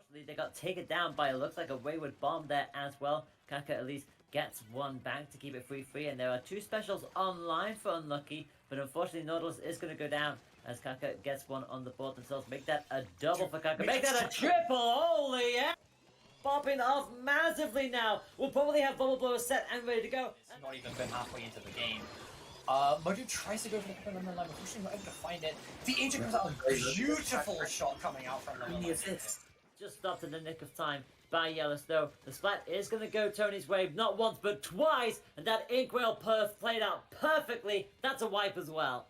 Unfortunately, they got taken down by, it looks like, a wayward bomb there as well. Kaka at least gets one back to keep it 3-3, and there are two specials online for Unlucky, but unfortunately Nautilus is going to go down as Kaka gets one on the board themselves. Make that a double for Kaka. Make that a triple! Holy yeah! Popping off massively now. We'll probably have Bubble Blower set and ready to go. It's not even been halfway into the game. Modu tries to go for the pin on the line, unfortunately not able to find it. The Ancient comes out with a beautiful shot coming out from the assist. Just stopped in the nick of time by Yellowstone. The Splat is going to go Tony's way, not once but twice, and that Inkwell Perth played out perfectly. That's a wipe as well.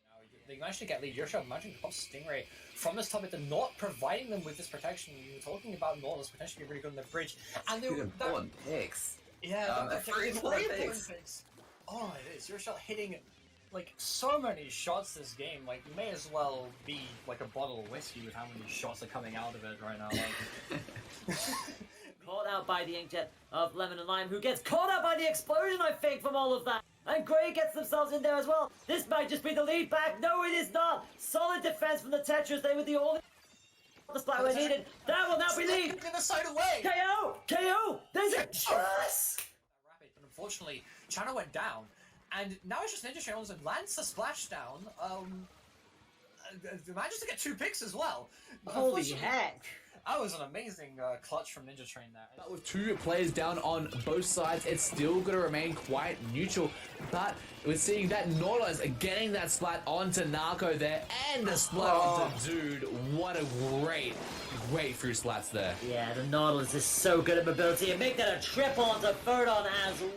Now, they managed to get lead. Your shot managing to pop Stingray from this top, they're not providing them with this protection. We were talking about Nautilus potentially really good on the bridge. And they were important picks. Yeah, very important picks. Oh, it is. Your shot hitting like so many shots this game. Like you may as well be like a bottle of whiskey with how many shots are coming out of it right now. Like. Caught out by the inkjet of Lemon and Lime, who gets caught out by the explosion, I think, from all of that. And Grey gets themselves in there as well. This might just be the lead back. No, it is not. Solid defense from the Tetris. They were the only the Splat were needed. That will now be lead. The side away. KO! KO! There's a chance! Rapid, but unfortunately, China went down. And now it's just Ninja Channels and lands the splashdown. Manages to get 2 picks as well. Holy heck! That was an amazing clutch from Ninja Train there. But with 2 players down on both sides, it's still going to remain quite neutral. But we're seeing that Nautilus getting that splat onto Narco there, and the splat onto Dude. What a great few splats there. Yeah, the Nautilus is so good at mobility, and make that a triple onto Ferdon as well.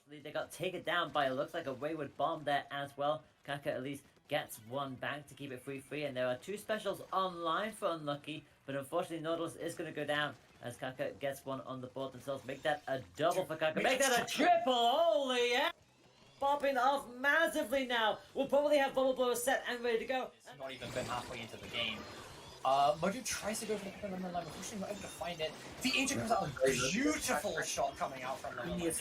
Unfortunately, they got taken down by, it looks like, a wayward bomb there as well. Kaka at least gets one back to keep it 3-3, and there are 2 specials online for Unlucky, but unfortunately Nautilus is going to go down as Kaka gets one on the board themselves. Make that a double for Kaka. Make that a triple! Holy yeah! Popping off massively now. We'll probably have Bubble Blower set and ready to go. It's not even been halfway into the game. Modu tries to go for the pick on the line, unfortunately not able to find it. The Ancient comes out with a beautiful shot coming out from the line.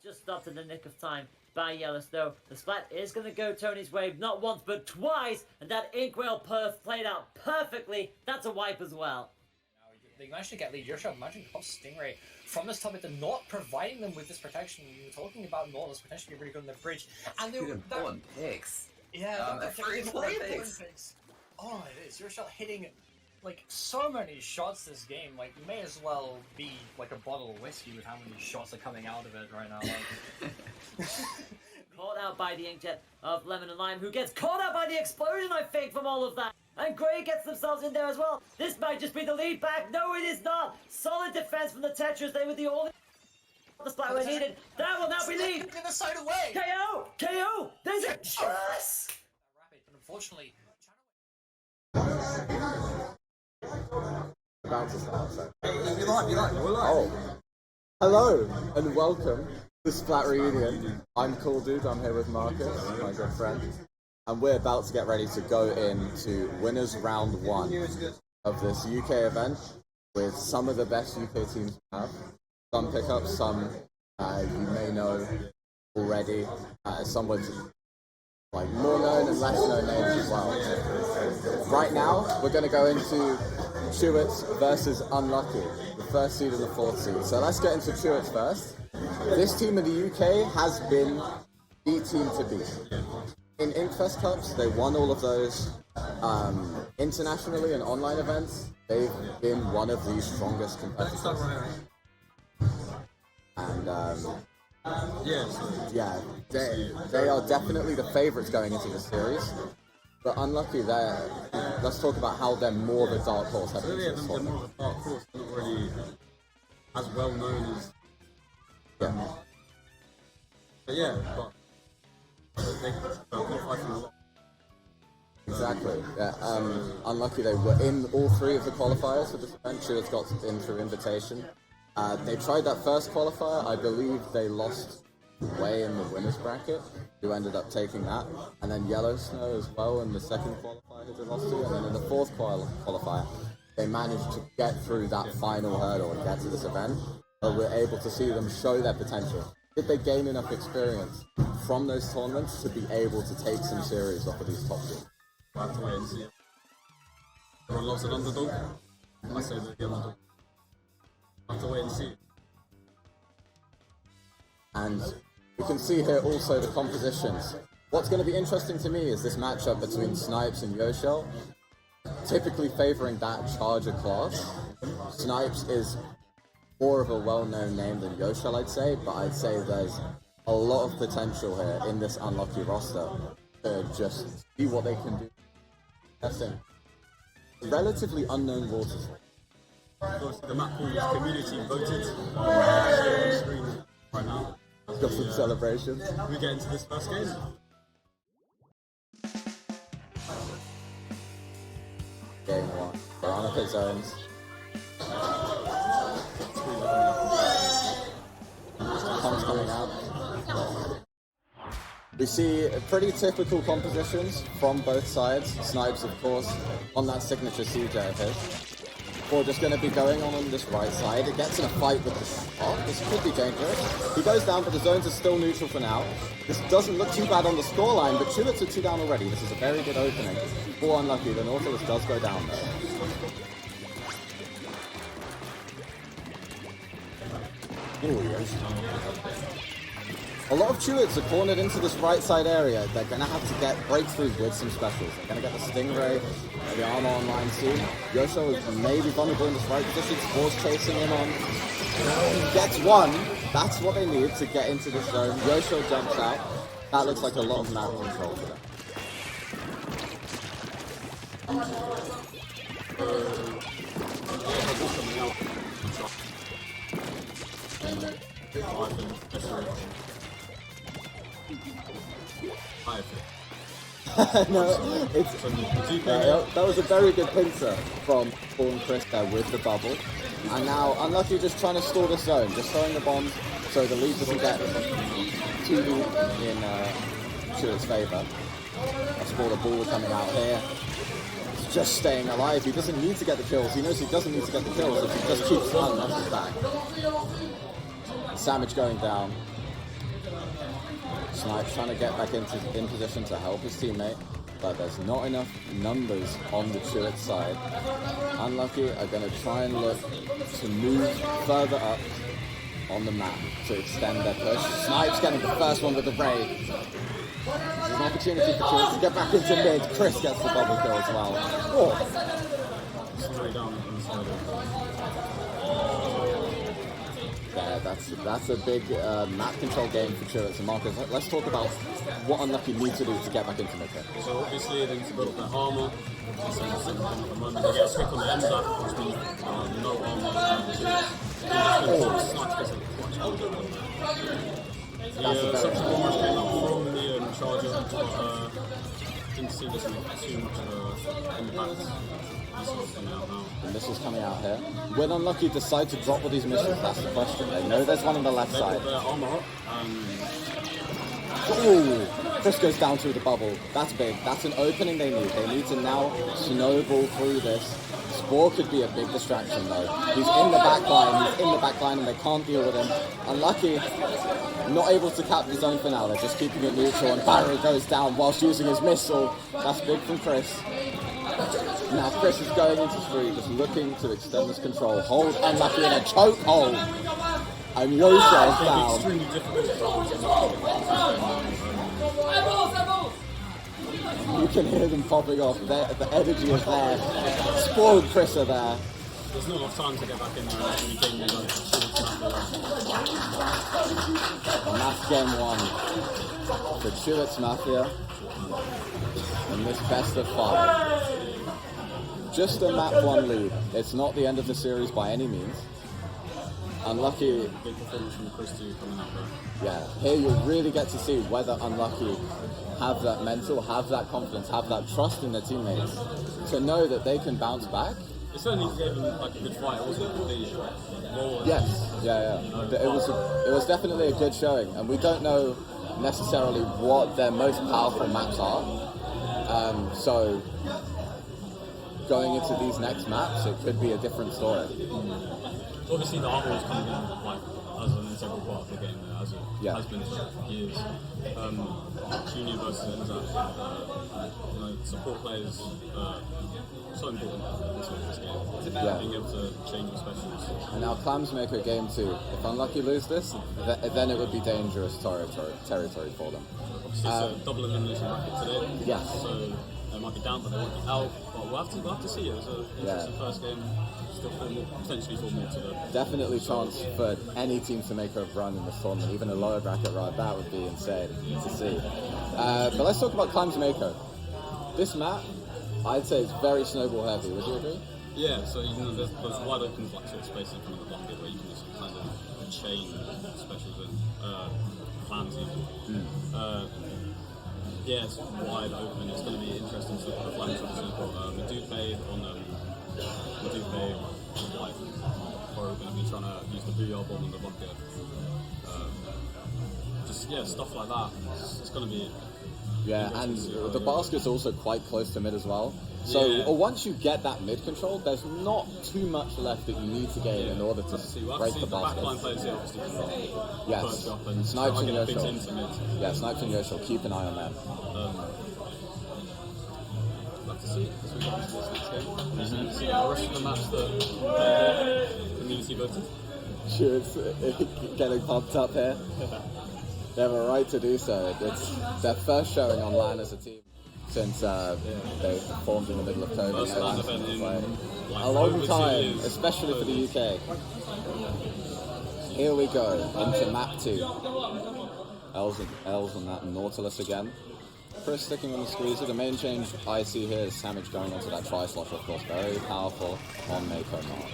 Just stopped in the nick of time by Yellowstone. The splat is going to go Tony's way, not once but twice, and that Inkwell perf played out perfectly. That's a wipe as well. Now, they managed to get lead. Your shot, imagine Pop Stingray from this topic, they're not providing them with this protection. We were talking about Nautilus potentially really good on the bridge. And they were important picks. Yeah, a very important picks. Oh, it is. Your shot hitting like so many shots this game. Like you may as well be like a bottle of whiskey with how many shots are coming out of it right now. Like... Caught out by the inkjet of Lemon and Lime, who gets caught out by the explosion, I think, from all of that. And Gray gets themselves in there as well. This might just be the lead back. No, it is not. Solid defense from the Tetris. They were the only the splat were needed. That will now be lead. The side away. KO! KO! There's a yes! Rapid, but unfortunately, Oh. Hello and welcome to Splat Reunion. I'm Cool Dude, I'm here with Markus, my good friend. And we're about to get ready to go into winners round 1 of this UK event with some of the best UK teams we have. Some pickups, some you may know already, some with like more known and less known names as well. Right now, we're going to go into Chewits versus Unlucky, the first seed and the 4th seed. So let's get into Chewits first. This team in the UK has been the team to beat. In Inkfest Cups, they won all of those. Internationally and online events, they've been one of the strongest competitors. And yeah, they are definitely the favourites going into the series. But Unlucky, let's talk about how they're more of a dark horse heading into this they're more of a dark horse, not really as well known as. Yeah. But yeah, they qualify for a lot. Exactly. Yeah. Unlucky, they were in all 3 of the qualifiers for this event. Chewits got in through invitation. They tried that first qualifier. I believe they lost way in the winners bracket, who ended up taking that. And then Yellow Snow as well in the second qualifier who they lost to. And then in the 4th qualifier, they managed to get through that final hurdle and get to this event. But we're able to see them show their potential. Did they gain enough experience from those tournaments to be able to take some series off of these top teams? We'll have to wait and see. Everyone loves an underdog. I say they're the underdog. We'll have to wait and see. And we can see here also the compositions. What's going to be interesting to me is this matchup between Snipes and Yoshel, typically favouring that Charger class. Snipes is more of a well-known name than Yoshel, I'd say, but I'd say there's a lot of potential here in this Unlucky roster to just see what they can do. Testing relatively unknown waters. Obviously, the map pool is community voted. On screen right now. Got some celebrations. We get into this first game. Game 1. Veronica zones. Comms coming out. We see pretty typical compositions from both sides. Snipes, of course, on that signature CJ of his. We're just going to be going on this right side. It gets in a fight with the shot. This could be dangerous. He goes down, but the zones are still neutral for now. This doesn't look too bad on the scoreline, but Chewits are 2 down already. This is a very good opening. 4 Unlucky. The Nautilus does go down though. Ooh, yes. A lot of Chewits are cornered into this right side area. They're going to have to get breakthroughs with some specials. They're going to get the Stingray, the armor online soon. Yosho is maybe vulnerable in this right position. Force chasing him on. He gets 1. That's what they need to get into this zone. Yosho jumps out. That looks like a lot of map control for them. No, it's that was a very good pincer from Paul Chris there with the bubble. And now Unlucky just trying to stall the zone, just throwing the bombs so the lead doesn't get too deep in Chewits' favour. That's for the ball coming out here. He's just staying alive. He doesn't need to get the kills. He knows he doesn't need to get the kills if he just keeps Unlucky back. Savage going down. Snipes trying to get back in position to help his teammate, but there's not enough numbers on the Chewits side. Unlucky are going to try and look to move further up on the map to extend their push. Snipes getting the first one with the raid. There's an opportunity for Chewits to get back into mid. Chris gets the double kill as well. Oh. Straight down inside. Yeah, that's a big map control game for Chewits and Markus. Let's talk about what Unlucky need to do to get back into Mako. So obviously they need to build up their armor. So at the moment they get a pick on the MZAP, which means no armor. The substitute almost came out from the charger, but didn't see this too much of an impact. The missiles coming out here. Will Unlucky decide to drop all these missiles? That's the question. They know there's one on the left side. Their armor up. Ooh! Chris goes down through the bubble. That's big. That's an opening they need. They need to now snowball through this. Spore could be a big distraction though. He's in the back line. He's in the back line and they can't deal with him. Unlucky. Not able to cap the zone for now. They're just keeping it neutral and Barry goes down whilst using his missile. That's big from Chris. Now Chris is going into 3, just looking to extend this control. Hold Unlucky in a choke hold. And Yosha is down. Extremely difficult. You can hear them popping off. The energy is there. Spore and Chris are there. There's not enough time to get back in there and actually game you like And that's game 1 for Chewits Mafia. And this best of 5. Just a map 1 lead. It's not the end of the series by any means. Unlucky. Big performance from Chris too coming out there. Yeah, here you really get to see whether Unlucky have that mental, have that confidence, have that trust in their teammates to know that they can bounce back. It certainly gave them like a good fight, wasn't it? Yes, yeah. It was definitely a good showing, and we don't know necessarily what their most powerful maps are. So going into these next maps, it could be a different story. Obviously, the armor is coming in like as an integral part of the game, as it has been for years. Junior versus MZAP, support players so important in this game. Being able to change your specials. And now Clams make a game 2. If Unlucky lose this, then it would be dangerous territory for them. Obviously, it's a double elimination bracket today. Yes. So they might be down, but they won't be out. But we'll have to see. It was an interesting first game. Still potentially 4 more to go. Definitely chance for any team to make a run in this tournament, even a lower bracket run. That would be insane to see. But let's talk about Clams Mako. This map, I'd say, is very snowball heavy. Would you agree? Yeah. So there's wide open sort of spaces in the bucket where you can just kind of chain specials in plans even. Yeah, it's wide open. It's going to be interesting to see the plans. Obviously, you've got Medupe on Medupe like or going to be trying to use the VR bomb in the bucket. Stuff like that. It's going to be. Yeah, and the basket's also quite close to mid as well. So once you get that mid control, there's not too much left that you need to gain in order to break the basket. Backline players here obviously can yes, up and Snipes and Yoshio. Yeah, Snipes and Yoshio, keep an eye on them. Love to see as we go into this next game. See the rest of the maps that community voted. Sure, it's getting pumped up here. They have a right to do so. It's their first showing on LAN as a team since they formed in the middle of COVID. A long time, especially for the UK. Here we go, into map 2. L's on that Nautilus again. Chris sticking on the squeezer. The main change I see here is Samage going onto that tri-slot, of course. Very powerful on Mako mark.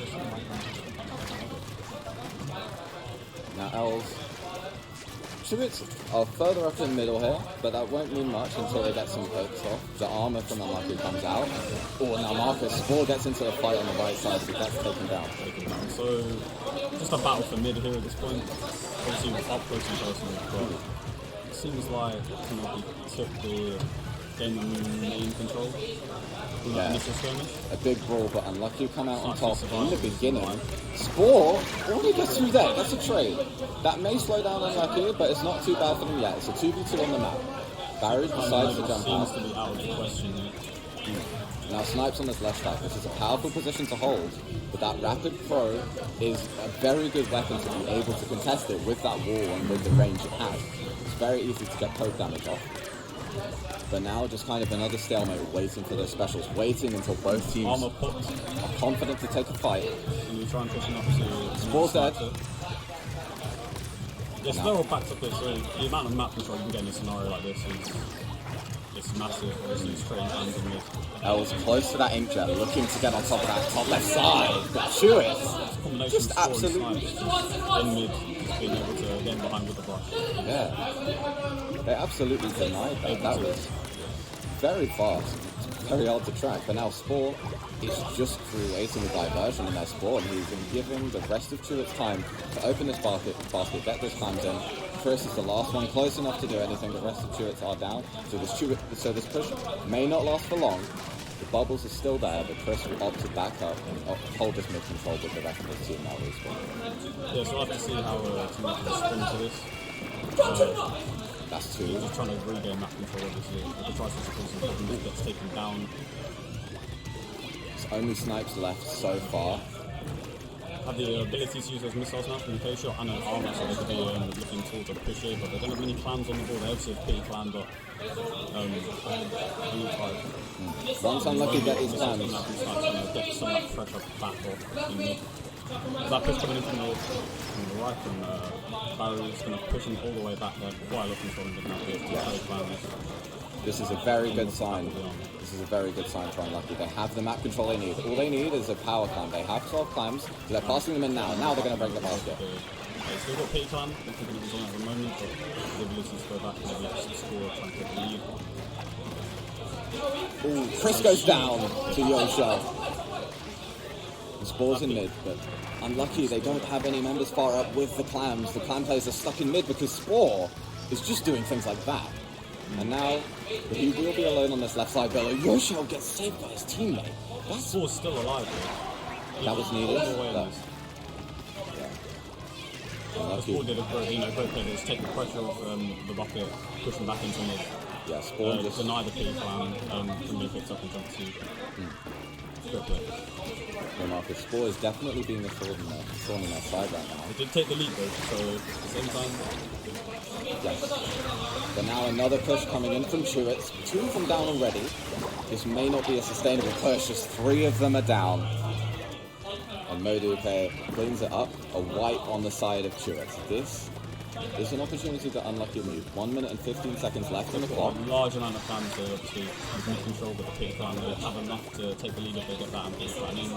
Now L's. Chewits are further up in the middle here, but that won't mean much until they get some pokes off. The armor from Unlucky comes out. Oh, now Markus. Spore gets into the fight on the right side, so that's taken down. So, just a battle for mid here at this point. Obviously, up close and personal, but it seems like Unlucky took the game in main control. A big brawl, but Unlucky come out on top in the beginning. Spore only gets through there. That's a trade. That may slow down Unlucky, but it's not too bad for them yet. It's a 2v2 on the map. Barry decides to jump out. To be out of the question here. Now Snipes on this left side. This is a powerful position to hold, but that rapid throw is a very good weapon to be able to contest it with that wall and with the range it has. It's very easy to get poke damage off. But now just kind of another stalemate, waiting for their specials, waiting until both teams are confident to take a fight. Can you try and push him up to Spore's dead. Yes, they're all backed up this, so the amount of map control you can get in a scenario like this is massive. Obviously, straight hands in mid. I was close to that inkjet, looking to get on top of that top left side, but Chewits just absolutely in mid, just being able to get in behind with the brush. Yeah, they absolutely denied that. That was very fast, very hard to track. But now Spore is just creating a diversion in their spawn. He's been giving the rest of Chewits time to open this basket, get those clams in. Chris is the last one close enough to do anything. The rest of Chewits are down. So this push may not last for long. The bubbles are still there, but Chris will opt to back up and hold this mid control with the rest of his team now respawn. Yeah, so we'll have to see how Team Mafia respond to this. That's two. Just trying to regain map control, obviously. If the tries to support him, gets taken down. There's only snipes left so far. Have the ability to use those missiles now from the K shot and an armor, so they could be looking towards a push here, but they don't have many clans on the board. They obviously have P clan, but only 5. Once unlucky to get these clans. Get some of that pressure back off in mid. That push coming in from the right from Barry's going to push him all the way back there. Quite a lot of control in the map. This is a very good sign. This is a very good sign for Unlucky. They have the map control they need. All they need is a power climb. They have 12 climbs, so they're passing them in now. Now they're going to break the basket. They still got P clan. I don't think it was on at the moment, but the ability to go back and maybe score, try and get the lead. Ooh, Chris goes down to Yosho. The Spore's in mid, but Unlucky, they don't have any members far up with the clams. The clam players are stuck in mid because Spore is just doing things like that. And now, he will be alone on this left side, but Yosho gets saved by his teammate. That's Spore's still alive. That was needed. Spore did a great play. Just take the pressure off the bucket, push him back into mid. Yeah, Spore just deny the P clan, can be picked up and jump to. Great play. Yeah, Markus, Spore is definitely being a thorn in their side right now. They did take the lead though, so at the same time. Yes. But now another push coming in from Chewits. 2 of them down already. This may not be a sustainable push, just 3 of them are down. And Modupe cleans it up. A wipe on the side of Chewits. This is an opportunity to Unlucky move. 1 minute and 15 seconds left on the clock. A large amount of clans to obviously have control with the P clan. They have enough to take the lead if they get that and P clan in.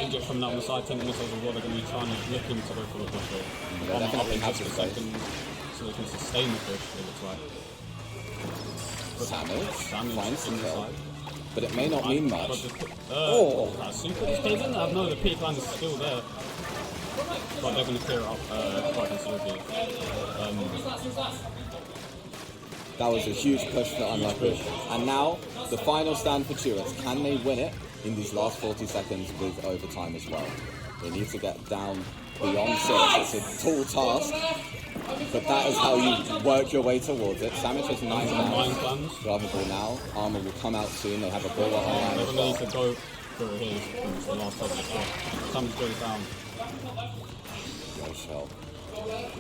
Inject coming down the side, 10 missiles as well. They're going to be trying to looking to go for the push. They definitely have to second, so they can sustain the push, it looks like. Savage finds some kill. But it may not mean much. Super is taken? No, the P clan is still there. But they're going to clear it up quite considerably. That was a huge push for Unlucky. And now, the final stand for Chewits. Can they win it in these last 40 seconds with overtime as well? They need to get down beyond 6. It's a tall task, but that is how you work your way towards it. Sandwich has 9 clans. Drivable now. Armor will come out soon. They have a ball online. They're going to need to go for his from the last touch as well. Sandwich goes down. Yosho.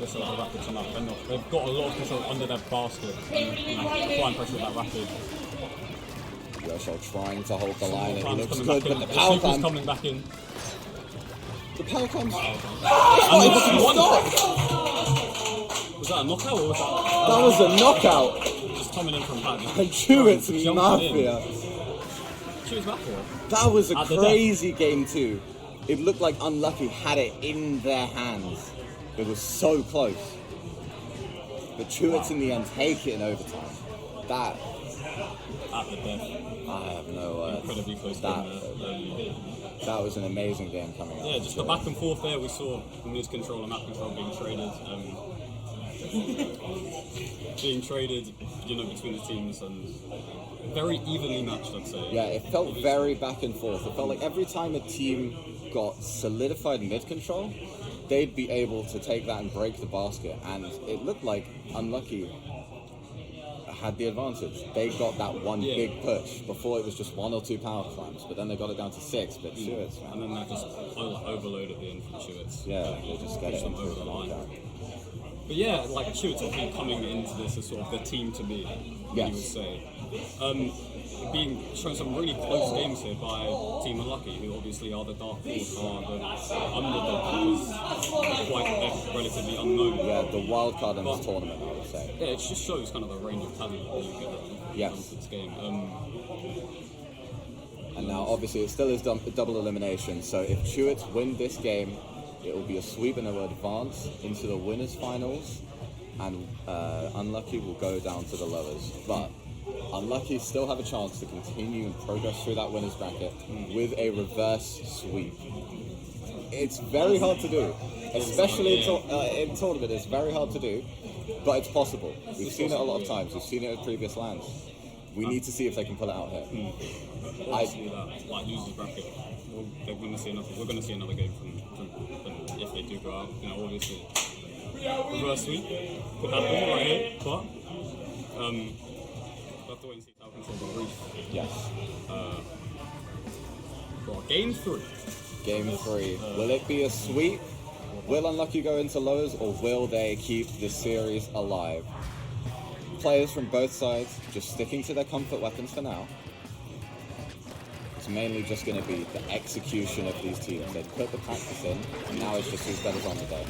Listen to the rapid come out. They've got a lot of control under their basket. Applying pressure with that rapid. Yosho trying to hold the line. It looks good, but the power power climb coming back in. The power comes. Was that a knockout or was that? That was a knockout. Just coming in from back. And Chewits Mafia. Chewits Mafia. That was a crazy game too. It looked like Unlucky had it in their hands. It was so close. But Chewits in the end take it in overtime. That. At the death. I have no words. Incredibly close that was an amazing game coming out. Yeah, just the back and forth there. We saw mid control and map control being traded. Between the teams and very evenly matched, I'd say. Yeah, it felt very back and forth. It felt like every time a team got solidified mid control, they'd be able to take that and break the basket. And it looked like Unlucky had the advantage. They got that one big push. Before it was just 1 or 2 power climbs, but then they got it down to 6. But Chewits, man. And then they just overload at the end from Chewits. Yeah, they just get it into over the the line. knockout. But yeah, like Chewits obviously coming into this as sort of the team to be, you would say. Showing some really close games here by Team Unlucky, who obviously are the dark horse, are the underdog, because quite relatively unknown. Yeah, the wild card in this tournament, I would say. Yeah, it just shows kind of the range of talent that you get into this game. And now, obviously, it still is double elimination, so if Chewits win this game, it will be a sweep and they will advance into the winners' finals, and Unlucky will go down to the lowers. But Unlucky still have a chance to continue and progress through that winners' bracket with a reverse sweep. It's very hard to do, especially in tournament. It's very hard to do, but it's possible. We've seen it a lot of times. We've seen it at previous lands. We need to see if they can pull it out here. Obviously, that like losers bracket, we're going to see another game from if they do go out. You know, obviously, reverse sweep could happen right here, but we'll have to wait and see how control the reef. Yes. For game 3. Game 3. Will it be a sweep? Will Unlucky go into lowers, or will they keep the series alive? Players from both sides just sticking to their comfort weapons for now. It's mainly just going to be the execution of these teams. They put the practice in, and now it's just who's better on the day.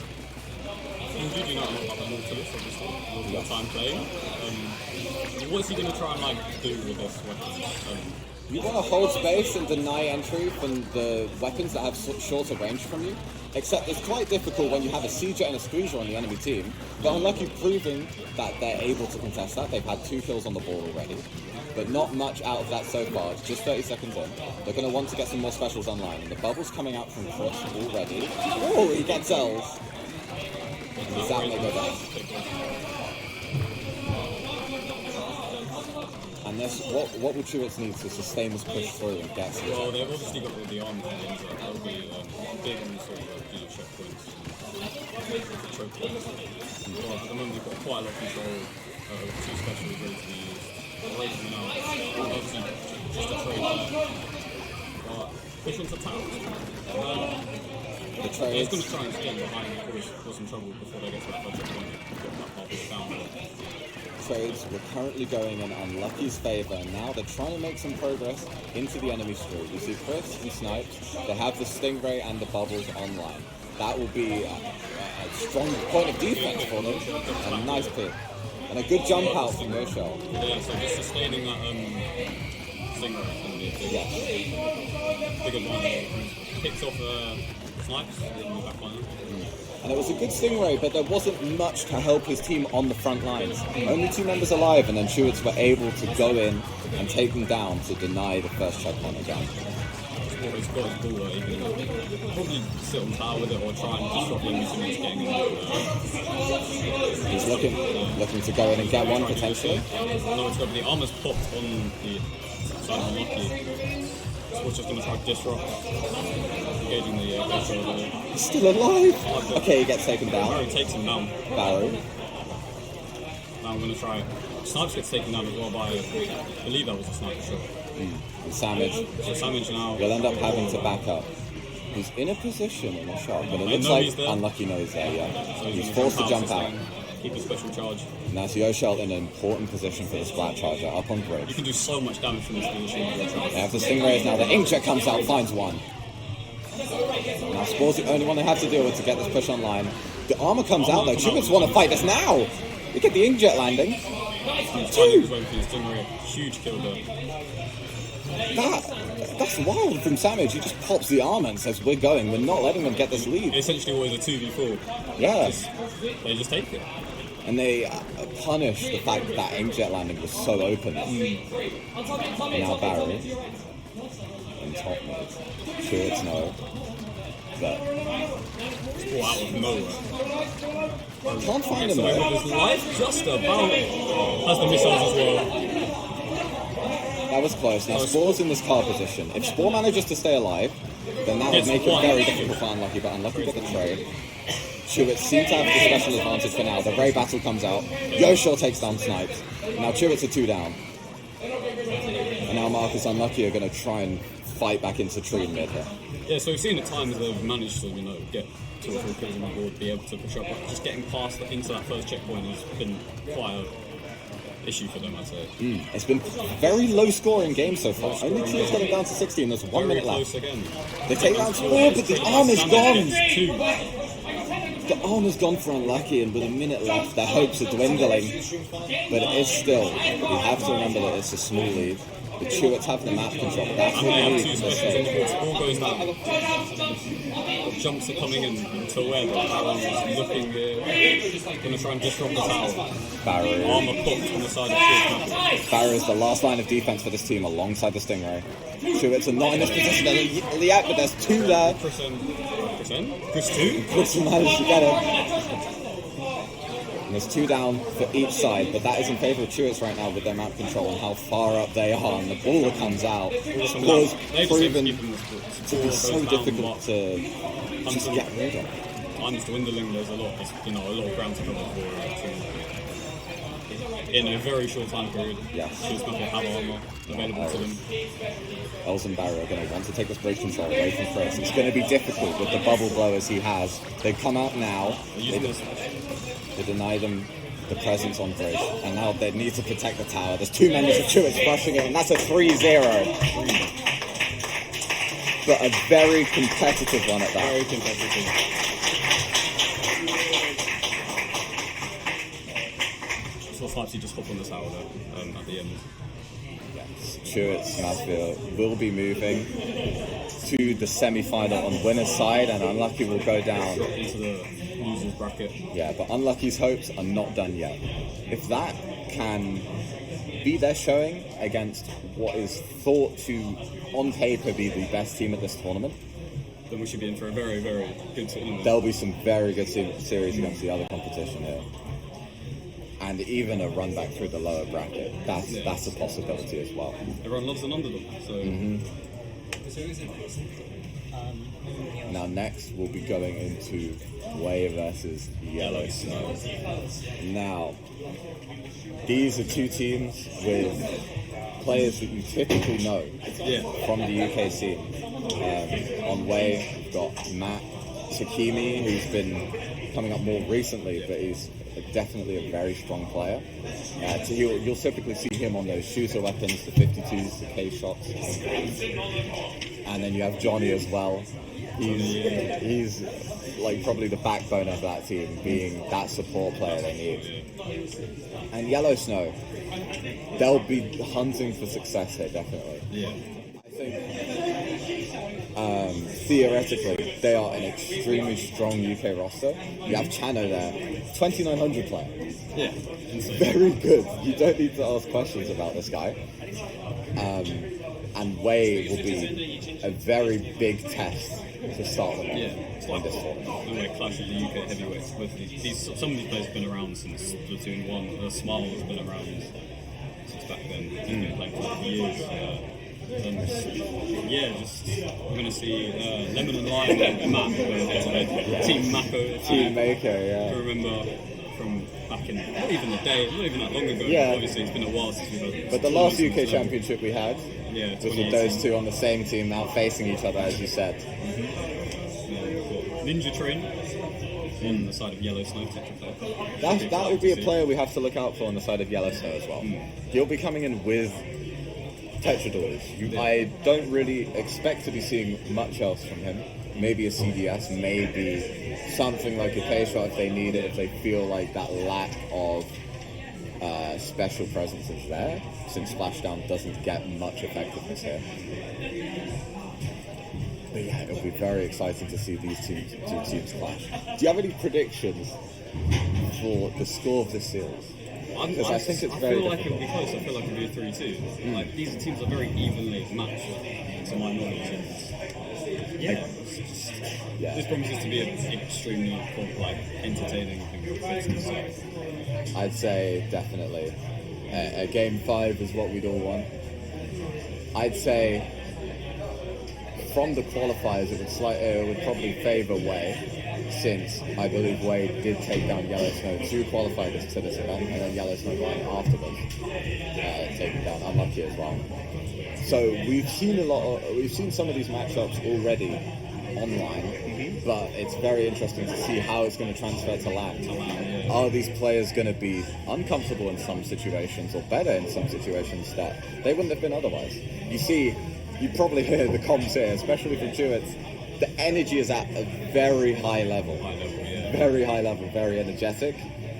And you do not know about the Nautilus, obviously, with your time playing. What's he going to try and do with this weapon? You want to hold space and deny entry from the weapons that have shorter range from you, except it's quite difficult when you have a Sieger and a Squeezer on the enemy team. But Unlucky proving that they're able to contest that. They've had 2 kills on the ball already, but not much out of that so far. It's just 30 seconds in. They're going to want to get some more specials online, and the bubble's coming out from Chris already. Oh, he gets L's. And Sam may go down. And this, what will Chewits need to sustain this push through and get to? Well, they've obviously got all the arms and things like that. That'll be big on sort of checkpoints and choke points. But at the moment, they've got quite a lot of control over 2 specials ready to be used. Ready to be now. Obviously, just a trade. But pushing to town. The trade. He's going to try and get behind and cause some trouble before they get to that budget point. Get that half down. Trades were currently going in Unlucky's favour, and now they're trying to make some progress into the enemy street. You see Chris and Snipes, they have the Stingray and the Bubbles online. That will be a strong point of defense for them, and a nice pick. And a good jump out from their shell. Yeah, so just sustaining that Stingray is going to be a big advantage. Picks off Snipes in the back line. And it was a good Stingray, but there wasn't much to help his team on the front lines. Only 2 members alive, and then Chewits were able to go in and take them down to deny the first checkpoint again. He's got his ball, he can probably sit on tower with it or try and disrupt the enemy team getting He's looking to go in and get one potentially. No, it's got the armor's popped on the side of Unlucky. Switch is going to try to disrupt. Engaging the He's still alive! Okay, he gets taken down. Barry takes him down. Barry. Now I'm going to try. Snipes gets taken down as well by, I believe that was a sniper shot. And Samage. So Samage now. You'll end up having to back up. He's in a position in a shot, but it looks like Unlucky knows there, yeah. So he's forced to jump out. Keep a special charge. Now it's Yoshel in an important position for the Splat Charger, up on bridge. You can do so much damage from this position. They have the Stingrays now, the Inkjet comes out, finds one. Now Spore's the only one they have to deal with to get this push online. The armor comes out though, Chewits want to fight this now! We get the Inkjet landing. Huge kill there. That's wild from Samage. He just pops the armor and says, we're going, we're not letting them get this lead. Essentially always a 2v4. Yeah. They just take it. And they punish the fact that Inkjet landing was so open. And now Barry. In top mid. Sure it's no. But... out of nowhere. Can't find him though. His life just about has the missiles as well. That was close. Now Spore's in this car position. If Spore manages to stay alive, then that would make it very difficult for Unlucky, but Unlucky got the trade. Chewits seems to have the special advantage for now. The Ray battle comes out. Yoshel takes down Snipes. Now Chewits are 2 down. And now Markus Unlucky are going to try and fight back into tree mid here. Yeah, so we've seen at times they've managed to, get 2 or 3 kills on the board, be able to push up, but just getting past into that first checkpoint has been quite a issue for them, I'd say. It's been very low scoring game so far. Only Tua's getting down to 60 and there's 1 minute left. Close again. They take down 4, but the armor's gone! Two. The armor's gone for Unlucky, and with a minute left, their hopes are dwindling. But it is still, we have to remember that it's a small lead. The Chewits have the map control. That's And what they we have need 2 in this specials on game. the board, so all goes down. Jumps are coming in to where the Baron is looking here. Gonna try and disrupt the tower. Barrow. Armor popped on the side of Chewits. Barrow is the last line of defense for this team alongside the Stingray. Chewits are not in this position in the act, but there's 2 there. Chris 2? Chris managed to get it. And there's 2 down for each side, but that is in favour of Chewits right now with their map control and how far up they are. And the ball that comes out was proven to be so difficult to just get rid of. Time's dwindling. There's a lot of ground to cover for in a very short time period. Yes. Chewits Mafia have armor available to them. Els and Barrow are going to want to take this bridge control away from Chris. It's going to be difficult with the bubble blowers he has. They've come out now. They deny them the presence on bridge, and now they need to protect the tower. There's 2 members of Chewits rushing it, and that's a 3-0. But a very competitive one at that. Very competitive. So Snipesy just hop on the tower there at the end. Chewits Mafia will be moving to the semi-final on winner's side, and Unlucky will go down Into the loser's bracket. Yeah, but Unlucky's hopes are not done yet. If that can be their showing against what is thought to, on paper, be the best team at this tournament, Then we should be in for a very, very good tournament. there'll be some very good series against the other competition here. And even a run back through the lower bracket, that's a possibility as well. Everyone loves an underdog, so Now next we'll be going into WHEYYY versus Yellow Snow. Now, these are 2 teams with players that you typically know from the UK scene. On WHEYYY, we've got Matt Takimi, who's been coming up more recently, but he's definitely a very strong player. You'll typically see him on those shooter weapons, the 52s, the K shots. And then you have Johnny as well. He's like probably the backbone of that team, being that support player they need. And Yellow Snow, they'll be hunting for success here, definitely. yeah. I think theoretically they are an extremely strong UK roster. You have Chano there, 2900 player. Yeah. He's very good. You don't need to ask questions about this guy. And WHEYYY will be a very big test to start them off It's in like this tournament. the way clash of the UK heavyweights. Some of these players have been around since Splatoon 1. Smile has been around since back then. He's been playing for years. And we're going to see Lemon and Lime and Matt Team Mako. Team Maker, I yeah. remember from back in not even the day, not even that long ago. Yeah. Obviously, it's been a while since we've had. But the last UK championship we had Yeah, was with those 2 on the same team now facing each other, as you said. Ninja Train on the side of Yellow Snow. That would be a player we have to look out for on the side of Yellow Snow as well. He'll be coming in with Tetradors. I don't really expect to be seeing much else from him. Maybe a CDS, maybe something like a K-shot if they need it, if they feel like that lack of special presence is there, since Splashdown doesn't get much effectiveness here. But yeah, it'll be very exciting to see these two teams clash. Do you have any predictions for the score of this series? Because I think it's very feel like it'll difficult. be close. I feel like it'll be a 3-2. Like, these teams are very evenly matched, to my knowledge. This promises to be an extremely entertaining and competitive set. I'd say definitely. A game 5 is what we'd all want. I'd say from the qualifiers, it would probably favour WHEYYY. since I believe WHEYYY did take down Yellow Snow to qualify this to this event, and then Yellow Snow won afterwards, taking down Unlucky as well. So we've seen some of these matchups already online, but it's very interesting to see how it's going to transfer to LAN. Are these players going to be uncomfortable in some situations or better in some situations that they wouldn't have been otherwise? You probably hear the comms here, especially from Chewits. The energy is at a very high level. Very high level, very energetic.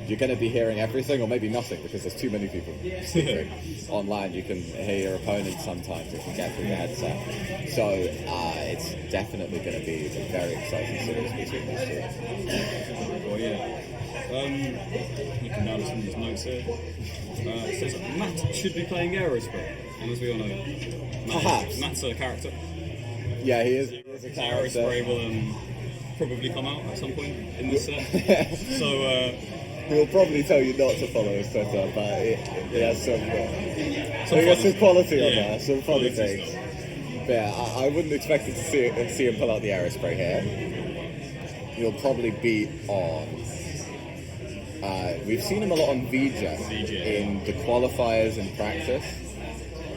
You're going to be hearing everything, or maybe nothing, because there's too many people speaking. Online, you can hear your opponent sometimes if you get through the headset. So it's definitely going to be a very exciting series between these two. Well, yeah. Looking down at some of these notes here, it says that Matt should be playing Aerospray, and as we all know, Perhaps. Matt's a character. Yeah, he is a character. Aerospray will probably come out at some point in this set. So. He'll probably tell you not to follow his Twitter, but he has some quality on there, some funny things. But yeah, I wouldn't expect to see him pull out the Aerospray here. He'll probably be on. We've seen him a lot on VJ in the qualifiers in practice.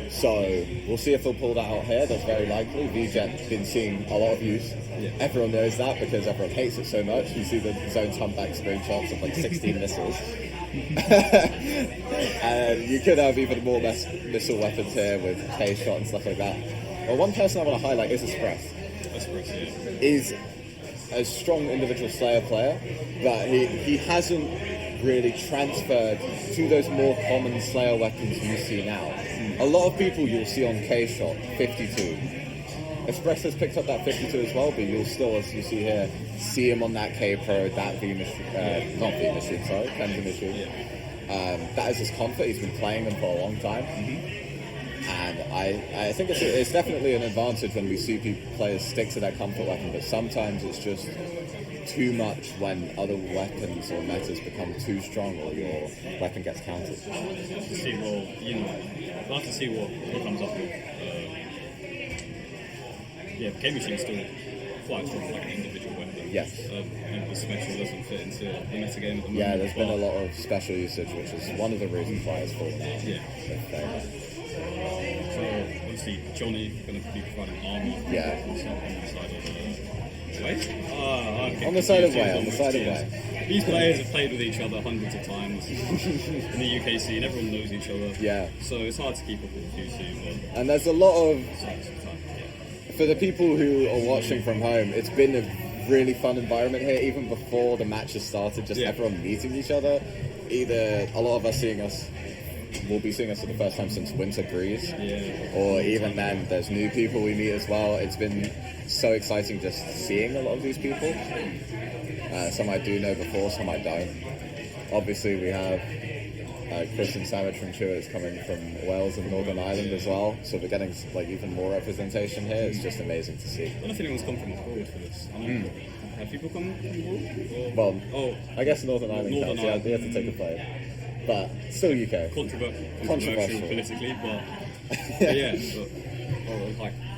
So we'll see if he'll pull that out here. That's very likely. VJ's been seeing a lot of use. Yeah. Everyone knows that because everyone hates it so much. You see the zone's humpback screenshots of like 16 missiles. And you could have even more missile weapons here with K-shot and stuff like that. Well, one person I want to highlight is Express. Is a strong individual Slayer player, but he hasn't really transferred to those more common Slayer weapons you see now. A lot of people you'll see on K-shot, 52. Express has picked up that 52 as well, but you'll still, as you see here, see him on that K-Pro, that V-Machine, not V-Machine, sorry, Kenza Machine. That is his comfort, he's been playing them for a long time. And I think it's definitely an advantage when we see players stick to that comfort weapon, but sometimes it's just too much when other weapons or metas become too strong or your weapon gets countered. We'll have to see what he comes up with. K-Machine's still quite strong, like an individual weapon. Yes. The special doesn't fit into the metagame at the moment. Yeah, there's been a lot of special usage, which is one of the reasons why it's fallen out. Yeah. So, obviously, Johnny going to be providing armor. Yeah. On the side of WHEYYY? On the side of WHEYYY. These players have played with each other hundreds of times in the UK scene. Everyone knows each other. Yeah. So it's hard to keep up with QC. And there's a lot of... For the people who are watching from home, it's been a really fun environment here, even before the matches started, just everyone meeting each other. Either a lot of us will be seeing us for the first time since Winter Breeze, or even then there's new people we meet as well. It's been so exciting just seeing a lot of these people. Some I do know before, some I don't. Obviously we have Chris and Savage from Chewits coming from Wales and Northern Ireland as well, so we're getting like even more representation here. It's just amazing to see. I don't know if anyone's come from abroad for this. Have people come from abroad? Well, I guess Northern Ireland counts. Yeah, they have to take a play, but still UK. Controversial politically, but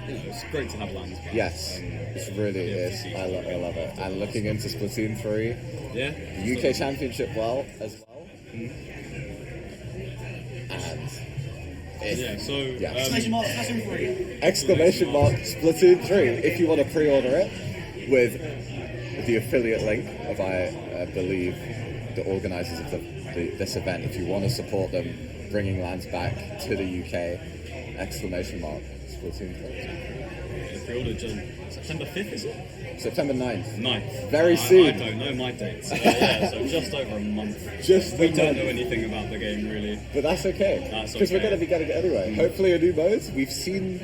it's great to have lands. Yes, it really is. I love it. And looking into Splatoon 3, the UK Championship as well. Exclamation mark Splatoon 3 if you want to pre-order it with the affiliate link of I believe the organisers of this event. If you want to support them bringing lands back to the UK, exclamation mark Splatoon 3. Pre-ordered September 5th, is it? September 9th. 9th. Very soon. I don't know my dates. So just over a month. We don't know anything about the game, really. But that's okay. Because we're going to be getting it anyway. Hopefully a new mode. We've seen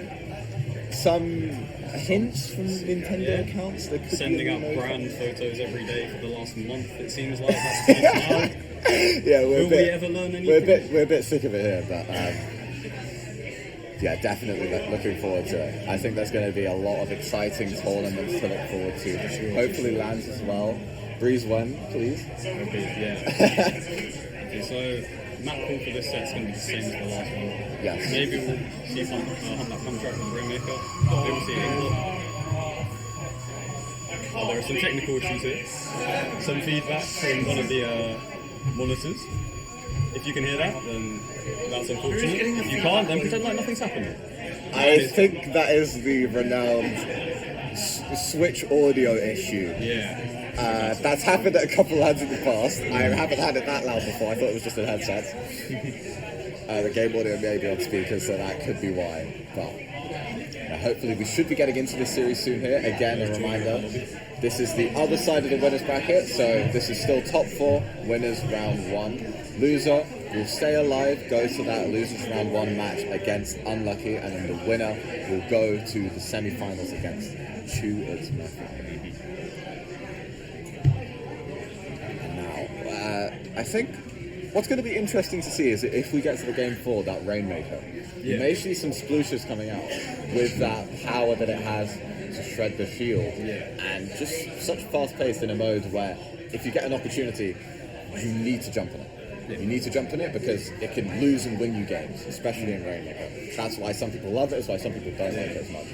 some hints from Nintendo accounts. That could sending out brand photos every day for the last month, it seems like. That's Will we ever learn anything? We're a bit sick of it here, but... yeah, definitely looking forward to it. I think there's going to be a lot of exciting tournaments to look forward to. Hopefully lands as well. Breeze 1, please. Okay, so map pool for this set's going to be the same as the last one. Yes. Maybe we'll see some that contract with Ringmaker. Maybe we'll see England. there are some technical issues here. Some feedback from one of the monitors. If you can hear that, then that's unfortunate. If you can't, then pretend like nothing's happening. I think that is the renowned Switch audio issue. Yeah. That's happened at a couple lads in the past. I haven't had it that loud before. I thought it was just a headset. The game audio may be on speakers, so that could be why. But hopefully we should be getting into this series soon here. Again, a reminder, this is the other side of the winners bracket, so this is still top 4, winners round 1. Loser will stay alive, go to that losers round 1 match against Unlucky, and then the winner will go to the semi-finals against It's Mafia. Now, I think what's going to be interesting to see is if we get to the game 4, that Rainmaker. You may see some splooshes coming out with that power that it has to shred the field, and just such fast-paced in a mode where if you get an opportunity, you need to jump on it. You need to jump on it because it can lose and win you games, especially in Rainmaker. That's why some people love it, it's why some people don't like it as much.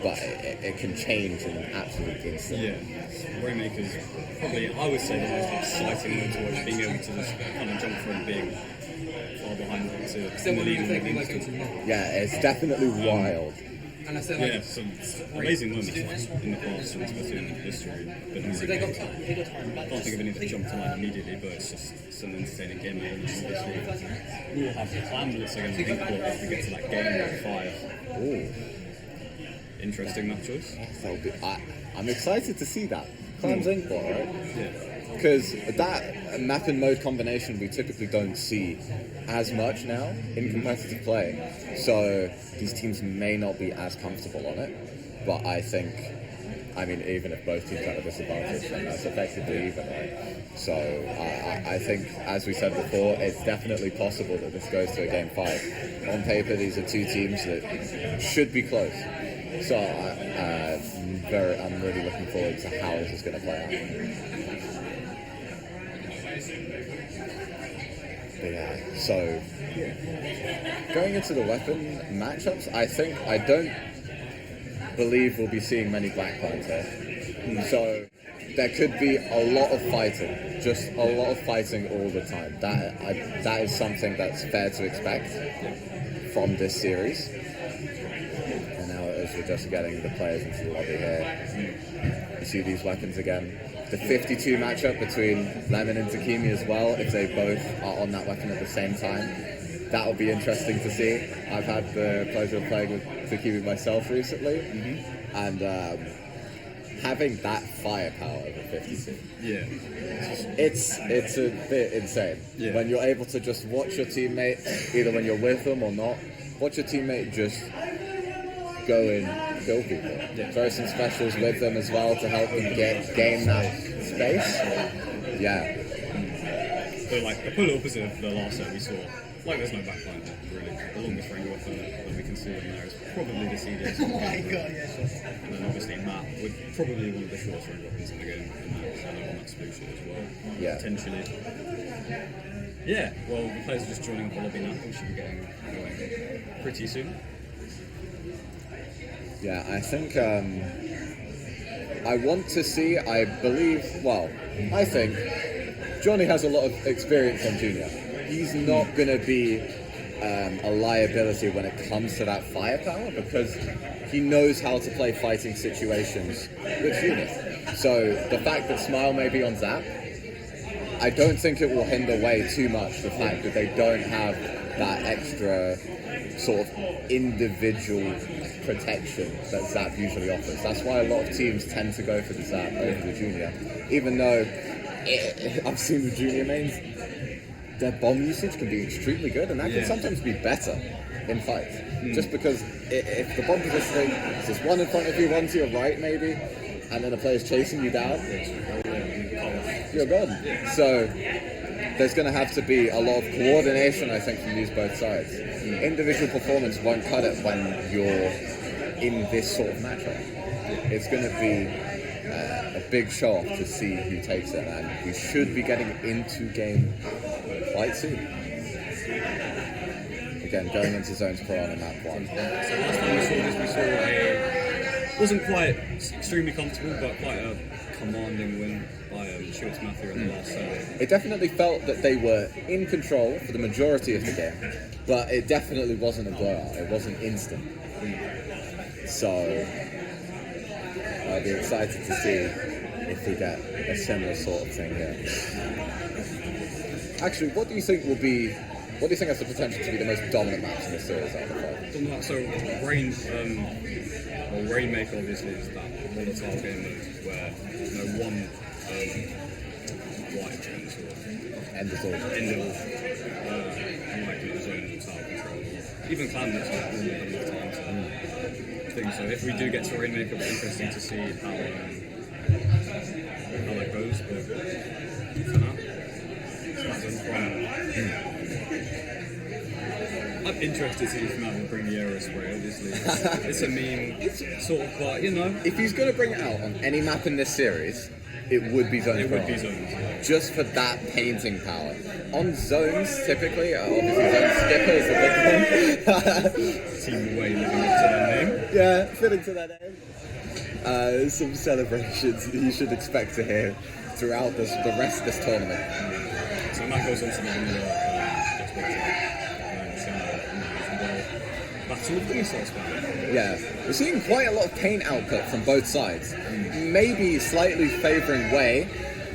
But it can change in an absolute instant. Yeah, Rainmaker's probably, I would say, the most exciting one to watch, being able to just kind of jump from being far behind to in the lead in the instant. Yeah, it's definitely wild. Yeah, some amazing moments in the past in Splatoon history. But I can't think of any that jump to mind immediately, but it's just some entertaining game moments. Obviously, we'll have the plan lists against people if we get to that game 5. Ooh. Interesting map choice. I'm excited to see that. Clams Inkbot, right? Yeah. Because that map and mode combination we typically don't see as much now in competitive play. So these teams may not be as comfortable on it. But I think, even if both teams have a disadvantage, then that's effectively even, right? So I think, as we said before, it's definitely possible that this goes to a game 5. On paper, these are two teams that should be close. So I'm really looking forward to how this is going to play out. But yeah, so going into the weapon matchups, I don't believe we'll be seeing many Blacklines here. So there could be a lot of fighting, just a lot of fighting all the time. That is something that's fair to expect from this series. And now as we're just getting the players into the lobby here, you see these weapons again. The 52 matchup between Lemon and Takimi as well, if they both are on that weapon at the same time. That'll be interesting to see. I've had the pleasure of playing with Takimi myself recently, and having that firepower over 52. Yeah. It's a bit insane. Yeah. When you're able to just watch your teammate, either when you're with them or not, watch your teammate just go and kill people. Yeah. Throw some specials with them as well to help them gain that space. Yeah. But like the polar opposite of the last set we saw, like there's no backline there, really. The longest range weapon that we can see in there is probably the CDS. Oh my god, yes. And then obviously Matt with probably one of the shortest range weapons in the game, and on that split shot as well. Yeah. Potentially. Yeah, well the players are just joining up the lobby now, we should be getting going pretty soon. Yeah, I think I want to see, I think Johnny has a lot of experience on Junior. He's not going to be a liability when it comes to that firepower because he knows how to play fighting situations with Junior. So the fact that Smile may be on Zap, I don't think it will hinder way too much the fact that they don't have that extra sort of individual protection that Zap usually offers. That's why a lot of teams tend to go for the Zap over the Junior, even though I've seen the Junior mains, their bomb usage can be extremely good, and that can sometimes be better in fights. Just because if the bomb positioning is just one in front of you, one to your right maybe, and then a player's chasing you down, you're gone. So there's going to have to be a lot of coordination, I think, from these both sides. Individual performance won't cut it when you're in this sort of matchup. It's going to be a big show-off to see who takes it, and we should be getting into game quite soon. Again, going into zones per on in that one. So last time we saw this, we saw a wasn't quite extremely comfortable, but quite a commanding win by Stuart's Mafia in the last set. It definitely felt that they were in control for the majority of the game, but it definitely wasn't a blowout. It wasn't instant. So I'll be excited to see if we get a similar sort of thing here. Actually, what do you think has the potential to be the most dominant match in this series out of the five? So Rainmaker obviously is that volatile game mode where one white trends or End of all. might do his own tower control. Even Clan looks like all of them time to thing. So if we do get to Rainmaker, it'll be interesting to see how that goes. But for now, I'm interested to see if Matt will bring the aero spray, obviously. It's a meme, sort of, but If he's going to bring it out on any map in this series, it would be Zones. it would be zones. Just for that painting power. On Zones, typically, obviously Zone Skipper is the big one. Team Way living up to their name. Yeah, fitting to that name. Some celebrations that you should expect to hear throughout the rest of this tournament. So Matt goes on to the Battle of the Missile Span. Yeah, we're seeing quite a lot of paint output from both sides. Maybe slightly favouring WHEYY,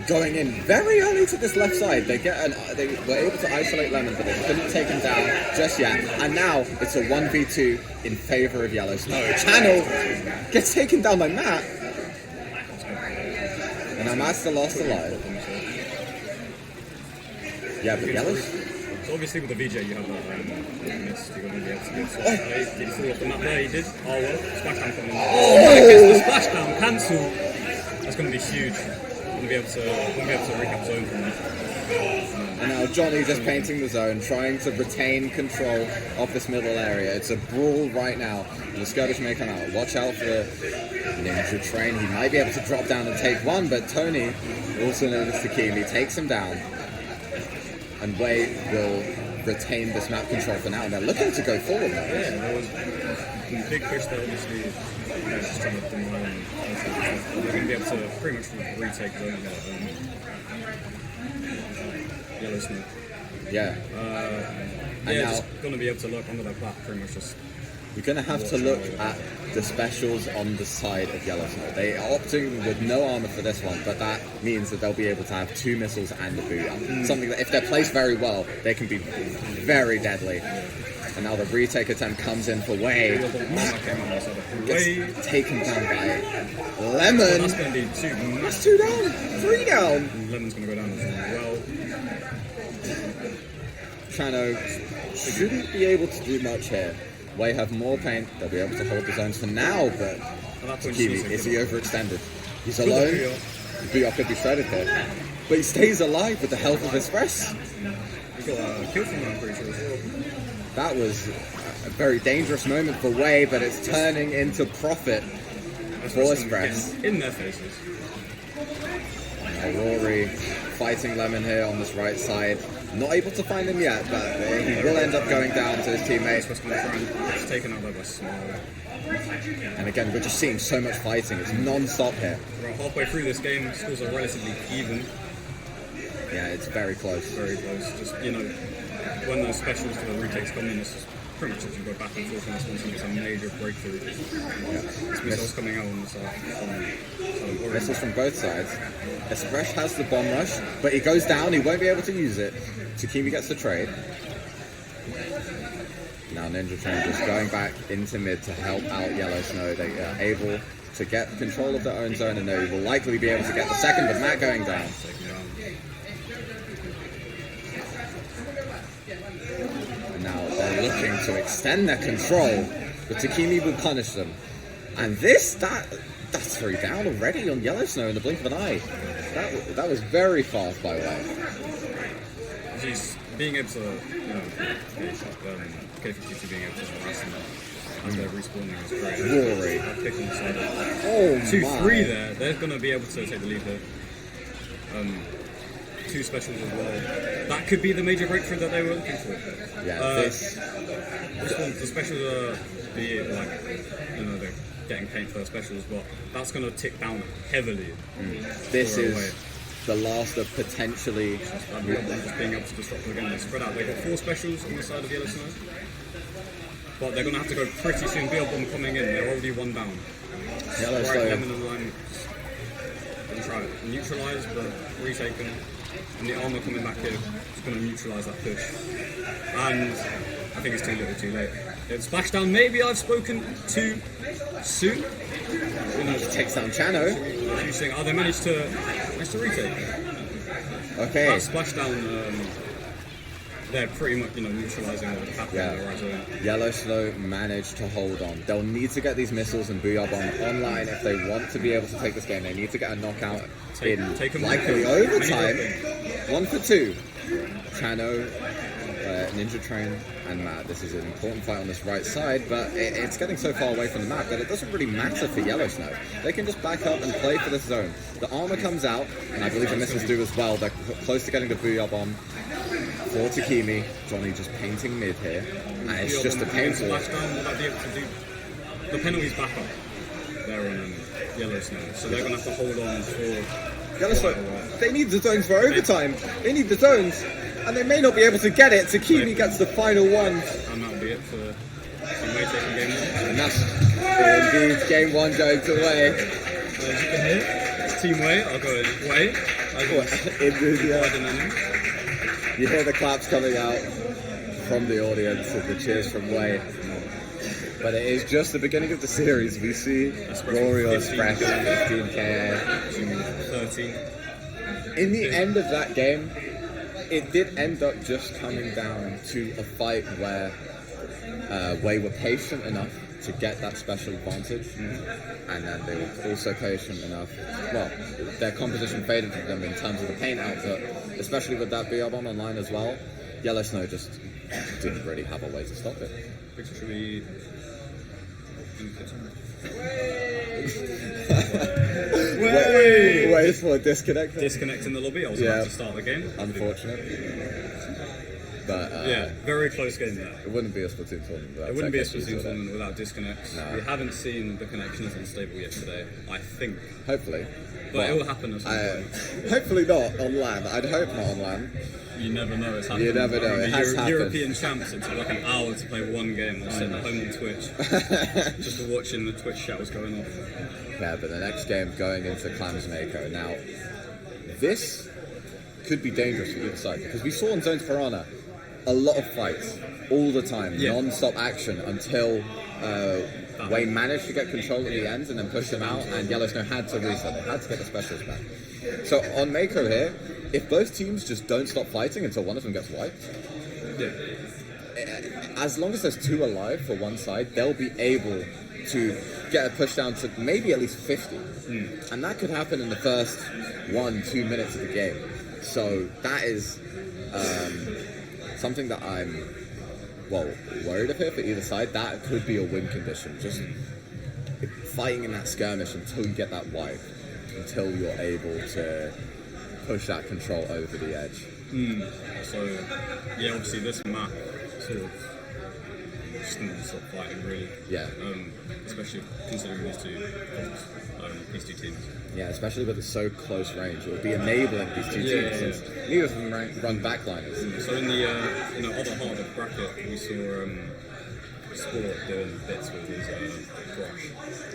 going in very early to this left side. They were able to isolate Lemon, but they couldn't take him down just yet. And now it's a 1v2 in favour of Yellow Snow. Channel gets taken down by Matt. And now Matt's the last alive. Yeah, but Yellow's... So obviously with the VJ you have that mist, you're going to be able to get did he fall off the map there? He did. Oh well, splashdown coming in. Oh my goodness, the splashdown cancel. That's going to be huge. We'll be able to recap zone from that. And now Johnny just painting the zone, trying to retain control of this middle area. It's a brawl right now. The skirmish may come out. Watch out for Ninja Train. He might be able to drop down and take one, but Tony, also known as Takimi, takes him down. And WHEYY will retain this map control for now. And they're looking to go forward now. Yeah, there was a big push there, obviously. Just trying to deny and they're going to be able to pretty much retake zone Yellow Snow. Yeah. And now just going to be able to look under that plat, pretty much just. We're going to have to look at the specials on the side of Yellow Snow. They are opting with no armor for this one, but that means that they'll be able to have 2 missiles and a booyah. Something that, if they're placed very well, they can be very deadly. And now the retake attempt comes in for WHEYY. Gets taken down by Lemon. That's going to be 2. That's 2 down, 3 down. And Lemon's going to go down as well. Chano shouldn't be able to do much here. WHEYY have more paint, they'll be able to hold the zones for now, but Takimi, is he overextended? He's alone, the booyah could be shredded here. But he stays alive with the help of Express. He got a kill from that, I'm pretty sure as well. That was a very dangerous moment for WHEYY, but it's turning into profit for Express. In their faces. Rory fighting Lemon here on this right side. Not able to find him yet, but he will end up going down to his teammate. It's taken out by Small. And again, we're just seeing so much fighting. It's non-stop here. We're halfway through this game, scores are relatively even. Yeah, it's very close. Very close. Just, when those specials for the retakes come in, it's just pretty much as you go back and forth in this one, it's a major breakthrough. This missile's coming out on the side. Missiles from both sides. Espresh has the bomb rush, but he goes down, he won't be able to use it. Takimi gets the trade. Now Ninja Train just going back into mid to help out Yellow Snow. They are able to get control of their own zone, and they will likely be able to get the second with Matt going down. And now they're looking to extend their control, but Takimi will punish them. And that's 3 down already on Yellow Snow in the blink of an eye. That was very fast by WHEYY. He's being able to, K52 being able to harass them as they're respawning is great. Rory. Picking the side up. Oh 2-3 there. They're going to be able to take the lead there. 2 specials as well. That could be the major breakthrough that they were looking for. Yeah, this one, the specials are the getting paint for specials, but that's going to tick down heavily. This for is away. the last of potentially. And them just being able to disrupt them again. They spread out. They've got 4 specials on the side of Yellow Snow. But they're going to have to go pretty soon. BL Bomb coming in. They're already 1 down. Yellow Right, Snow. Lemon and Lime. Going to try it. Neutralise, but retaken. And the armor coming back here is going to neutralise that push. And I think it's too little too late. It's splashdown. Maybe I've spoken too soon. Who knows? Takes down Chano. Oh, they managed to retake. Okay. That splashdown, they're pretty much, neutralising what happened Yeah. right away. Yellow Snow managed to hold on. They'll need to get these missiles and Booyah Bomb online if they want to be able to take this game. They need to get a knockout Take 'em likely on. overtime. 1 for 2. Chano, Ninja Train, and Matt. This is an important fight on this right side, but it's getting so far away from the map that it doesn't really matter for Yellow Snow. They can just back up and play for this zone. The armor comes out, and I believe the missiles do as well. They're close to getting the Booyah Bomb. For Takimi, Johnny just painting mid here, and it's just a painful. Splashdown, will that be able to do? The penalty's back up there on Yellow Snow, so they're going to have to hold on for. Yellow Snow, they need the zones for overtime. They need the zones, and they may not be able to get it. Takimi gets the final one. And that'll be it for Team Way taking game 1. And that's indeed game 1 going to Way. As you can hear, it's Team Way. I'll go in Way. You hear the claps coming out from the audience and the cheers from Way. But it is just the beginning of the series. We see Rory Express 15k. 13. In the end of that game, it did end up just coming down to a fight where Way were patient enough to get that special advantage, and then they were also patient enough. Well, their composition faded from them in terms of the paint output, especially with that BR bomb online as well. Yellow Snow just didn't really have a way to stop it. Victory. Wait for a disconnect. Disconnect in the lobby. I was about to start the game. Unfortunate. But yeah, very close game there. It wouldn't be a Splatoon tournament without It wouldn't be a tech issues, Splatoon would it? tournament without disconnects. No. We haven't seen the connection as unstable yet today, I think. Hopefully. But it will happen at some point. Hopefully not on LAN. I'd hope not on LAN. You never know, it's happening. You never know, it has happened. European champs, it took like an hour to play 1 game. They're sitting at home on Twitch, just watching the Twitch chat was going off. Yeah, but the next game going into Clams Mako. Now, this could be dangerous for either side because we saw in Zones Piranha a lot of fights all the time, non-stop action until Wayne managed to get control at the end and then push them out, and Yellow Snow had to reset. They had to get the specials back. So on Mako here, if both teams just don't stop fighting until one of them gets wiped, as long as there's 2 alive for one side, they'll be able to get a push down to maybe at least 50. And that could happen in the first 1-2 minutes of the game. So that is something that I'm, worried of here for either side. That could be a win condition. Just fighting in that skirmish until you get that wipe, until you're able to push that control over the edge. So, yeah, obviously this map sort of just non-stop fighting, really. Yeah. Especially considering these two teams. Yeah, especially with it's so close range. It would be enabling these two teams since neither of them run backliners. So in the other half of the bracket, we saw Sport doing bits with his brush.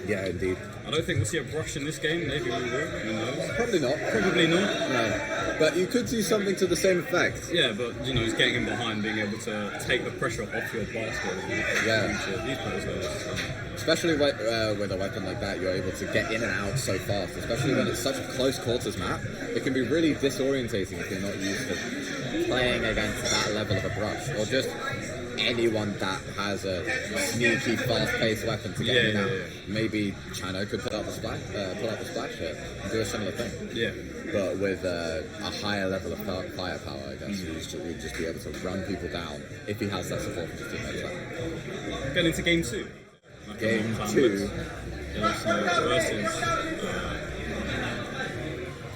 Yeah, indeed. I don't think we'll see a brush in this game. Maybe we will. Who knows? Probably not. Probably not. No. But you could see something to the same effect. Yeah, but he's getting in behind, being able to take the pressure off your basket. These players Especially with a weapon like that, you're able to get in and out so fast. Especially when it's such a close quarters map, it can be really disorientating if you're not used to playing against that level of a brush, or just anyone that has a sneaky, fast-paced weapon to get in and out. Maybe Chano could pull out the splash here and do a similar thing. Yeah. But with a higher level of firepower, I guess he'd just be able to run people down if he has that support from his teammates. Getting into game 2. Game 2. Versus.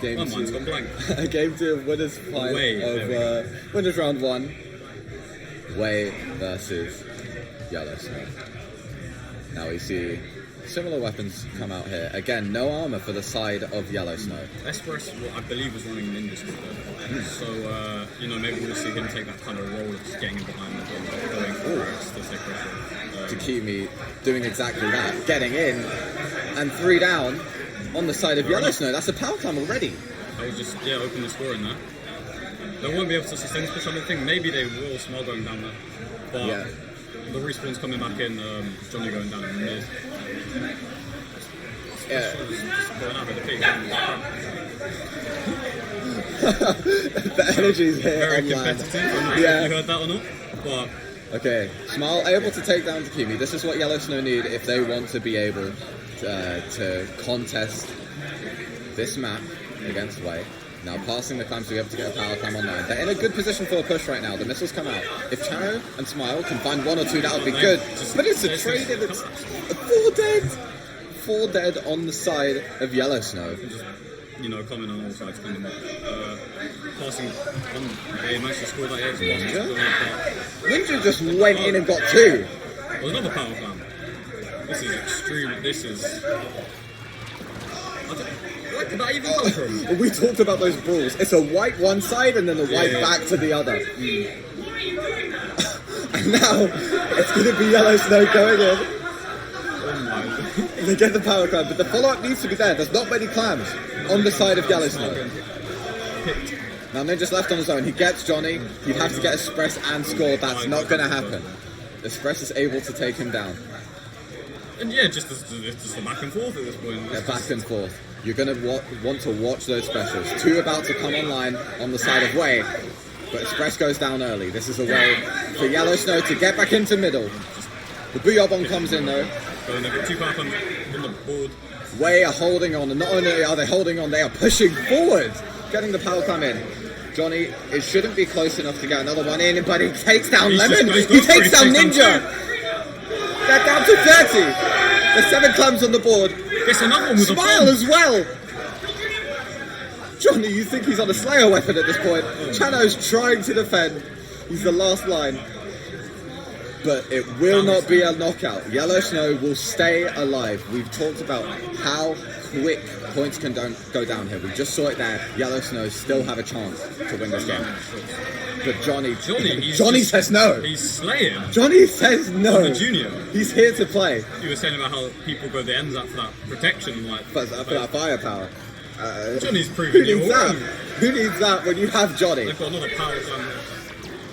Game 2. Mine's gone blank. Game 2 of winners fight of winners round 1. Way versus Yellow Snow. Now we see Similar weapons come out here. Again, no armor for the side of Yellow Snow. Express, I believe, was running Ninja Scooter. So, you know, maybe we'll see him take that kind of role of just getting in behind the gun, going first to take pressure. Takimi doing exactly that. Getting in, and 3 down on the side of Yellow Snow. That's a power climb already. That was just, yeah, open the score in there. They won't be able to sustain this push, I don't think. Maybe they will, Small going down there. But Yeah. the respawn's coming back in, Johnny going down in mid. Yeah. Just going out with the pig. The energy's here Very on land. competitive. I'm not sure Yeah. if you heard that or not. But Okay, Smile able to take down Takimi. This is what Yellow Snow need if they want to be able to contest this map against WHEYY. Now passing the climbs to be able to get a power climb online. They're in a good position for a push right now. The missiles come out. If Chano and Smile can find 1 or 2, that would be good. But it's a trade and it's 4 dead. 4 dead on the side of Yellow Snow. just, you know, coming on all sides, kind of passing on. They managed to score that edge. Ninja just went in and got 2. There's another power climb. This is extreme. This is. Where did that even come from? We talked about those brawls. It's a white one side and then a white Yeah. back to the other. And now it's going to be Yellow Snow going in. Oh my. They get the power climb, but the follow-up needs to be there. There's not many clams on the side of Yellow Snow. Now Ninja's left on his own. He gets Johnny. He'd have to get Express and score. That's not going to happen. Express is able to take him down. And yeah, just the back and forth at this point. They're back and forth. You're going to want to watch those specials. 2 about to come online on the side of WHEYY, but Express goes down early. This is a way for Yellow Snow to get back into middle. The Booyah Bomb comes in though. So they've got 2 power climbs on the board. WHEYY are holding on, and not only are they holding on, they are pushing forward, getting the power climb in. Johnny, it shouldn't be close enough to get another one in, but he takes down Lemon. He takes down Ninja. They're down to 30. There's 7 climbs on the board. There's another one with Smile a bomb. as well. Johnny, you think he's on a Slayer weapon at this point. Chano's trying to defend. He's the last line. But it will not be a knockout. Yellow Snow will stay alive. We've talked about how quick points can go down here. We just saw it there. Yellow Snow still have a chance to win this game. But Johnny says no. He's slaying. Johnny says no. The junior. He's here to play. You were saying about how people go the ends up for that protection, like For that firepower. Johnny's Who proving needs you that? wrong. Who needs that when you have Johnny? They've got another power climb.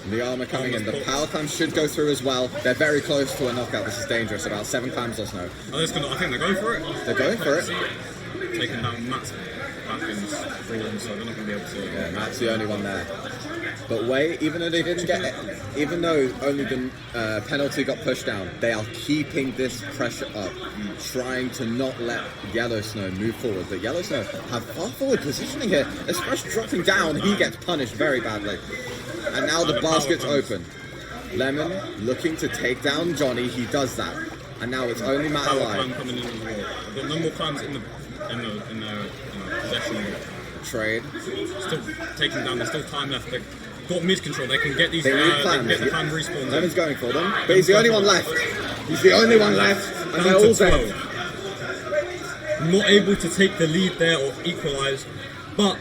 The armor coming in. The power climb should go through as well. They're very close to a knockout. This is dangerous. About 7 climbs or so. I think they're going for it. They're going for it. Taking down Matt's Atkins, falling, so they're not going to be able to. Yeah, Matt's the only one there. But WHEYY, even though they didn't get it, even though only the penalty got pushed down, they are keeping this pressure up, trying to not let Yellow Snow move forward. But Yellow Snow have far forward positioning here, especially dropping down. He gets punished very badly. And now the basket's open. Lemon looking to take down Johnny. He does that. And now it's only Matt Power alive. climb coming in as well. They've got no more climbs in their possession. Trade. Still taking down. There's still time left. They've got mid control. They can get these. They They need can plans. get the climb respawns. Lemon's going for them, but he's the only one left. He's the only one left, and Down they're to all dead. 12. Not able to take the lead there or equalise, but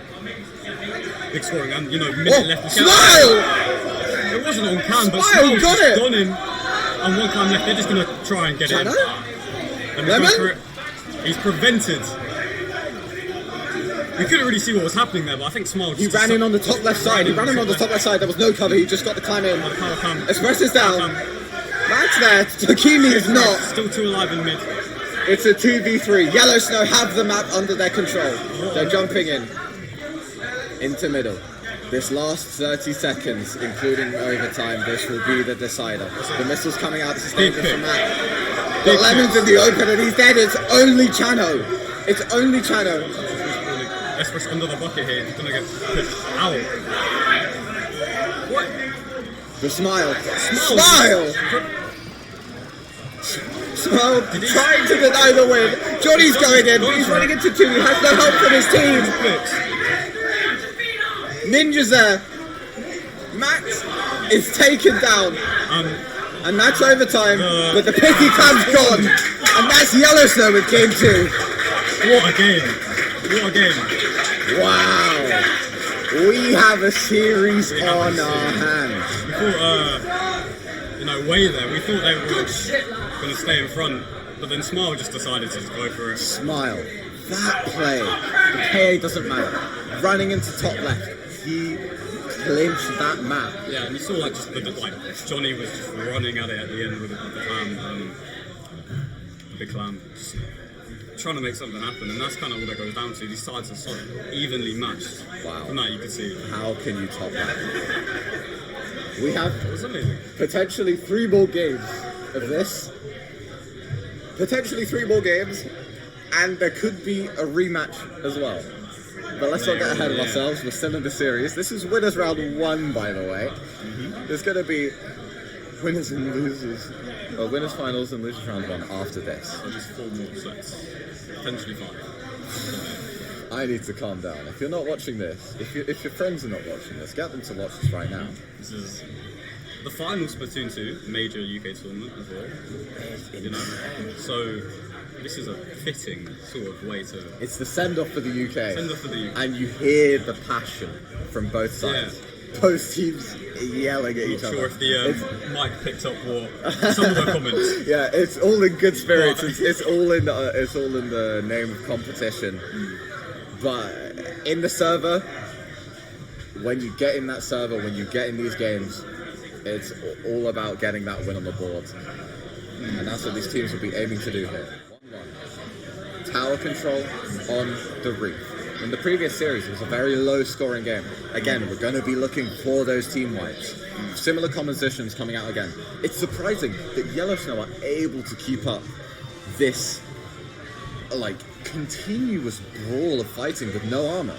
big scoring and minute left. Smile! It wasn't on cam, but Smile Smile's got just it! gone in, and 1 cam left. They're just gonna try and get it in. Chano? And Lemon? go for it. He's prevented. We couldn't really see what was happening there, but I think Smile He just ran in on the top left side. He ran in on the top left side. There was no cover. He just got the climb in. Power cam. Express is down. Power cam. Matt's there. Takimi is not. Still 2 alive in mid. It's a 2v3. Yellow Snow have the map under their control. They're jumping in. Into middle. This last 30 seconds, including overtime, this will be the decider. The missile's coming out. This is dangerous for Matt. But Lemon's in the open and he's dead. It's only Chano. It's only Chano. Express under the bucket here. He's gonna get pushed out. What? The Smile. Smile! Smile trying to deny the win. Johnny's going in, but he's running into 2. He has no help from his team. Ninja's there. Matt is taken down. And that's overtime, but the pity clam's gone. And that's Yellowstone with game 2. What a game! What a game! Wow. We have a series on our hands. We thought, WHEYYY there. We thought they were going to stay in front, but then Smile just decided to just go for it. Smile. That play. The KA doesn't matter. Running into top left. He clinched that map. Yeah, and you saw like Johnny was just running at it at the end with the clam, big clam, just trying to make something happen, and that's kind of what it goes down to. These sides are so evenly matched. Wow. From that you can see. How can you top that? We have It was amazing. potentially 3 more games of this. Potentially 3 more games, and there could be a rematch as well. But let's not get ahead of ourselves. We're still in the series. This is winners round 1, by the way. There's going to be winners and losers, or winners finals and losers round 1 after this. So just 4 more sets, potentially 5. I need to calm down. If you're not watching this, if your friends are not watching this, get them to watch this right now. This is the final Splatoon 2 major UK tournament as well. You know, so this is a fitting sort of way to It's the send-off for the UK. send off for the UK. And you hear the passion from both sides. Both teams yelling at each Not other. sure if the mic picked up some of the comments. Yeah, it's all in good spirits. It's all in the name of competition. But in the server, when you get in that server, when you get in these games, it's all about getting that win on the board. And that's what these teams will be aiming to do here. 1-1. Tower control on the roof. In the previous series, it was a very low-scoring game. Again, we're going to be looking for those team wipes. Similar compositions coming out again. It's surprising that Yellowstone are able to keep up this, continuous brawl of fighting with no armor.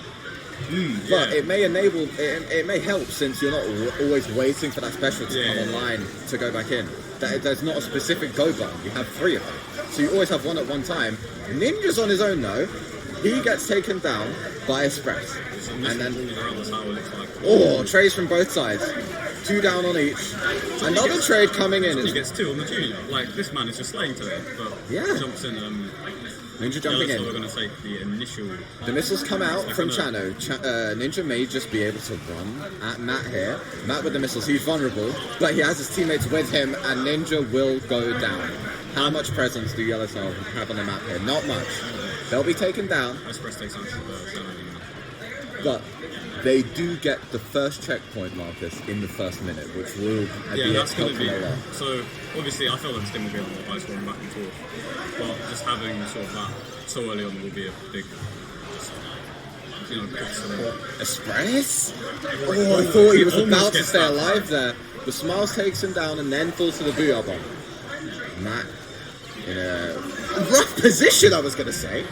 But it may it may help, since you're not always waiting for that special to come online to go back in. There's not a specific go button. You have 3 of them, so you always have one at one time. Ninja's on his own though. He gets taken down by Express, and then trades from both sides. 2 down on each. Another trade coming in. He gets 2 on the junior. This man is just slaying today. But jumps in. Ninja jumping in. So we're going to take the initial. The missiles come out from Chano. Ninja may just be able to run at Matt here. Matt with the missiles, he's vulnerable, but he has his teammates with him, and Ninja will go down. How much presence do Yellowstone have on the map here? Not much. They'll be taken down. Express takes out But they do get the first checkpoint, Marcus, in the first minute, which will be that's going to be a lot. So obviously I feel like this game will be a lot high scoring back and forth, but just having sort of that so early on will be a big, plus for them. Express? Oh, I thought he was about to stay alive there. The Smiles takes him down and then falls to the Booyah Bomb. Matt in a rough position, I was going to say.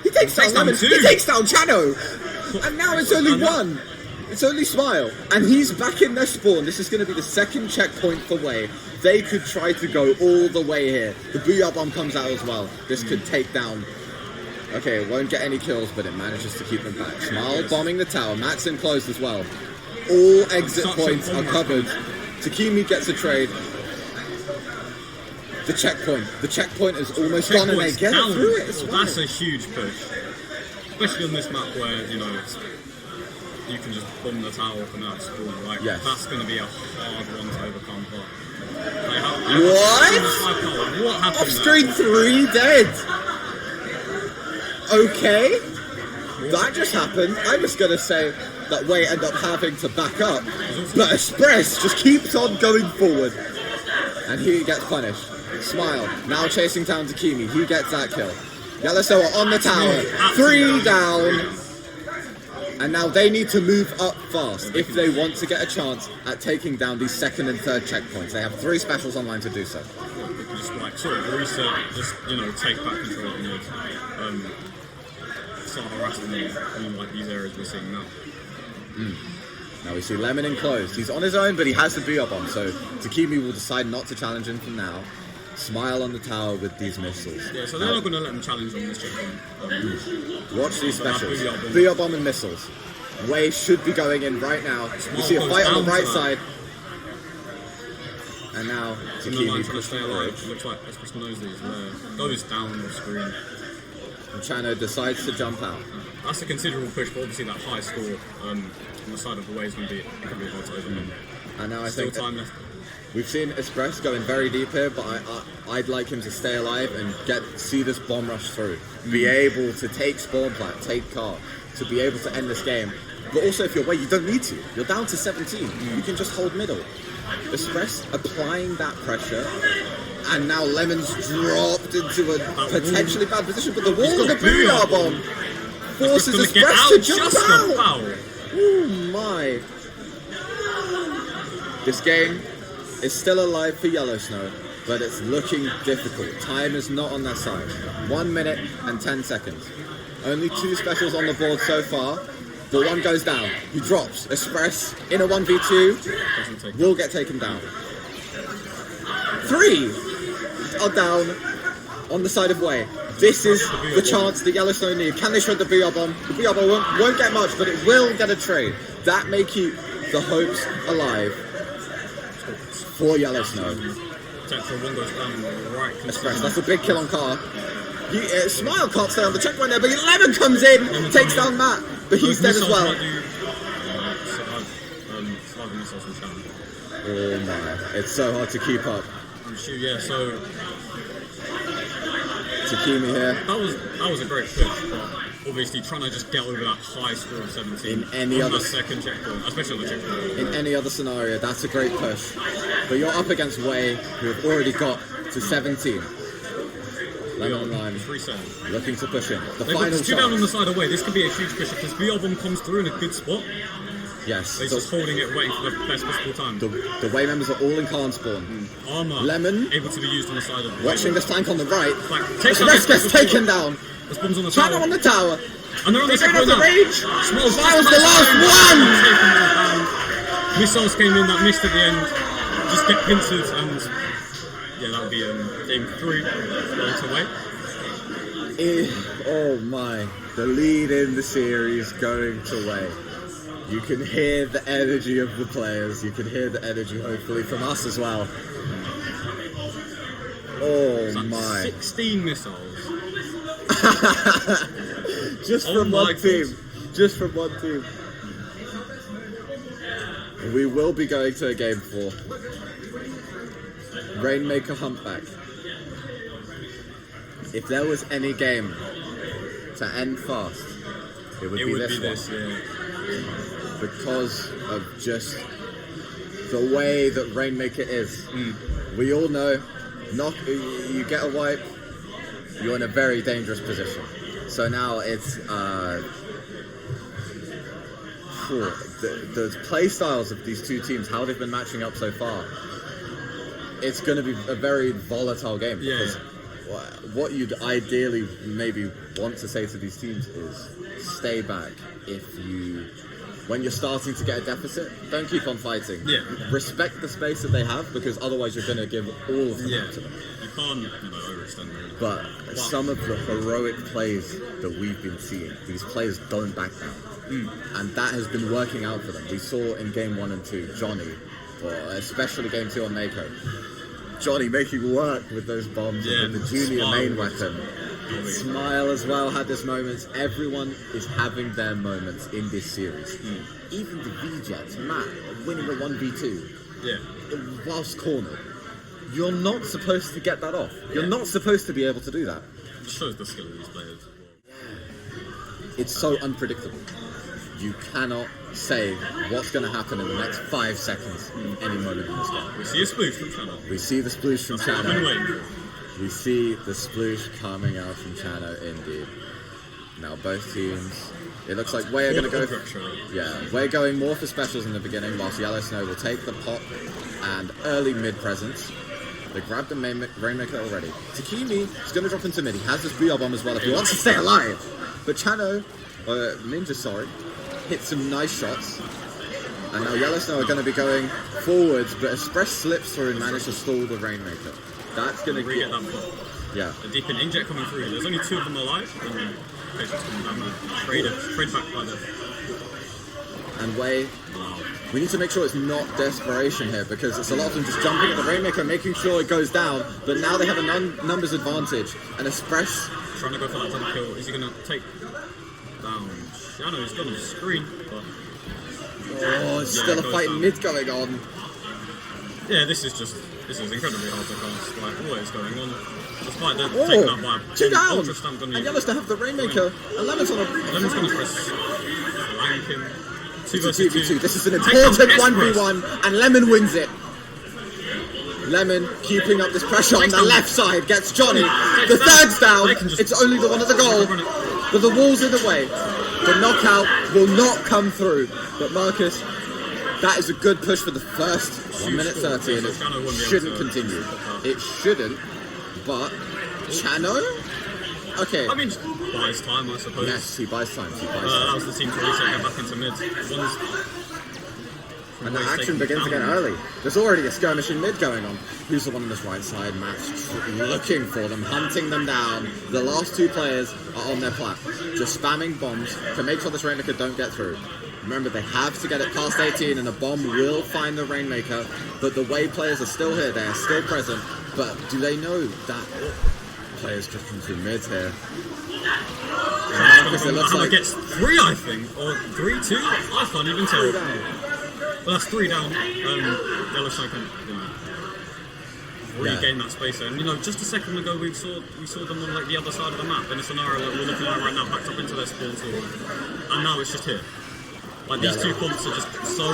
He takes down Lemon. He takes down Chano. And now it's only 1. It's only Smile. And he's back in their spawn. This is going to be the second checkpoint for WHEYYY. They could try to go all the way here. The Booyah Bomb comes out as well. This could take down. Okay, it won't get any kills, but it manages to keep them back. Smile bombing the tower. Matt's in close as well. All exit points are covered. Takimi gets a trade. The checkpoint. The checkpoint is almost gone, and they get it through it as well. That's a huge push. Especially on this map where, you can just bomb the tower up and out spawn. That's going to be a hard one to overcome. What happened? Off screen 3 dead. Okay. That just happened. I was going to say that WHEYYY end up having to back up. But Express just keeps on going forward. And he gets punished. Smile. Now chasing down Takimi. He gets that kill. Yellowstone are on the tower. 3 down. And now they need to move up fast if they want to get a chance at taking down these 2nd and 3rd checkpoints. They have 3 specials online to do so. Just sort of reset, just take back control and start harassing them in these areas we're seeing now. Now we see Lemon enclosed. He's on his own, but he has the Booyah Bomb, so Takimi will decide not to challenge him from now. Smile on the tower with these missiles. Yeah, so they're not going to let him challenge on this checkpoint. Watch these specials. Booyah Bomb and missiles. WHEYYY should be going in right now. You see a fight on the right side. And now In the line Takimi trying to stay alive. Looks like Express knows these. Goes down the screen. and Chano decides to jump out. That's a considerable push, but obviously that high score on the side of the way is going to be hard to overcome. And now I Still think time left. we've seen Express going very deep here, but I'd like him to stay alive and see this bomb rush through. Be able to take spawn plant, take car, to be able to end this game. But also if you're away, you don't need to. You're down to 17. You can just hold middle. Express applying that pressure, and now Lemon's dropped into a potentially bad position, but the wall of the Booyah Bomb forces Express to jump out! Oh my. This game is still alive for Yellow Snow, but it's looking difficult. Time is not on their side. 1 minute and 10 seconds. Only 2 specials on the board so far, but one goes down. He drops. Express in a 1v2 will get taken down. 3 are down on the side of Way. This is the chance that Yellow Snow need. Can they shred the Booyah Bomb? The Booyah Bomb won't get much, but it will get a trade. That may keep the hopes alive for Yellow Snow. Express, that's a big kill on Car. Smile can't stay on the checkpoint there, but Lemon comes in, takes down Matt, but he's dead as well. Oh my, it's so hard to keep up. Yeah, so Takimi here. That was a great push. Obviously, trying to just get over that high score of 17 in any other second checkpoint, especially on the checkpoint. In any other scenario, that's a great push. But you're up against Way, who have already got to 17. Lemon line, 3-7. looking to push in. The They've final got 2 down on the side of Way. This could be a huge push if this Booyah Bomb comes through in a good spot. Yes. They're just holding it, waiting for the best possible time. The Way members are all in Khan spawn. Armor Lemon able to be used on the side of Way. watching this flank on the right. Express Gets taken down. There's bombs on the Chano tower. on the tower. And they're on the They don't second have the range. That was the last one! Missiles came in that missed at the end. Just get pincered and yeah, that would be game 3 going to Way. Oh my, the lead in the series going to Way. You can hear the energy of the players. You can hear the energy, hopefully, from us as well. Oh my. 16 missiles. Just from one team. Just from one team. We will be going to a game 4. Rainmaker Humpback. If there was any game to end fast, it would be this one. Yeah. Because of just the way that Rainmaker is. We all know, you get a wipe, you're in a very dangerous position. So now it's the play styles of these 2 teams, how they've been matching up so far. It's going to be a very volatile game. Because what you'd ideally maybe want to say to these teams is stay back. When you're starting to get a deficit, don't keep on fighting. Respect the space that they have, because otherwise you're going to give all of them to them. You can't overextend them. But some of the heroic plays that we've been seeing, these players don't back down. And that has been working out for them. We saw in game 1 and 2, Johnny, or especially game 2 on Mako, Johnny making work with those bombs and with the junior main weapon. Smile as well had this moments. Everyone is having their moments in this series. Even the V-Jets, Matt, winning a 1v2 whilst cornered. You're not supposed to get that off. You're not supposed to be able to do that. It shows the skill of these players. It's so unpredictable. You cannot say what's going to happen in the next 5 seconds any moment in this game. We see a sploosh from Chano. We see the sploosh from Chano. We see the sploosh coming out from Chano indeed. Now both teams, it looks like Way are going to go we're going more for specials in the beginning, whilst Yellow Snow will take the pop and early mid presence. They grabbed the Rainmaker already. Takimi is going to drop into mid. He has this Booyah Bomb as well if he wants to stay alive. But Chano, Ninja, hit some nice shots. And now Yellow Snow are going to be going forwards, but Express slips through and manages to stall the Rainmaker. That's going to get that pop. Yeah. The deep in Inkjet coming through. There's only 2 of them alive. And patience coming down there. Trade back by the... And Way We need to make sure it's not desperation here, because it's a lot of them just jumping at the Rainmaker, making sure it goes down, but now they have a numbers advantage, and Express... Trying to go for that double kill. Is he going to take down Shadow? He's got on the screen, but... Oh, it's still a fight down. mid going on. Yeah, this is incredibly hard to cast, like, what is going on. Despite the taking out by a 2 down! Ultra Stamp gonna And Yellow's to have the Rainmaker, and Lemon's on a... Lemon's going to press flank him. 2 It's a versus 2v2. 2. This is an Take down important Express. 1v1, and Lemon wins it. Lemon keeping up this pressure on Takes the down- left side, gets Johnny. Takes The down. third's down. They can just- It's only the one at the goal, Run it. but the wall's in the way. The knockout will not come through. But Marcus, that is a good push for the first 1 minute 30, and it shouldn't continue. It shouldn't, but Chano? Okay. I mean, buys time, I suppose. Yes, he buys time. That was the team to reset, get back into mid. One's And the action begins again early. There's already a skirmish in mid going on. Who's the one on this right side? Matt's looking for them, hunting them down. The last 2 players are on their plat, just spamming bombs to make sure this Rainmaker don't get through. Remember, they have to get it past 18 and a bomb will find the Rainmaker, but the WHEYY players are still here, they are still present, but do they know that players just come through mid here? Marcus, it looks like... gets 3, I think, or 3-2? I can't even tell. Well, that's 3 down. Yellowstone can regain that space there. And just a second ago we saw them on like the other side of the map in a scenario like we're looking at right now, backed up into their spawn tool. And now it's just here. Like these 2 comps are just so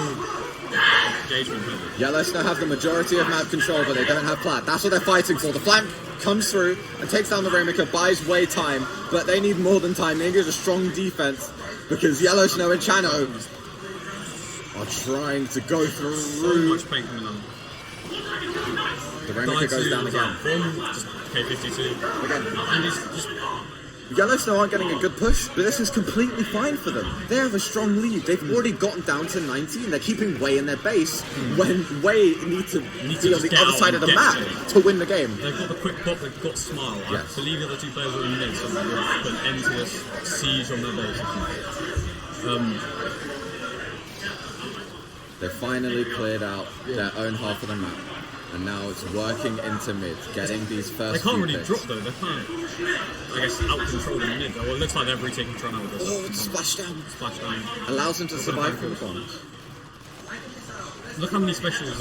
engagement heavy. Yellowstone have the majority of map control, but they don't have plat. That's what they're fighting for. The flank comes through and takes down the Rainmaker, buys WHEYY time, but they need more than time. They need a strong defense because Yellowstone and Chano are trying to go through. So much paint coming on. The Rainmaker goes down again. Just K52. Again. And he's just... Yellowstone aren't getting a good push, but this is completely fine for them. They have a strong lead. They've already gotten down to 19. They're keeping WHEYY in their base when WHEYY need to be on the other side of the map to win the game. They've got the quick pop, they've got Smile. I believe the other 2 players are in mid, so they'll put an end to this siege on their base. They finally cleared out their own half of the map, and now it's working into mid, getting these first They can't few really picks. drop though, they can't, I guess, out-control them in mid. Well, it looks like they're retaking Toronto with this. Oh, it's splashdown. Splashdown. Allows them to survive from the bombs. Look how many specials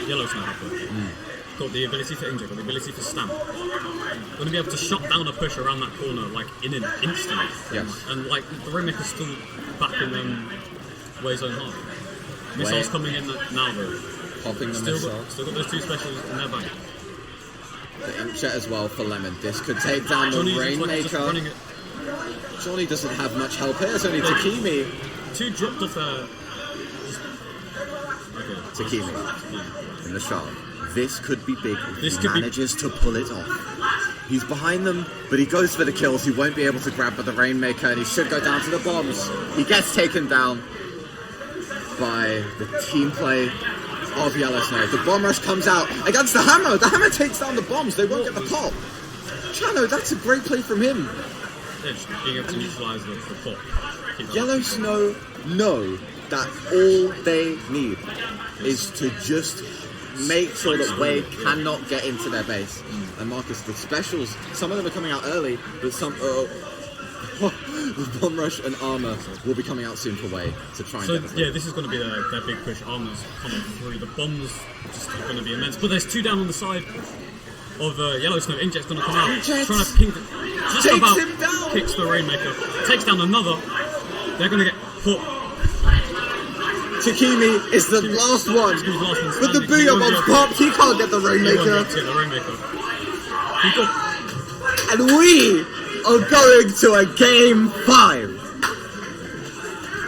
Yellowstone have got. Got the ability for injure, got the ability for stamp. Going to be able to shut down a push around that corner like in an instant. Yes. And like the Rainmaker's still back in WHEYY's own half. Missiles coming in now though. Popping the Still missile. got those 2 specials in their back. The Inkjet as well for Lemon. This could take down the Johnny's just Rainmaker. running it. Johnny doesn't have much help here. It's only Takimi. 2 dropped off there. Takimi in the shot. This could be big if This he could be- manages to pull it off. He's behind them, but he goes for the kills. He won't be able to grab the Rainmaker, and he should go down to the bombs. He gets taken down by the team play of Yellowsnow. The bomb rush comes out against the hammer. The hammer takes down the bombs. They won't get the pop. Chano, that's a great play from him. Yeah, just being able to neutralise the pop. Keep that. Yellowsnow know that all they need is to just make sure that WHEYY cannot get into their base. And Marcus, the specials, some of them are coming out early, but some the bomb rush and armor will be coming out soon for WHEYY to try and So get the yeah, this is going to be their big push. Armor's coming through. The bombs just are going to be immense. But there's 2 down on the side of Yellowsnow. Injet's going to come out, Injet trying to pink it. Just takes about him down. kicks the Rainmaker. Takes down another. They're going to get put. Takimi is the last one, He's the last one but the standing. He Booyah won't be bomb's able to- popped. He can't get the he won't be able Rainmaker, to get the Rainmaker. He got and we are going to a game 5.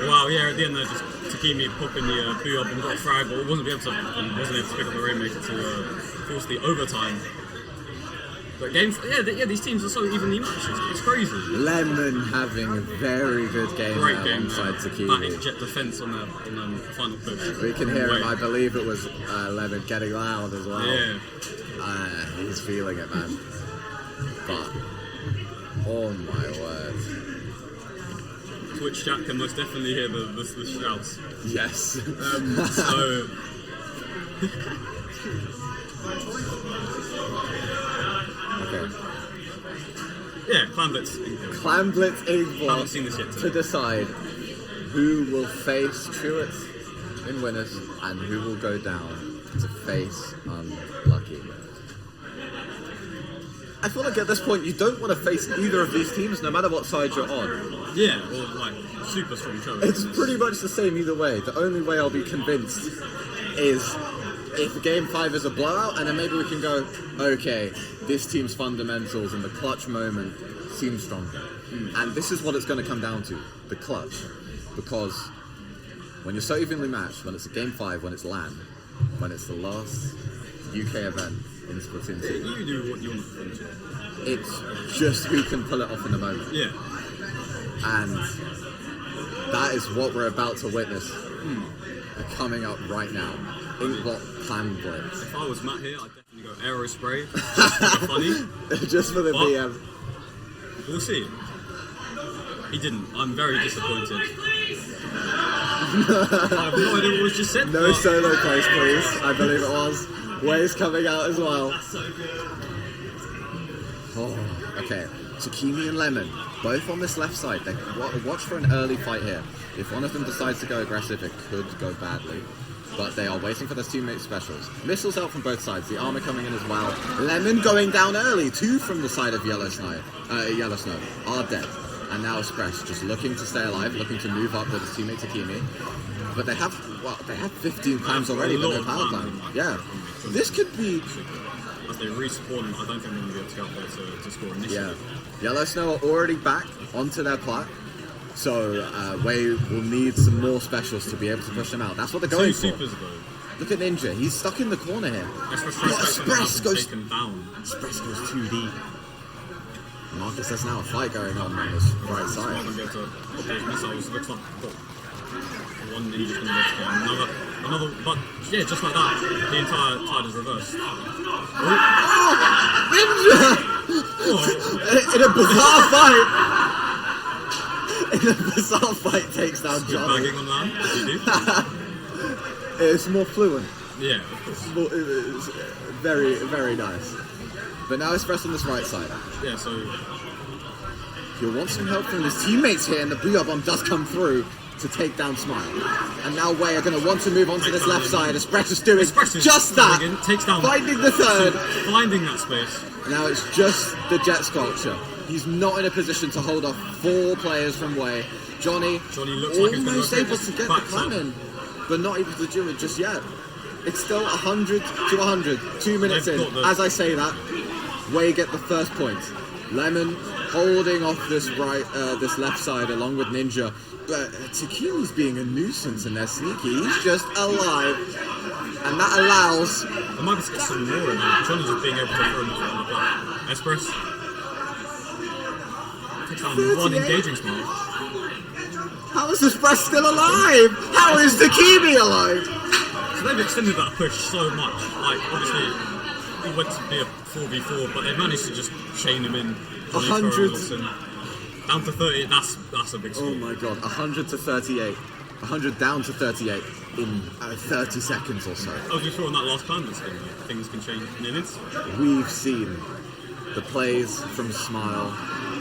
wow, yeah. At the end there, just Takimi popping the Booyah bomb, got fried, but wasn't able to pick up the Rainmaker to force the overtime. But games, yeah, these teams are so evenly matched. It's crazy. Lemon having a very good game Great there game. alongside That Takimi. Inkjet defense on the final push. We can hear him. Wait. I believe it was Lemon getting loud as well. Yeah. He's feeling it, man. But oh my word, Twitch chat can most definitely hear the shouts. Yes. So. Okay. Yeah, Clan Blitz. Clan Blitz Haven't seen this yet. to decide who will face Truett in winners and who will go down to face Unlucky. I feel like at this point you don't want to face either of these teams, no matter what side you're on. Yeah, well, like super strong show. It's pretty much the same either way. The only way I'll be convinced is if Game 5 is a blowout, and then maybe we can go, okay, this team's fundamentals and the clutch moment seem stronger. And this is what it's going to come down to, the clutch. Because when you're so evenly matched, when it's a Game 5, when it's LAN, when it's the last UK event in Splatoon 2, You do what you want to do. it's just who can pull it off in the moment. Yeah. And that is what we're about to witness coming up right now. Inkbot Clan Blitz. If I was Matt here, I'd definitely go aero spray. Just for the funny. Just for the But- BM. We'll see. He didn't. I'm very disappointed. I have no idea what was just said. No but solo place, please. I believe it was. Way's coming out as well. Oh, okay. Takimi and Lemon, both on this left side. They watch for an early fight here. If one of them decides to go aggressive, it could go badly. But they are waiting for their teammate specials. Missiles out from both sides. The armor coming in as well. Lemon going down early. Two from the side of Yellow Snow are dead. And now Express just looking to stay alive, looking to move up with his teammate Takimi. But they have 15 times already with their power climb. Yeah. This could be... As they respawn, I don't think they're going to be able to get up there to score initially. Yeah. Yellow Snow are already back onto their plat. So Way will need some more specials to be able to push them out. That's what they're going for. Supers though. Look at Ninja. He's stuck in the corner here. Express goes down. Express goes 2D. Markus, there's now a fight going on this right I'm side. going to be able to put those missiles. Looks like one ninja's going to be able to get another, but yeah, just like that, the entire tide is reversed. Ninja! In a bizarre fight! In a bizarre fight, takes down Johnny. Bagging on that, as you do. It's more fluent. Yeah, of course. It's very, very nice. But now Express on this right side. Yeah, so He'll want some help from his teammates here, and the Booyah Bomb does come through to take down Smile. And now Way are going to want to move on to this left side. Express is doing just that. Takes down, finding the third. Finding that space. Now it's just the Jet Sculpture. He's not in a position to hold off 4 players from Way. Johnny looks like he's almost gonna go able to get the climb in, but not able to do it just yet. It's still 100 to 100. 2 minutes in. As I say that, Way get the first point. Lemon holding off this this left side along with Ninja, but Takimi's being a nuisance and they're sneaky. He's just alive, and that allows. I might just get some more in there. Johnny's just being able to throw him on the back. Express takes down one engaging Smile. How is Express still alive? How is Takimi alive? So they've extended that push so much. Like obviously it went to be a 4v4, but they managed to just chain him in. 100 down to 30. That's a big score. Oh my god, 100 to 38. 100 down to 38 in 30 seconds or so. I was just on that last plan this game. Things can change in an instant. We've seen the plays from Smile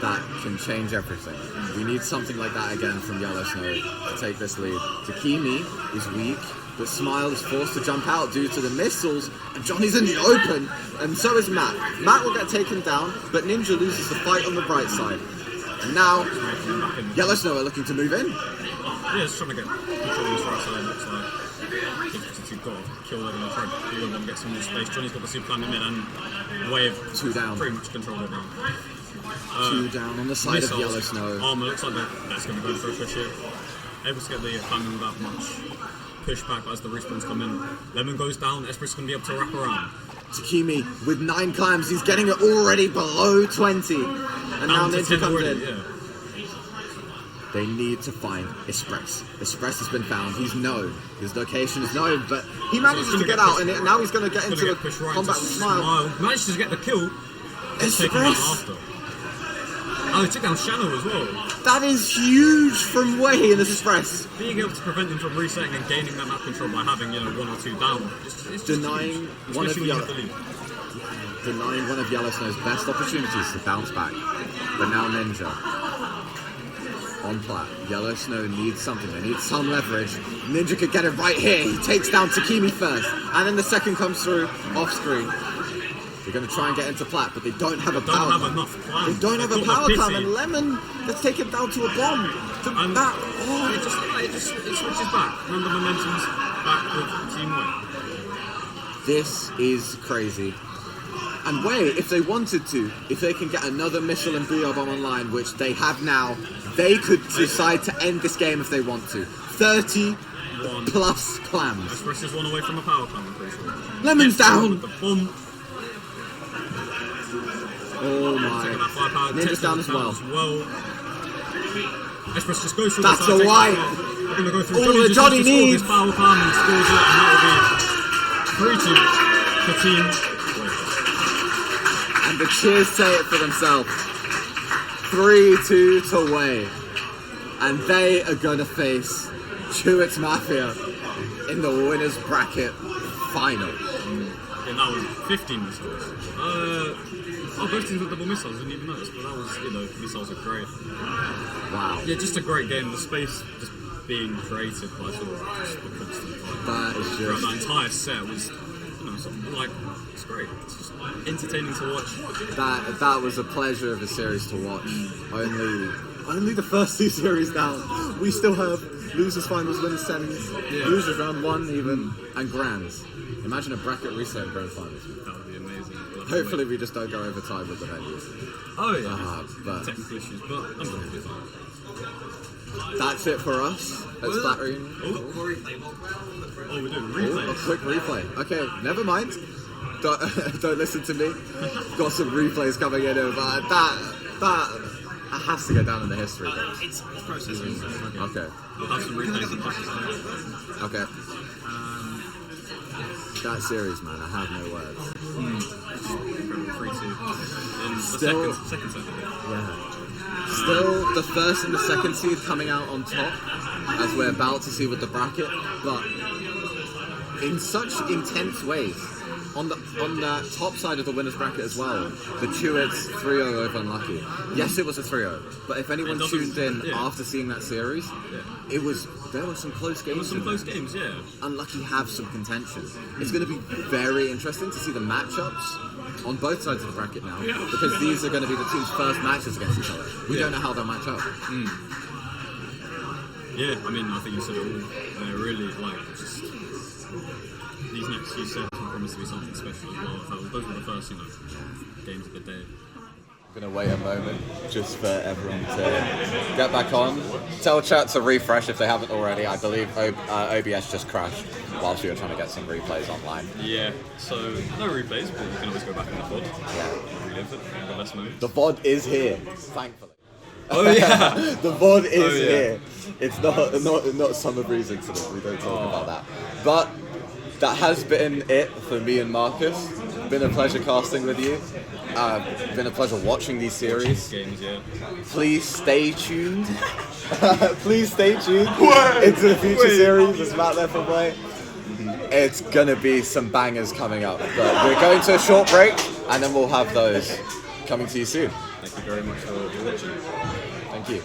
that can change everything. We need something like that again from Yellow Snow to take this lead. Takimi is weak, but Smile is forced to jump out due to the missiles, and Johnny's in the open, and so is Matt. Matt will get taken down, but Ninja loses the fight on the right side. And now, Yellow Snow are looking to move in. Yeah, just trying to get control of this right side, looks like. You've got to kill them and try to do them and get some more space. Johnny's got the super plan in mid and Wave 2 down. Pretty much controlled it now. 2 down on the side of Yellow Snow. Armor looks like that's going to go for a push here. Able to get the plan without much pushback as the respawns come in. Lemon goes down, Esper's going to be able to wrap around. Takimi with 9 climbs, he's getting it already below 20. And now Ninja comes in. Yeah. They need to find Express. Express has been found. He's known. His location is known, but he manages to get out, and now he's going to get into a combat with Smile. Manages to get the kill. Express! Oh, he took down Shannon as well. That is huge from WHEYYY in Express. Being able to prevent them from resetting and gaining that map control by having, you know, 1 or 2 down. It's Denying one of especially when you have the lead. Denying one of Yellowsnow's best opportunities to bounce back. But now Ninja. On plat. Yellowsnow needs something. They need some leverage. Ninja could get it right here. He takes down Takimi first. And then the second comes through off screen. They're going to try and get into plat, but they don't have a power cam. They don't have a power cam. And Lemon, let's take it down to a bomb. And that, it switches back. Remember, momentum's back with Team WHEYYY. This is crazy. And WHEYYY, if they wanted to, if they can get another missile and BR bomb online, which they have now, they could decide to end this game if they want to. 30 plus clams. Express is 1 away from a power cam, I'm pretty sure. Lemon's down! The bomb. Oh my. Ninja's down as well. Express just goes through. That's a white! All the Johnny needs! Power cam and scores it, and that will be 3-2 for Team WHEYYY. And the cheers say it for themselves. 3-2 to WHEYYY. And they are going to face Chewits Mafia in the winners bracket final. And that was 15 missiles. Both teams with double missiles, didn't even notice, but that was, you know, missiles are great. Wow. Yeah, just a great game. The space just being created by sort of just the constant fight. That is Throughout just... that entire set was, you know, sort of like, it's great. It's just entertaining to watch. That was a pleasure of a series to watch. Only the first 2 series down. We still have losers finals, winners semis, losers round 1 even, and grands. Imagine a bracket reset in grand finals. That would be amazing. Hopefully we just don't go over time with the venues. Oh yeah. But technical issues, but I'm going to be fine. that's it for us at Splat Reunion. Oh, we're doing replays. A quick replay. Okay, never mind. Don't listen to me. Got some replays coming in, but that has to go down in the history books. It's processing. Okay. We'll have some replays in just a second. Okay. That series, man, I have no words. 3-2 in the Still- second set. Yeah. Still the first and the second seed coming out on top, as we're about to see with the bracket, but in such intense ways. On the top side of the winners bracket as well, the Chewits 3-0 over Unlucky. Yes, it was a 3-0, but if anyone tuned in after seeing that series, there were some close games. There were some close games, yeah. Unlucky have some contention. It's going to be very interesting to see the matchups on both sides of the bracket now, because these are going to be the team's first matches against each other. We don't know how they'll match up. Yeah, I mean, I think you said it all. They're really, like, just... These next few sets will promise to be something special as well. Those were the first, you know, games of the day. I'm going to wait a moment just for everyone to get back on. Tell chat to refresh if they haven't already. I believe OBS just crashed whilst we were trying to get some replays online. Yeah, so no replays, but you can always go back in the VOD. Yeah. Relive it, the best moments. The VOD is here, thankfully. Oh yeah! The VOD is here. It's not summer breeze incident. We don't talk about that. But that has been it for me and Marcus. Been a pleasure casting with you. Been a pleasure watching these series. Games, yeah. Please stay tuned. Please stay tuned into the future series. There's Matt there for WHEYYY. It's gonna be some bangers coming up. But we're going to a short break, and then we'll have those coming to you soon. Thank you very much for watching. Thank you.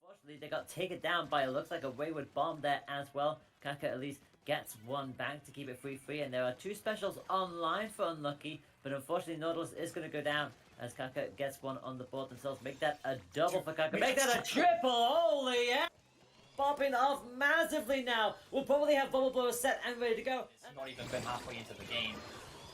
Unfortunately, they got taken down by it looks like a wayward bomb there as well. Kaka at least gets one back to keep it 3-3, and there are two specials online for Unlucky, but unfortunately Nautilus is going to go down as Kaka gets one on the board themselves. Make that a double for Kaka. Make that a triple! Holy yeah! Popping off massively now. We'll probably have Bubble Blower set and ready to go. It's not even been halfway into the game.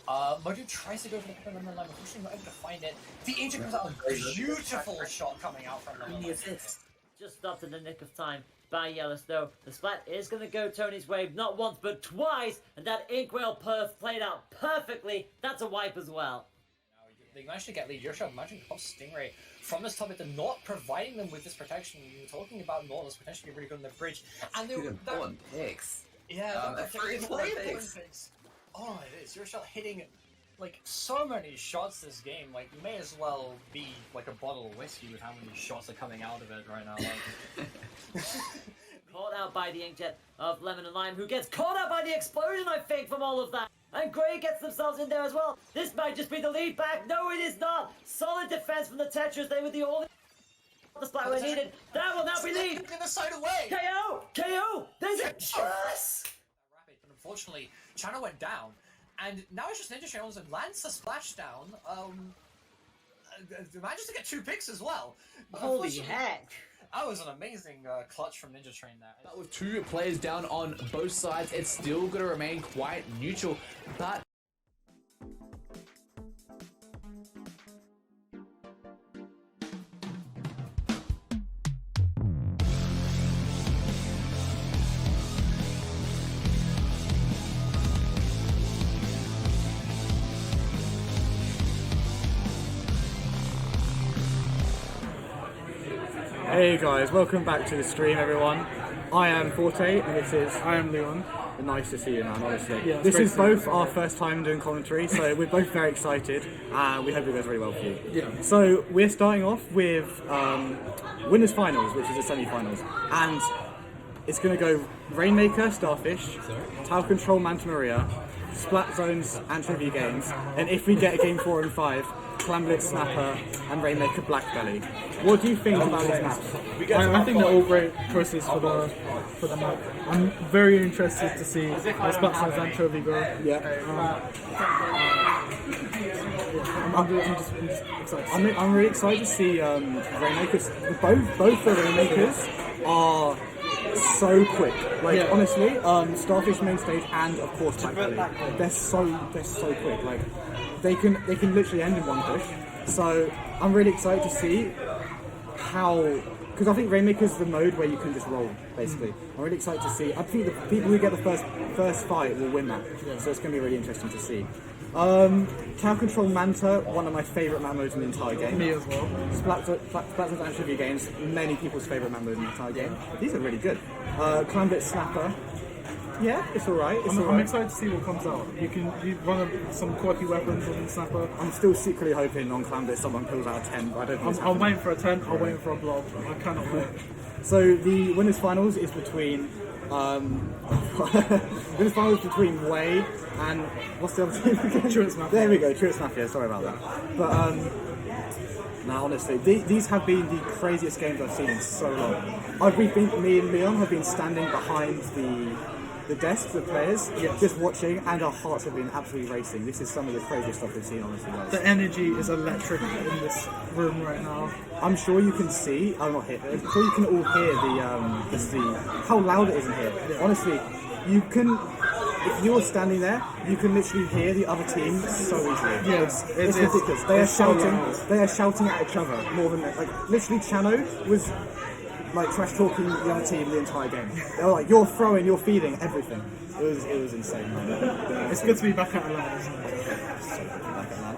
Modu tries to go for the pin on the line, unfortunately not able to find it. The Ancient comes out with a beautiful shot coming out from the assist. Just stopped in the nick of time by Yellowstone. The Splat is going to go Tony's way, not once but twice, and that Inkwell perf played out perfectly. That's a wipe as well. Now, they managed to get lead. Yoshi managing to pop Stingray from this top, they're not providing them with this protection. We were talking about Nautilus potentially really good on the bridge. And they important picks. Yeah, they're three important picks. Oh, it is. Yoshi hitting like so many shots this game. Like you may as well be like a bottle of whiskey with how many shots are coming out of it right now. Like... Caught out by the inkjet of Lemon and Lime, who gets caught out by the explosion, I think, from all of that. And Gray gets themselves in there as well. This might just be the lead back. No, it is not. Solid defense from the Tetris. They were the only the Splat were needed. That will now be lead. Get the side away. KO! KO! There's a chance! Rapid, but unfortunately, China went down. And now it's just Ninja Channels and lands a splashdown. Manages to get 2 picks as well. Holy heck! That was an amazing clutch from Ninja Train there. But with 2 players down on both sides, it's still going to remain quite neutral. But Hey guys, welcome back to the stream everyone. I am Forte and this is... I am Leon. Nice to see you man, honestly. Yeah, this is both our first time doing commentary, so we're both very excited and we hope it goes very well for you. Yeah. So we're starting off with Winners Finals, which is the semi-finals. And it's going to go Rainmaker, Starfish, Tower Control, Manta Maria, Splat Zones and Trivia Games, and if we get Game 4 and 5, Clamblitz, Snapper, and Rainmaker Blackbelly. What do you think about these maps? I think they're all great choices for the map. I'm very interested to see how Splat and Trophy go. Yeah. I'm just excited. I'm really excited to see Rainmakers. Both the Rainmakers are so quick. Like honestly, Starfish main stage and of course Blackbelly. They're so quick. Like they can literally end in one push. So I'm really excited to see how, because I think Rainmaker is the mode where you can just roll basically. I'm really excited to see. I think the people who get the first fight will win that. So it's going to be really interesting to see. Tower Control Manta, one of my favourite map modes in the entire game. Me as well. Splat and Trivia Games, many people's favourite map mode in the entire game. These are really good. Clamblitz Snapper, yeah, it's alright. I'm excited to see what comes out. You run some quirky weapons on the Snapper. I'm still secretly hoping on Clamblitz someone pulls out a 10, but I don't think I'm waiting for a 10, I'm waiting for a blob. I cannot wait. So the winners finals is between Winners finals between WHEYYY and what's the other team again? Truants Mafia. There we go, Truants Mafia. Sorry about that. But now honestly, these have been the craziest games I've seen in so long. Me and Leon have been standing behind the desks of players, just watching, and our hearts have been absolutely racing. This is some of the craziest stuff we've seen, honestly, guys. The energy is electric in this room right now. I'm sure you can see. I'm not here. I'm sure you can all hear how loud it is in here. Yeah. Honestly, you can. If you're standing there, you can literally hear the other team so easily. Yeah, it's ridiculous. They are shouting. They are shouting at each other more than literally. Chano was like trash talking the other team the entire game. They were like, "You're throwing, you're feeding, everything." It was insane, man. It's good to be back at Atlanta, isn't it?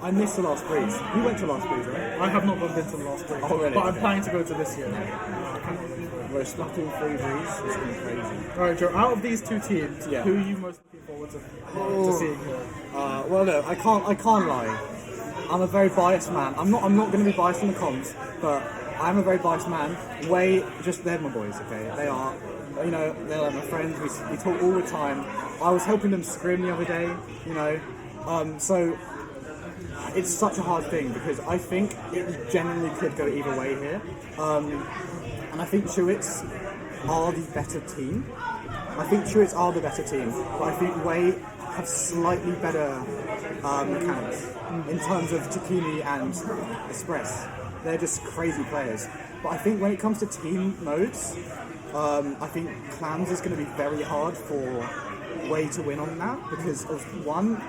I missed the last breeze. You went to last breeze, right? I have not been to the last breeze, Oh, really? but I'm Okay. planning to go to this year. We're Splatoon 3 breeze. It's been crazy. Alright, Joe, out of these two teams, Yeah. who are you most looking forward to seeing here? Well, no, I can't lie. I'm a very biased man. I'm not going to be biased in the comms, but I'm a very biased man. They're my boys, okay? They are, they're like my friends. We talk all the time. I was helping them scrim the other day, so it's such a hard thing because I think it genuinely could go either way here. And I think Truants are the better team. But I think WHEYYY have slightly better mechanics in terms of Takumi and Express. They're just crazy players. But I think when it comes to team modes, I think Clams is going to be very hard for WHEYYY to win on that because of one,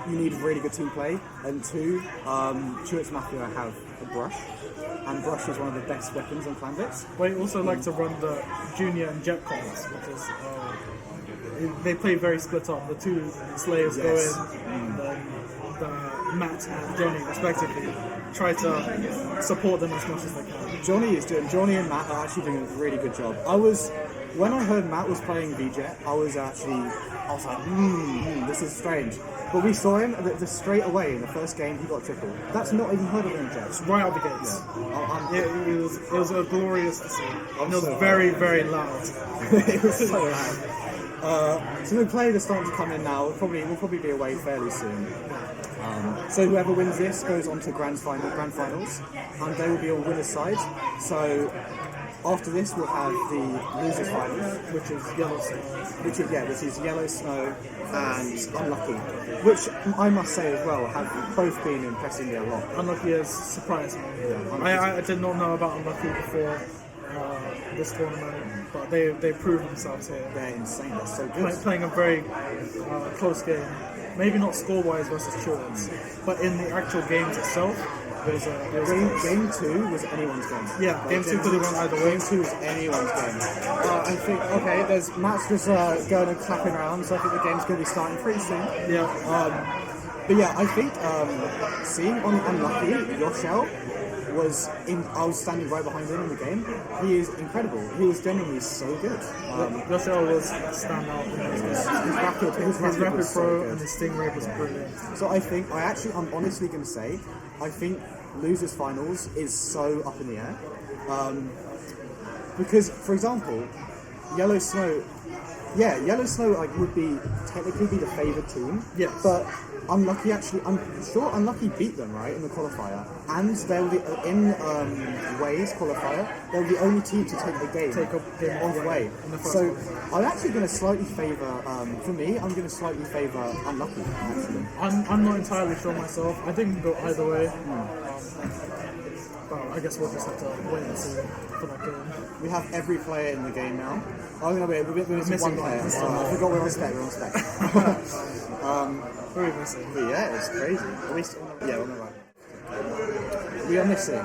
you need really good team play, and two, Truants Mafia have a brush, and brush is one of the best weapons on Clanblitz. We also like to run the junior and jet comps, which is they play very split up. The two Slayers go in, and then the Matt and Johnny respectively try to support them as much as they can. Johnny and Matt are actually doing a really good job. When I heard Matt was playing VJet, I was like, this is strange. But we saw him straight away in the first game. He got triple. That's not even heard of him yet. It's right out the gates. Yeah. It was glorious to see. And it was so very, very loud. It was so loud. So the players are starting to come in now. We'll probably be away fairly soon. So whoever wins this goes on to grand finals, and they will be on winner's side. So after this, we'll have the losers finals, which is Yellow Snow and Unlucky, which I must say as well have both been impressing me a lot. Unlucky is surprising. Yeah, I did not know about Unlucky before this tournament, but they proved themselves here. They're insane. They're so good. Playing a very close game. Maybe not score-wise versus Truants, but in the actual games itself, Game 2 was anyone's game. Yeah, game 2 could have gone either way. Game 2 was anyone's game. I think, there's Matt's just going and clapping around, so I think the game's going to be starting pretty soon. Yeah. But yeah, I think seeing on Unlucky, Yoshel I was standing right behind him in the game. He is incredible. He was genuinely so good. Yoshel was standout in those games. His rapid throw and his stingray was brilliant. So I'm honestly going to say, I think losers finals is so up in the air. Because, for example, Yellow Snow would technically be the favoured team. Yes. But Unlucky I'm sure Unlucky beat them, right, in the qualifier. And they were in WHEYY's qualifier, they were the only team to take the game Take up game on WHEYY. in the first So one. I'm actually going to slightly favour, I'm going to slightly favour Unlucky, actually. I'm not entirely sure myself. I think it can go either way. But I guess we'll just have to wait and see for that game. We have every player in the game now. Oh no, we're missing one player. I forgot we're on spec. Who are we missing? But yeah, it's crazy. At least, we're on the right. We are missing. We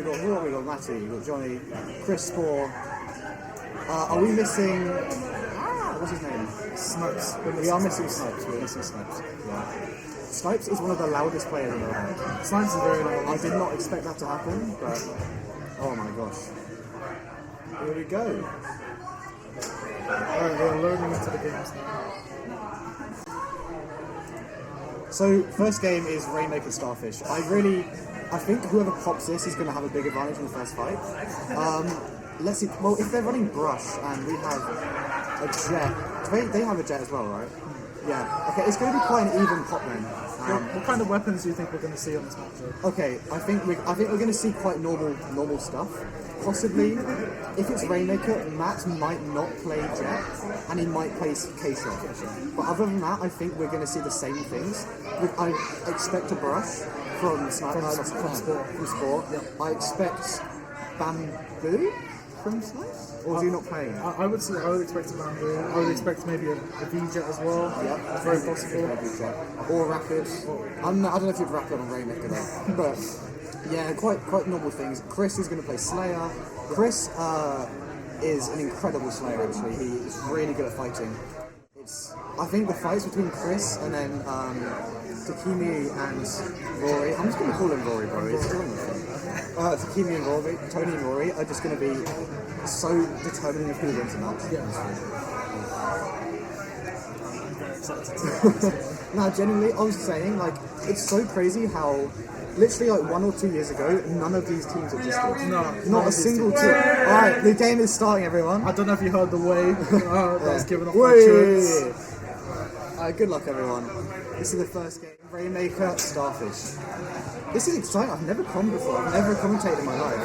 got Raw, we got Matty, we got Johnny, Chris Spore. Are we missing? What's his name? Snipes. We are missing Snipes. We're missing Snipes. Yeah. Snipes is one of the loudest players in the world. Snipes is very loud. I did not expect that to happen, but oh my gosh. Here we go. Alright, we're loading into the games now. So, first game is Rainmaker Starfish. I think whoever pops this is going to have a big advantage in the first fight. let's see. Well, if they're running brush and we have a jet, they have a jet as well, right? Yeah. Okay, it's going to be quite an even pot then. What kind of weapons do you think we're going to see on this matchup? Okay, I think we're going to see quite normal stuff. Possibly, if it's Rainmaker, Matt might not play Jet, and he might play K-Shot. But other than that, I think we're going to see the same things. I expect a brush from Sport. Yep. I expect Bamboo from Snipe. Or is he not playing? I would expect a Bamboo. I would expect maybe a V-Jet as well. Yeah, it's very possible. Or Rapid. I don't know if you'd Rapid on Rainmaker though, but yeah, quite normal things. Chris is going to play Slayer. Chris is an incredible Slayer actually. He is really good at fighting. I think the fights between Chris and then Takimi and Rory. I'm just going to call him Rory, bro. It's still on the thing. Takimi and Rory, Tony and Rory are just going to be so determining of who wins the match. Yeah. Now, genuinely, I was saying, like, it's so crazy how literally like 1 or 2 years ago, none of these teams existed. No, not a single team. Alright, the game is starting, everyone. I don't know if you heard the way that was given off by WHEYYY. Alright, good luck, everyone. This is the first game. Rainmaker, Starfish. This is exciting. I've never come before. I've never commentated in my life.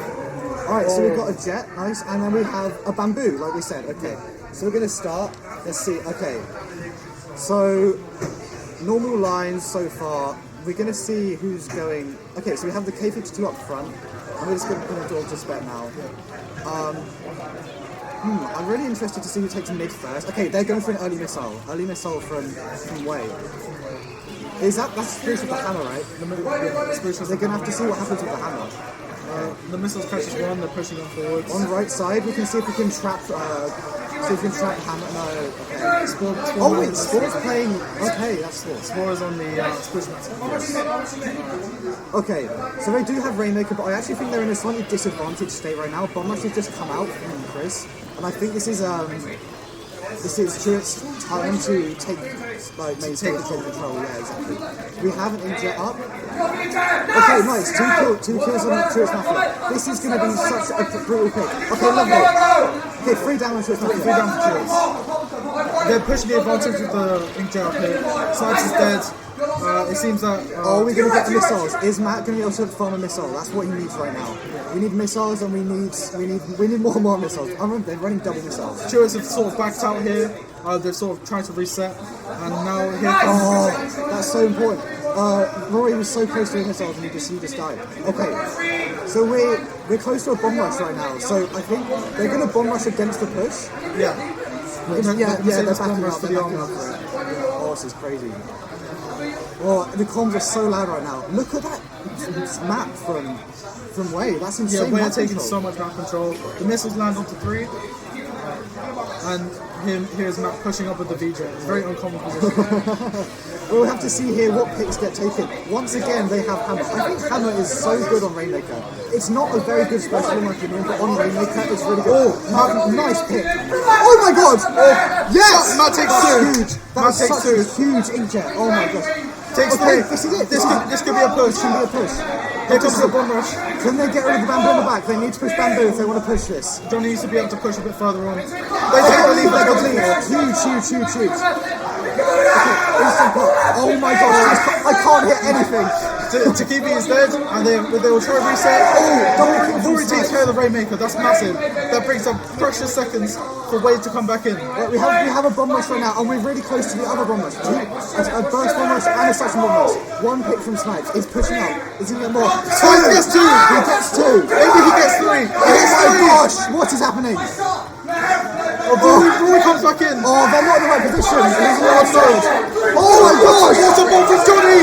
Alright, so we've got a Jet, nice, and then we have a Bamboo, like we said. Okay, so we're going to start. Let's see. Okay, so normal lines so far. We're going to see who's going... Okay, so we have the K52 up front. I'm just going to put it all to Splat now. I'm really interested to see who takes mid first. Okay, they're going for an early missile. Early missile from WHEYYY. That's Spruce with the hammer, right? They're going to have to see what happens with the hammer. The missiles catches one, they're pushing on forwards. On the right side, we can see if we can trap... hammer... No, okay. Sport's playing... Okay, that's Sport. Sport is on the Spruce master. Okay, so they do have Rainmaker, but I actually think they're in a slightly disadvantaged state right now. Bomb Rush has just come out from Chris, and I think this is Stuart's time to take control. Yeah, exactly. We have an injet up. Okay, nice. Two kills on Stuart's Mafia. This is going to be such a brutal pick. Okay, lovely. Okay, 3 down on Stuart's Mafia. 3 down for Stuart's. They're pushing the advantage with the inkjet up here. Snipes is dead. It seems that... are we going to get the missiles? Is Matt going to be able to farm a missile? That's what he needs right now. We need missiles and we need more and more missiles. They're running double missiles. Stewards have sort of backed out here. They've sort of tried to reset. And now here comes... Oh, that's so important. Rory was so close to the missiles and he just died. Okay, so we're close to a bomb rush right now. So I think they're going to bomb rush against the push. Yeah. They're backing up for it. Oh, this is crazy. Oh, the comms are so loud right now. Look at that map from WHEYYY. That's insane. Yeah, WHEYYY are taking so much map control. The missiles land onto 3. And here's Matt pushing up with the VJ. It's a very uncommon position. We'll have to see here what picks get taken. Once again, they have Hammer. I think Hammer is so good on Rainmaker. It's not a very good special in my opinion, but on Rainmaker, it's really good. Oh, nice pick. Oh my god! Yes! Matt takes 2. That's such a huge inkjet. Oh my gosh. Takes 3. This is it. This could be a push. This could be a push. Here comes the bomb rush. Can they get rid of the Bamboo in the back? They need to push Bamboo if they want to push this. Johnny needs to be able to push a bit further on. They take the lead. Huge. Okay, instant pop. Oh my gosh, I can't hit anything. Takimi is dead, and they will try to reset. Oh, Rory takes care of the Rainmaker. That's massive. That brings up precious seconds for WHEYYY to come back in. Right, we have a bomb rush right now, and we're really close to the other bomb rush. A burst bomb rush and a suction bomb rush. One pick from Snipes. He's pushing out. Is he going to get more? 2! He gets 2! He gets 2! Maybe he gets 3! Oh my gosh! What is happening? Rory comes back in! Oh, they're not in the right position! He's not outside! Oh my gosh! What a bomb from Johnny!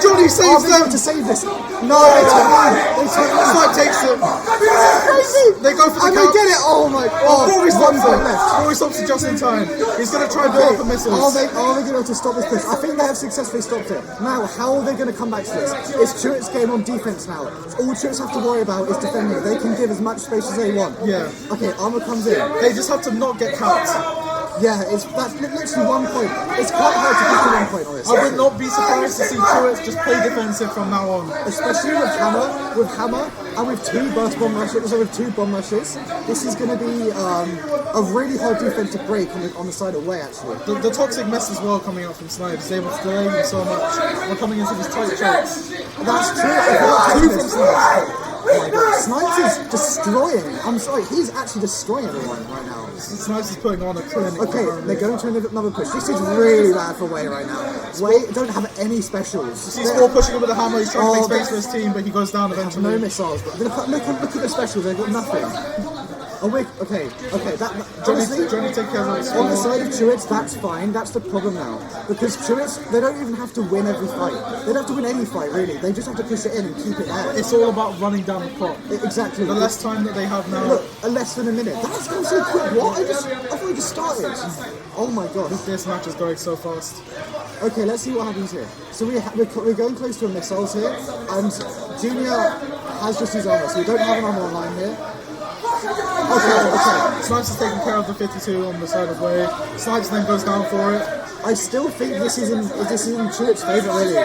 Johnny saves them! To save this! No, they take it! Snipe takes it! Crazy! They go for the and they get it! Oh my god! Rory stops it! left. Rory stops it just in time. He's going to try and blow up the missiles. Are they going to be able to stop this push? I think they have successfully stopped it. Now, how are they going to come back to this? It's Stuart's game on defense now. All Stuart's have to worry about is defending. They can give as much space as they want. Yeah. Okay, Armour comes in. They just have to not get capped. Yeah, that's literally 1 point. It's quite hard to get to 1 point on this. I would not be surprised to see Truitt just play defensive from now on. Especially with Hammer, and with 2 burst bomb rushes, so with 2 bomb rushes, this is going to be a really hard defense to break on the side of Way, actually. The toxic mess as well coming out from Snipes is able to delay him so much. We're coming into these tight chokes. That's true. That's 2 from Snipes. Oh my god, Snipes is destroying. I'm sorry, he's actually destroying everyone right now. Snipes is putting on a clinic. Okay, they're going to another push. This is really bad for Way right now. Way don't have any specials. You see Score pushing him with a hammer, he's trying to make space for his team, but he goes down eventually. No missiles, but look at the specials, they've got nothing. Oh wait, okay, honestly, Johnny take care of it. on the side of Truitt, that's fine, that's the problem now. Because Truitt, they don't even have to win every fight. They don't have to win any fight, really. They just have to push it in and keep it there. It's all about running down the clock. Exactly. The less time that they have now. Look, less than a minute. That's going so quick. What? I thought we just started. Oh my god. This match is going so fast. Okay, let's see what happens here. So we're going close to a missiles here, and Junior has just his armor, so we don't have an armor online here. Okay. Snipes is taking care of the 52 on the side of Way. Snipes then goes down for it. I still think this is in Truitt's favour, really.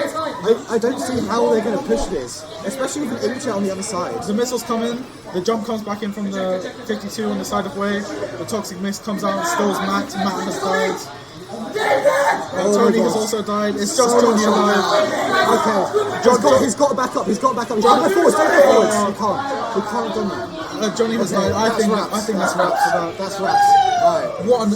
I don't see how they're going to push this, especially with an Incha on the other side. The missiles come in, the jump comes back in from the 52 on the side of Way. The toxic mist comes out and stills Matt. Matt has died. Tony has also died. It's just Johnny alive. Okay. He's got to back up. He's got to back up. He's got to go forwards. He can't have done that. Johnny has died. I think that's wraps for that. That's wraps. Alright. What a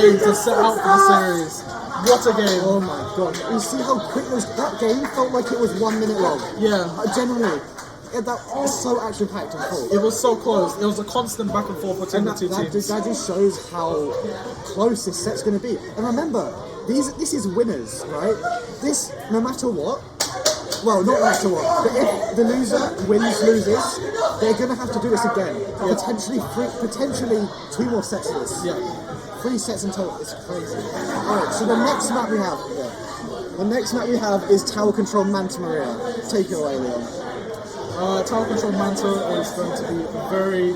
game to set out for the series. What a game. Oh my god. You see how quick that game felt like it was 1 minute long. Yeah. Genuinely. That was so action-packed and cool. It was so close. It was a constant back and forth between the two teams. That just shows how close this set's going to be. And remember, this is winners, right? This, no matter what, well, not no matter what, but if the loser loses, they're going to have to do this again. Yeah. Potentially 2 more sets of this. Yeah. 3 sets in total. It's crazy. Alright, so the next map we have, the next map we have is Tower Control Manta Maria. Take it away, Leon. Tower Control Manta is going to be a very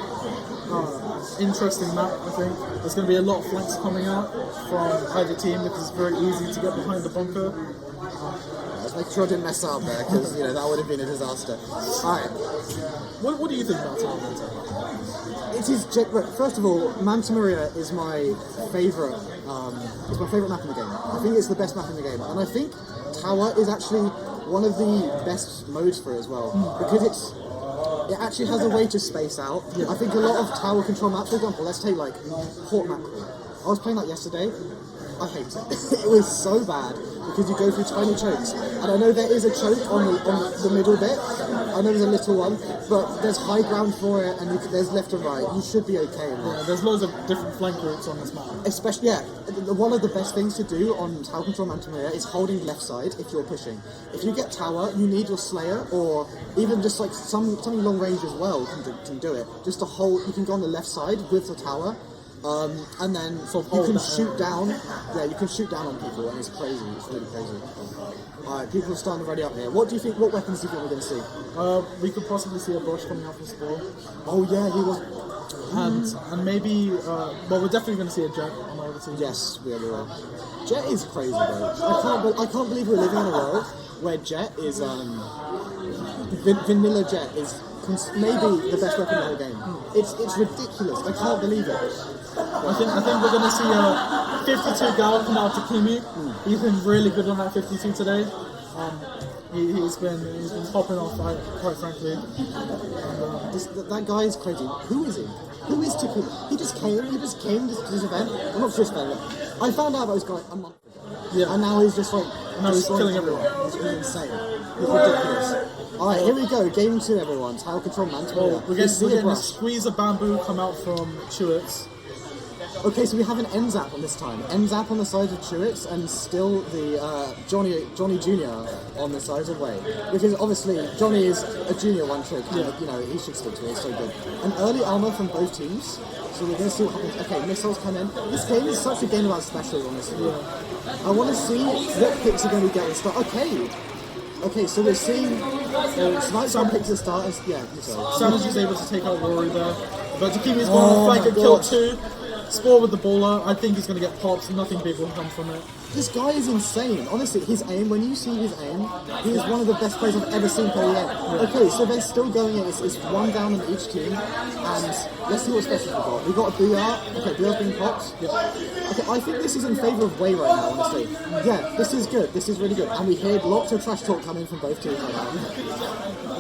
interesting map, I think. There's going to be a lot of flanks coming out from either team because it's very easy to get behind the bunker. Let's make sure I didn't mess up there because that would have been a disaster. Alright. What do you think about Tower Manta? It is first of all, Manta Maria is my favourite. It's my favourite map in the game. I think it's the best map in the game, and I think Tower is actually one of the best modes for it as well because it actually has a way to space out. Yeah. I think a lot of Tower Control maps, for example, let's take like Port Mackerel. I was playing that yesterday. I hate it. It was so bad because you go through tiny chokes, and I know there is a choke on the middle bit. I know there's a little one, but there's high ground for it, and there's left and right. You should be okay. Yeah, there's loads of different flank routes on this map. Especially, one of the best things to do on Tower Control Manta Maria is holding left side if you're pushing. If you get tower, you need your Slayer, or even just like something long range as well can do it. Just to hold, you can go on the left side with the tower. And then you can shoot down. Yeah, you can shoot down on people, and it's crazy. It's really crazy. Alright, people are starting to ready up here. What weapons do you think we're going to see? We could possibly see a Bosch coming out from Spore. Oh yeah, he was. And maybe, we're definitely going to see a Jet on my other team. Yes, we will. Jet is crazy, bro. I can't believe we're living in a world where Jet is vanilla Jet is maybe the best weapon in the whole game. It's ridiculous. I can't believe it. I think we're going to see a 52 Gal come out to Kimi. He's been really good on that 52 today. He's been popping off, quite frankly. That guy is crazy. Who is he? Who is Takuma? He just came to this event. I'm not sure if I found out about this guy a month ago. Yeah. And now he's just like... And now he's killing everyone. He's insane. He's ridiculous. Alright, here we go. Game 2, everyone. Tower Control Manta Maria. We're getting a squeeze of bamboo come out from Truitt. Okay, so we have an N-Zap on this time. N-Zap on the side of Truitt, and still the Johnny Jr. on the side of Way. Because obviously, Johnny is a junior one-trick, and he should stick to it, it's so good. An early armor from both teams, so we're going to see what happens. Okay, missiles come in. This game is such a game about specials, honestly. Yeah. I want to see what picks are going to get at the start. Okay, so we're seeing Snipes picks the start. Sam is just able to take out Rory there. But Takimi's going to flank and kill 2. Spore with the baller. I think he's going to get popped. Nothing big will come from it. This guy is insane. Honestly, his aim, when you see his aim, he is one of the best players I've ever seen play yet. Okay, so they're still going in. It's one down in each team. And let's see what specials we got. We got a BR. Okay, BR's being popped. Okay, I think this is in favour of WHEYYY right now, honestly. Yeah, this is good. This is really good. And we hear lots of trash talk coming from both teams right now.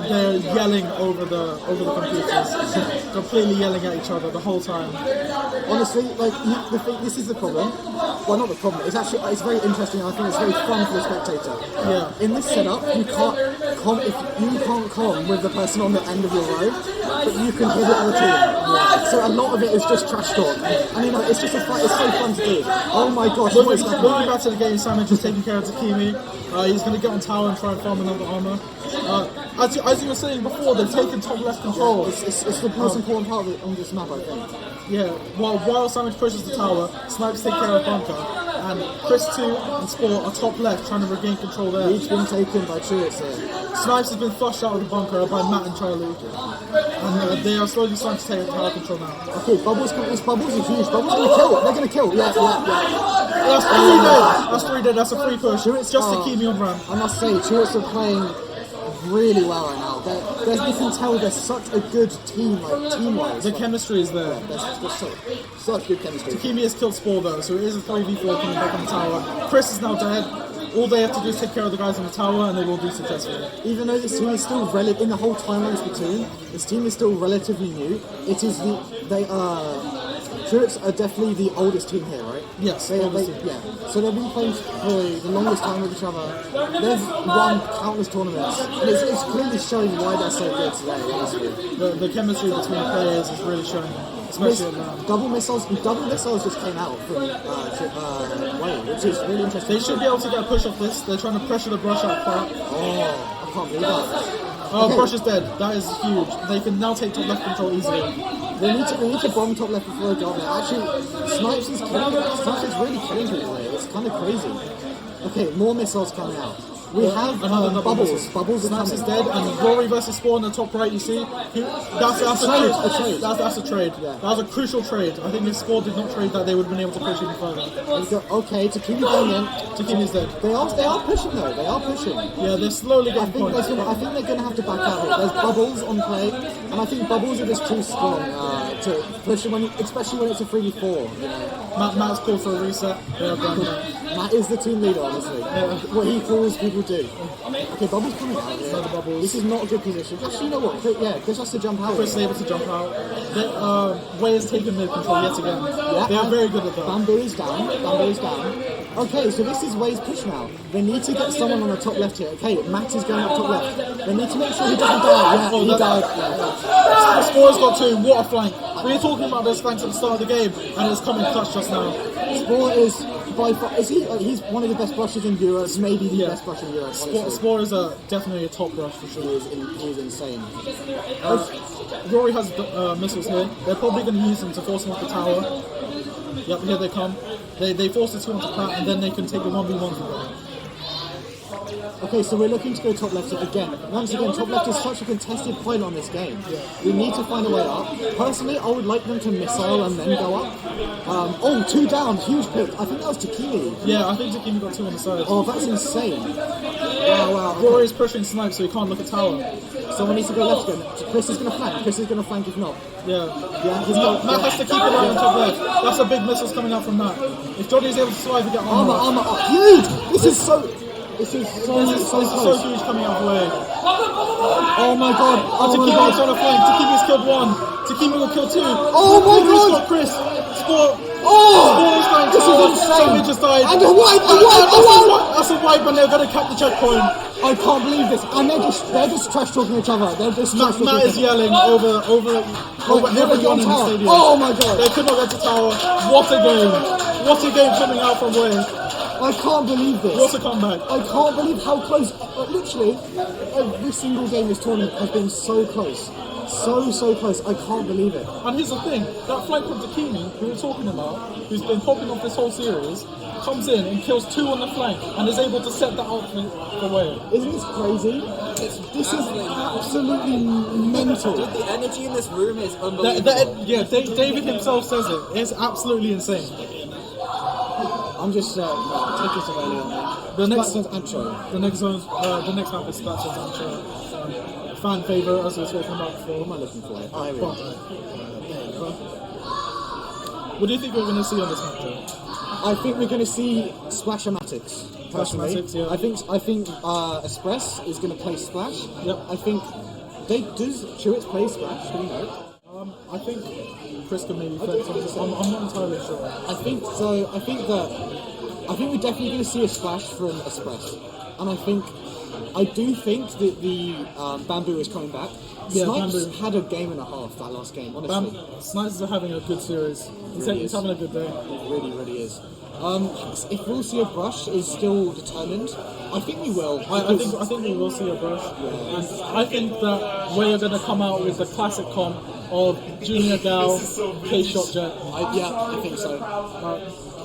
They're yelling over the computers, completely yelling at each other the whole time. Honestly, like this is the problem. Well, not the problem. It's very interesting. I think it's very fun for the spectator. Yeah. In this setup, you can't com with the person on the end of your row, but you can hit it on the team. Yeah. So a lot of it is just trash talk. And you know, it's just it's so fun to do. Oh my gosh! Moving back to the game, Simon just taking care of Takimi. He's going to get on tower and try and farm another armor. As you were saying before, they've taken top left control. It's the most important part on this map, I think. Yeah, while Sandwich pushes the tower, Snipes take care of bunker, and Chris 2 and Sport are top left trying to regain control there. Each been taken by Truitt here. Snipes has been flushed out of the bunker by Matt and Charlie, and they are slowly starting to take tower control now. Okay, Bubbles is huge. Bubbles gonna kill. They're gonna kill. Yeah. That's 3 dead. That's 3 dead. That's a free push. It's just to keep me on ramp. I must say, Truitt are playing really well right now. You can tell they're such a good team, like team-wise. The chemistry is there. There's such good chemistry. Takimi has killed Spore though, so it is a 3v4 coming back on the tower. Chris is now dead. All they have to do is take care of the guys on the tower, and they will do successfully. Even though this team is still in the whole timeline of Splatoon, this team is still relatively new. Truitt are definitely the oldest team here, right? Yes, yeah. So they've been playing for the longest time with each other. They've won countless tournaments, and it's clearly showing why they're so good today, honestly. The chemistry between the players is really showing, especially double missiles just came out from WHEYYY, which is really interesting. They should be able to get a push off this. They're trying to pressure the brush out front. Oh, I can't believe that. Oh, okay. Brush is dead. That is huge. They can now take top left control easily. They need to bomb top left before they go there. Actually, Snipes is really killing people here. It's kind of crazy. Okay, more missiles coming out. We have Bubbles. Bubbles Snipes is dead, and Rory versus Spore on the top right, you see? That's a trade. That's a trade. Yeah. That was a crucial trade. I think if Spore did not trade that, they would have been able to push even further. Okay, Takimi going in. Takimi's dead. They are pushing though. They are pushing. Yeah, they're slowly getting points. I think they're going to have to back out here. There's Bubbles on play, and I think Bubbles are just too strong to push them, especially when it's a 3v4. You know. Matt's called for a reset. Matt is the team leader, honestly. Yeah. What he calls, people do. Okay, Bubbles coming out here. The Bubbles. This is not a good position. Actually, you know what? Chris has to jump out. Chris is able to jump out. WHEYYY has taken mid control yet again. Yeah, they are very good at that. Bamboo is down. Okay, so this is WHEYYY's push now. They need to get someone on the top left here. Okay, Matt is going up top left. They need to make sure he doesn't die. Yeah, he died. Yeah. Spore's got 2. What a flank. We were talking about those flanks at the start of the game, and it's coming clutch just now. Spore is by far, he's one of the best brushes in Europe, maybe the best brusher in Europe. Spore is definitely a top brush for sure. He is insane. Rory has missiles here. They're probably going to use them to force him off the tower. Yep, here they come. They force the 2 onto Pat, and then they can take the 1v1 from them. Okay, so we're looking to go top left again. Once again, top left is such a contested point on this game. Yeah. We need to find a way up. Personally, I would like them to missile and then go up. 2 down, huge pick. I think that was Takimi. Yeah, I think Takimi got 2 on the side. Oh, that's insane. Wow. Okay. Rory is pushing Snipes, so he can't look at tower. Someone needs to go left again. Chris is going to flank. If not. Yeah. Matt has to keep an eye on top left. That's a big missiles coming out from Matt. If Johnny is able to survive, we get armor. Huge! This is so huge coming out of the way. Oh my god. Takimi's on a flank. Takimi's killed 1. Takimi will kill 2. Oh my god! Chris. Spore. This is insane. Somebody just died. And a wipe. That's a wipe, and they're going to cap the checkpoint. I can't believe this. And they're just trash talking each other. Matt is yelling over everyone in the stadium. Oh my god. They could not get to tower. What a game. What a game coming out from WHEYYY. I can't believe this. What a comeback. I can't believe how close. Literally, every single game this tournament has been so close. So close. I can't believe it. And here's the thing. That flank from Takimi, who we're talking about, who's been popping off this whole series, comes in and kills 2 on the flank and is able to set that out for WHEYYY. Isn't this crazy? It's This is absolutely mental. Dude, the energy in this room is unbelievable. David himself says it. It's absolutely insane. I'm just take it away now. The next Splatzone's Antro. the next map is Splatzone's Antro. Fan favorite, as we were talking about before. What am I looking for? Oh, here we But, go. what do you think we're going to see on this map, Joe? I think we're going to see Splashamatics. Personally, Splashamatics, yeah. I think Express is going to play Splash. Yep. I think does Chewits play Splash? Do we know? I think Chris can maybe flex on this. I'm not entirely sure. I think so. I think we're definitely going to see a Splash from Express, and I do think that the Bamboo is coming back. Yeah, Snipes Bamboo. had a game and a half that last game. Honestly, Snipes is having a good series. He's having a good day. it really is. If we'll see a brush is still determined. I think we will. I think we will see a brush. And I think that we're going to come out with the classic comp of Junior Gal, K-Shot Jet. I think so.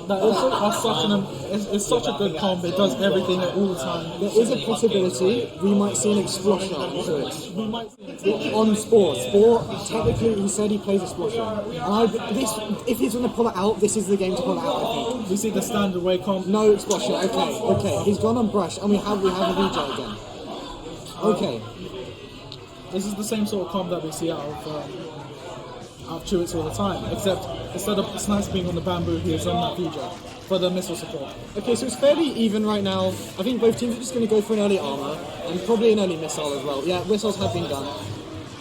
It's such a good comp. It does everything all the time. There is a possibility we might see an explosion to it. We might see On Sport, technically he said he plays explosion. And if he's going to pull it out, this is the game to pull it out, I think. we see the standard way comp. No explosion, okay. He's gone on brush, and we have a VJ again. Okay. This is the same sort of comp that we see out of Chewits all the time, except instead of Snipes being on the Bamboo, he is on that VJ for the missile support. Okay, so it's fairly even right now. I think both teams are just going to go for an early armor, and probably an early missile as well. Yeah, missiles have been done.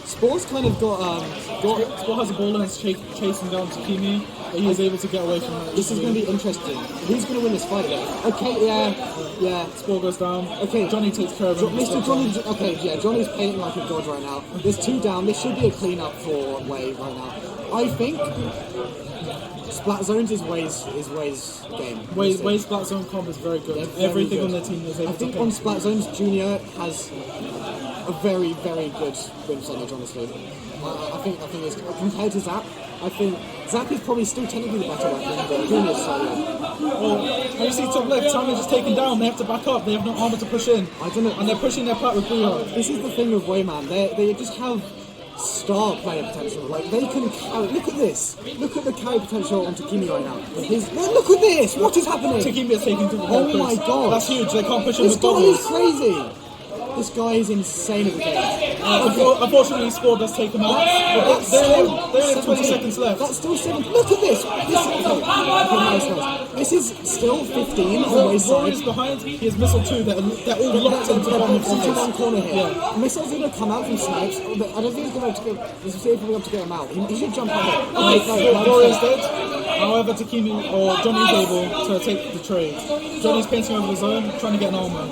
Sport's kind of got Sport has a ball and is chasing down Takimi, but he is able to get away from it. This is going to be interesting. Who's going to win this fight? Okay, yeah. Sport goes down. Okay, Johnny takes care of him. Mr. Johnny. Okay, yeah, Johnny's painting like a god right now. There's 2 down. This should be a clean up for Way right now. I think Splat Zones is Way's game. Way's Splat Zone comp is very good. They're very Everything good. on their team is able I think to on Splat Zones, Junior has a very, very good win percentage, honestly. I think it's compared to Zap. I think Zap is probably still technically the better weapon, but Junior's so good. Well, you see top left, Challenge is taken down, they have to back up, they have no armor to push in. I don't know. And they're pushing their plat with blue heart. This is the thing with Wayman. They just have star player potential. Like they can carry. Look at this. Look at the carry potential on Takimi right now. Look at this. What is happening? Takimi is taking to the Oh my Markus. god. That's huge, they can't push him This with guy bubbles. is crazy. This guy is insane at the game. Unfortunately, Sport does take him out. But they only have 20 seconds left. That's still 7. Look at this. This is still 15 on Rory Wayside. is behind, he has missile 2, they're all locked into the bottom Into one of corner here. Yeah. Missile's going to come out from Snipes, but I don't think he's going to get. He's probably up to get him out. He should jump out there. Rory is dead. However, Takimi or Johnny is able to take the trade. Johnny's painting over the zone, trying to get an armor.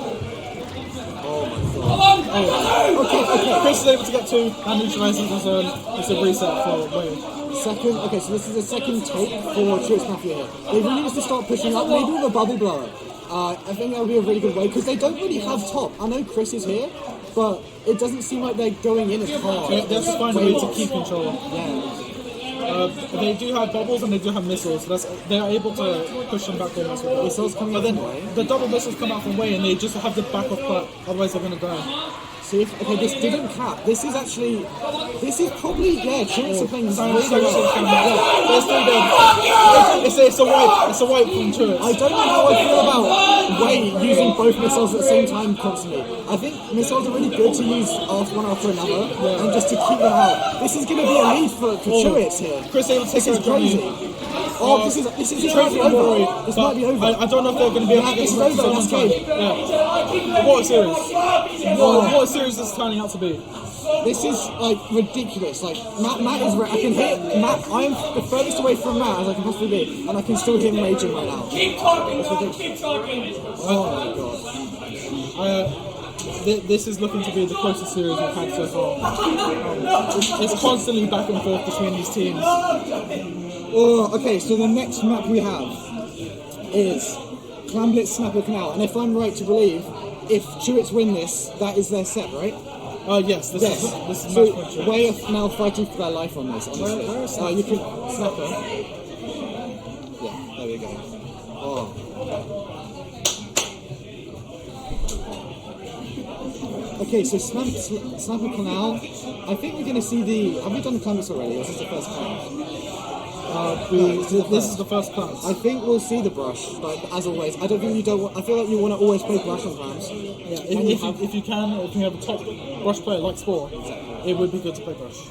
Okay. Chris is able to get 2 and neutralizes the zone. It's a reset for Wade. Second, okay, so this is a second take for Chewits Mafia here. They really need to start pushing up, maybe with a bubble blower. I think that would be a really good way, because they don't really have top. I know Chris is here, but it doesn't seem like they're going in as hard. They have to find a way to keep control. Yeah. They do have bubbles and they do have missiles, so they are able to push them back almost with Missiles coming But out then from Way. the double missiles come out from Way and they just have to back off plat, otherwise they're going to die. See if, okay, this didn't cap. This is probably, Chewits are playing There's really 3 well. dead. It's a wipe from Chewits. I don't know how I feel about Way using both missiles at the same time constantly. I think missiles are really good to use one after another, and just to keep them out. This is going to be a lead for Chewits here. Chris able to take This is out Johnny. crazy. Oh, this is Trade from Rory. This might be over. I don't know if they're going to be able to get This is back over. to That's time. game. Yeah. What a series. What a series this is turning out to be. This is like ridiculous. Like Matt is. I can hit Matt. I am the furthest away from Matt as I can possibly be, and I can still hear him raging right now. Keep talking, keep talking. Oh my god. This is looking to be the closest series we've had so far. It's constantly back and forth between these teams. Oh, okay, so the next map we have is Clan Blitz Snapper Canal, and if I'm right to believe, if Chewits win this, that is their set, right? Yes, this is So match point. Way are now fighting for their life on this, honestly. Where is you can Snapper. Yeah, there we go. Oh. Okay, so Snapper Canal. I think we're going to see the. Have we done the planets already? Or is this the first planet? This is the first class. I think we'll see the brush, like as always. I don't think you don't. I feel like you want to always play brush on clans. Yeah, if you have a top brush player like Spore, it would be good to play brush.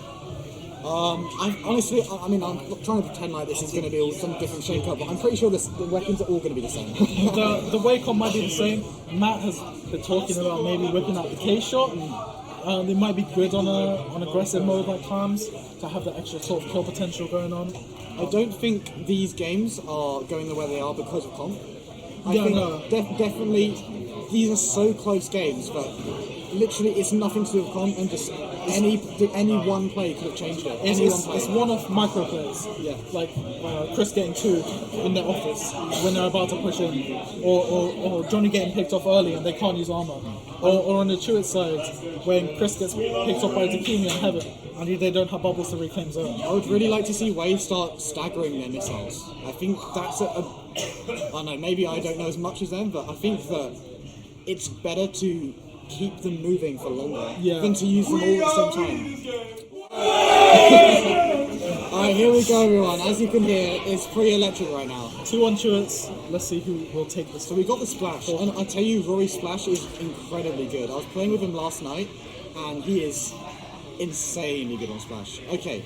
Honestly, I mean, I'm trying to pretend like this is going to be some different shake-up, but I'm pretty sure the weapons are all going to be the same. The way comp might be the same. Matt has been talking about maybe whipping out the K shot. They might be good on aggressive mode like clams to have that extra sort of kill potential going on. I don't think these games are going the way they are because of comp. I think definitely these are so close games, but literally it's nothing to do with comp, and just any one play could have changed it. It's one-off micro plays. Yeah. Like Chris getting 2 in their office when they're about to push in, or Johnny getting picked off early and they can't use armor, or on the Chewit side when Chris gets picked off by Takimi and Heaven and they don't have bubbles to reclaim zone. I would really like to see WHEYY start staggering their missiles. I think that's I don't know, maybe I don't know as much as them, but I think that it's better to keep them moving for longer than to use them all at the same time. Alright, here we go everyone. As you can hear, it's pretty electric right now. 2 on Chewits. Let's see who will take this. So we got the Splash, and I tell you, Rory's Splash is incredibly good. I was playing with him last night, and he is insanely good on Splash. Okay,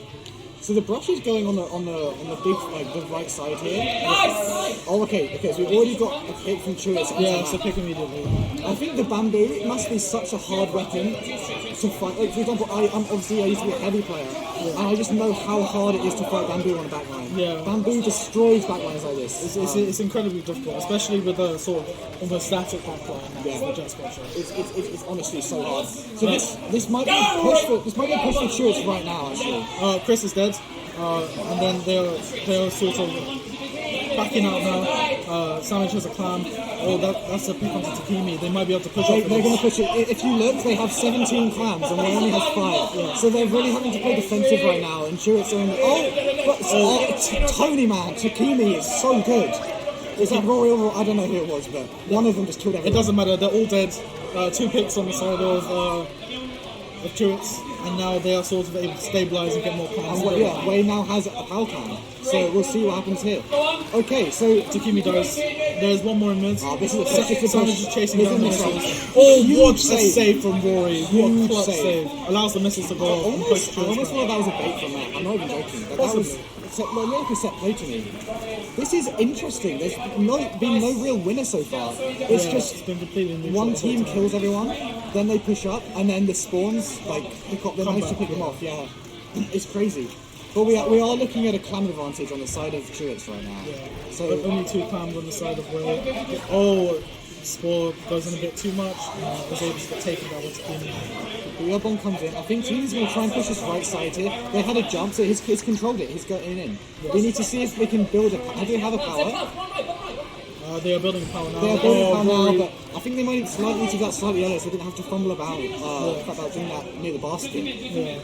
so the brush is going on the big, like, the right side here. Oh, okay, so we've already got a pick from Chewits. Yeah, so pick immediately. I think the bamboo must be such a hard weapon to fight. Like, for example, I used to be a heavy player, and I just know how hard it is to fight bamboo on a backline. Yeah. Bamboo destroys backlines like this. It's incredibly difficult, especially with a sort of almost static backline. The jet squash. It's honestly so hard. So this might be a push for Chewits right now, actually. Chris is dead, and then they're sort of backing out now. Sandwich has a clam. Oh, that's a pick onto Takimi. They might be able to push it. They're going to push it. If you look, they have 17 clams and they only have 5. Yeah. So they're really having to play defensive right now. And Chewits are in the... Tony, man. Takimi is so good. Is that Rory or... I don't know who it was, but one of them just killed everyone. It doesn't matter. They're all dead. 2 picks on the side of Chewits. And now they are sort of able to stabilize and get more clams. WHEYY now has a power clam. So we'll see what happens here. Okay, so Takimi dies. There's one more in mid. This is a second Sandwich is chasing down missiles. Oh, what a save from Rory. What a clutch save. Allows the missiles to go off. I almost thought that was a bait from that. I'm not even joking. But that was like a set play to me. This is interesting. There's been no real winner so far. It's just been completely one team kills everyone, then they push up, and then the spawns, like, they manage to pick them off. Yeah, it's crazy. But we are looking at a clan advantage on the side of Chewits right now. Yeah. So but only 2 clams on the side of WHEYY. Oh, Spore goes in a bit too much. Was able to get taken by what's Takimi. The other one comes in. I think Timi's going to try and push his right side here. They had a jump, so he's controlled it. He's gotten in. Yes. We need to see if they can build a... Do they have a power? They are building a power now. They are building a power now, but I think they might need to do that slightly earlier so they didn't have to fumble about about doing that near the basket. Yeah.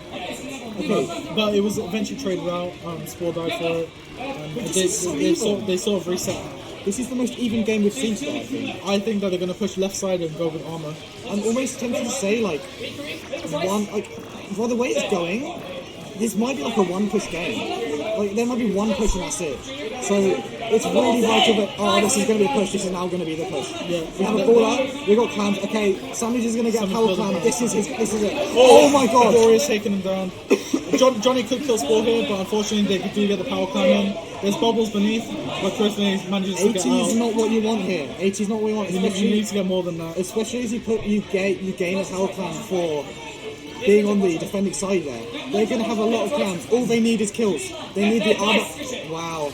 Okay, but it was eventually traded out. Spore died for it. They sort of reset. This is the most even game we've seen today, I think. I think that they're going to push left side and go with armor. I'm almost tempted to say, like, by the way it's going, this might be like a 1-push game. Like, there might be 1 push and that's it. So, it's really vital that, this is going to be a push, this is now going to be the push. Yeah. We have a ball up, we got clams, okay, Sandwich is going to get a power clam, this is it. Oh my god! Glorious taking him down. Johnny could kill Spore here, but unfortunately they do get the power clam in. There's bubbles beneath, but Chris manages to get out. 80 is not what you want here. 80 is not what you want. You need to get more than that. Especially as you gain a power clam for being on the defending side there. They're going to have a lot of clams. All they need is kills. They need the armor. Wow.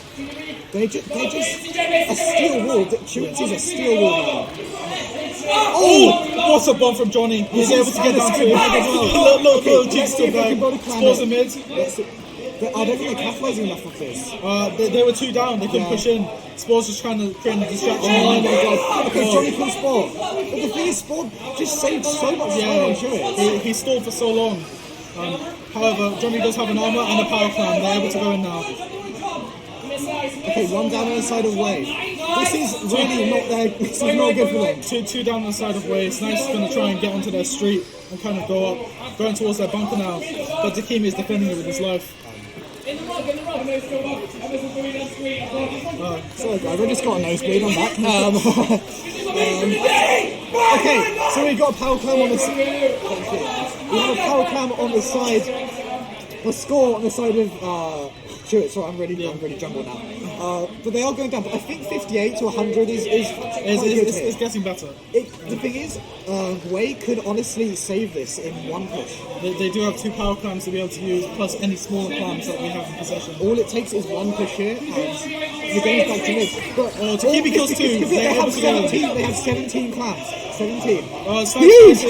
They're just a steel wall. Chewits is a steel wall now. Oh! What's a bomb from Johnny? He's able to get down to it. Look, Jinx still going. Spores in mid. I don't think they're capitalizing enough of this. They were 2 down. They couldn't push in. Spore's just trying to create a distraction. Oh my god. Okay, Johnny killed Spore. But the thing is, Spore just saved so much time on Chewits. He stalled for so long. However, Johnny does have an armor and a power clam. They're able to go in now. Okay, one down on the side of WHEYY. This is really not their. This is not good for them. Two down the side of Way. Snipes is going to try and get onto their street and kind of go up, going towards their bunker now. But Takimi is defending it with his life. Sorry guys, I just got a nosebleed. I'm back. Okay, so we got a power clam on the side. We have a power clam on the side. A score on the side of. Sorry, I'm really jumbled now. But they are going down. But I think 58 to 100 is getting better. The thing is, Way could honestly save this in one push. They do have 2 power clams to be able to use, plus any smaller clams that we have in possession. All it takes is one push here, and the game's back to mid. But Takimi kills 2. They have 17. They have 17 clams. 17. Huge!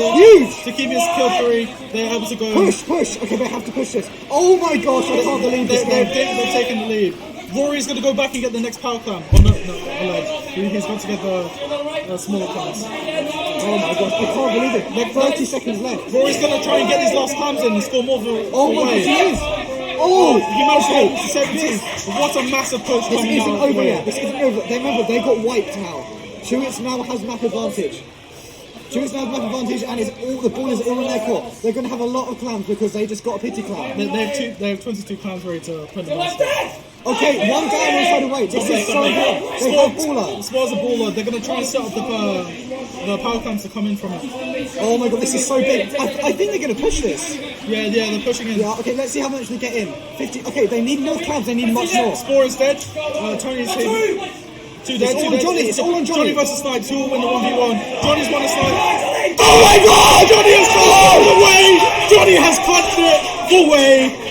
Takimi has killed 3. They're able to go. Push! Okay, they have to push this. Oh my gosh, I can't believe this. They've taken the lead. Rory's going to go back and get the next power clam. Oh no, he's going to get the smaller clams. Oh my gosh, I can't believe it. Like 30 seconds left. Rory's going to try and get these last clams in and score more for Oh my gosh, he is! Oh! He managed to get to 17. What a massive push This coming isn't out. over yet. This isn't over. Remember, they got wiped now. Chewits now has map advantage. Chewits now has map advantage, and the ball is all in their court. They're going to have a lot of clams because they just got a pity clam. They have 22 clams ready to put them on. Okay, one down inside away. This is so good. They have baller. Spaw's a baller. They're going to try and set up the power clams to come in from it. Oh my god, this is so big. I think they're going to push this. Yeah, they're pushing in. Yeah, okay, let's see how much they get in. 50. Okay, they need more clams. They need much more. Spore is dead. Tony's hit. 2 dead. It's all on Johnny. It's all on Johnny. Johnny versus Snipes. Who will win the 1v1? Johnny's won a snipe. Oh my god! Johnny has clutched it away! Johnny has clutched it for Way!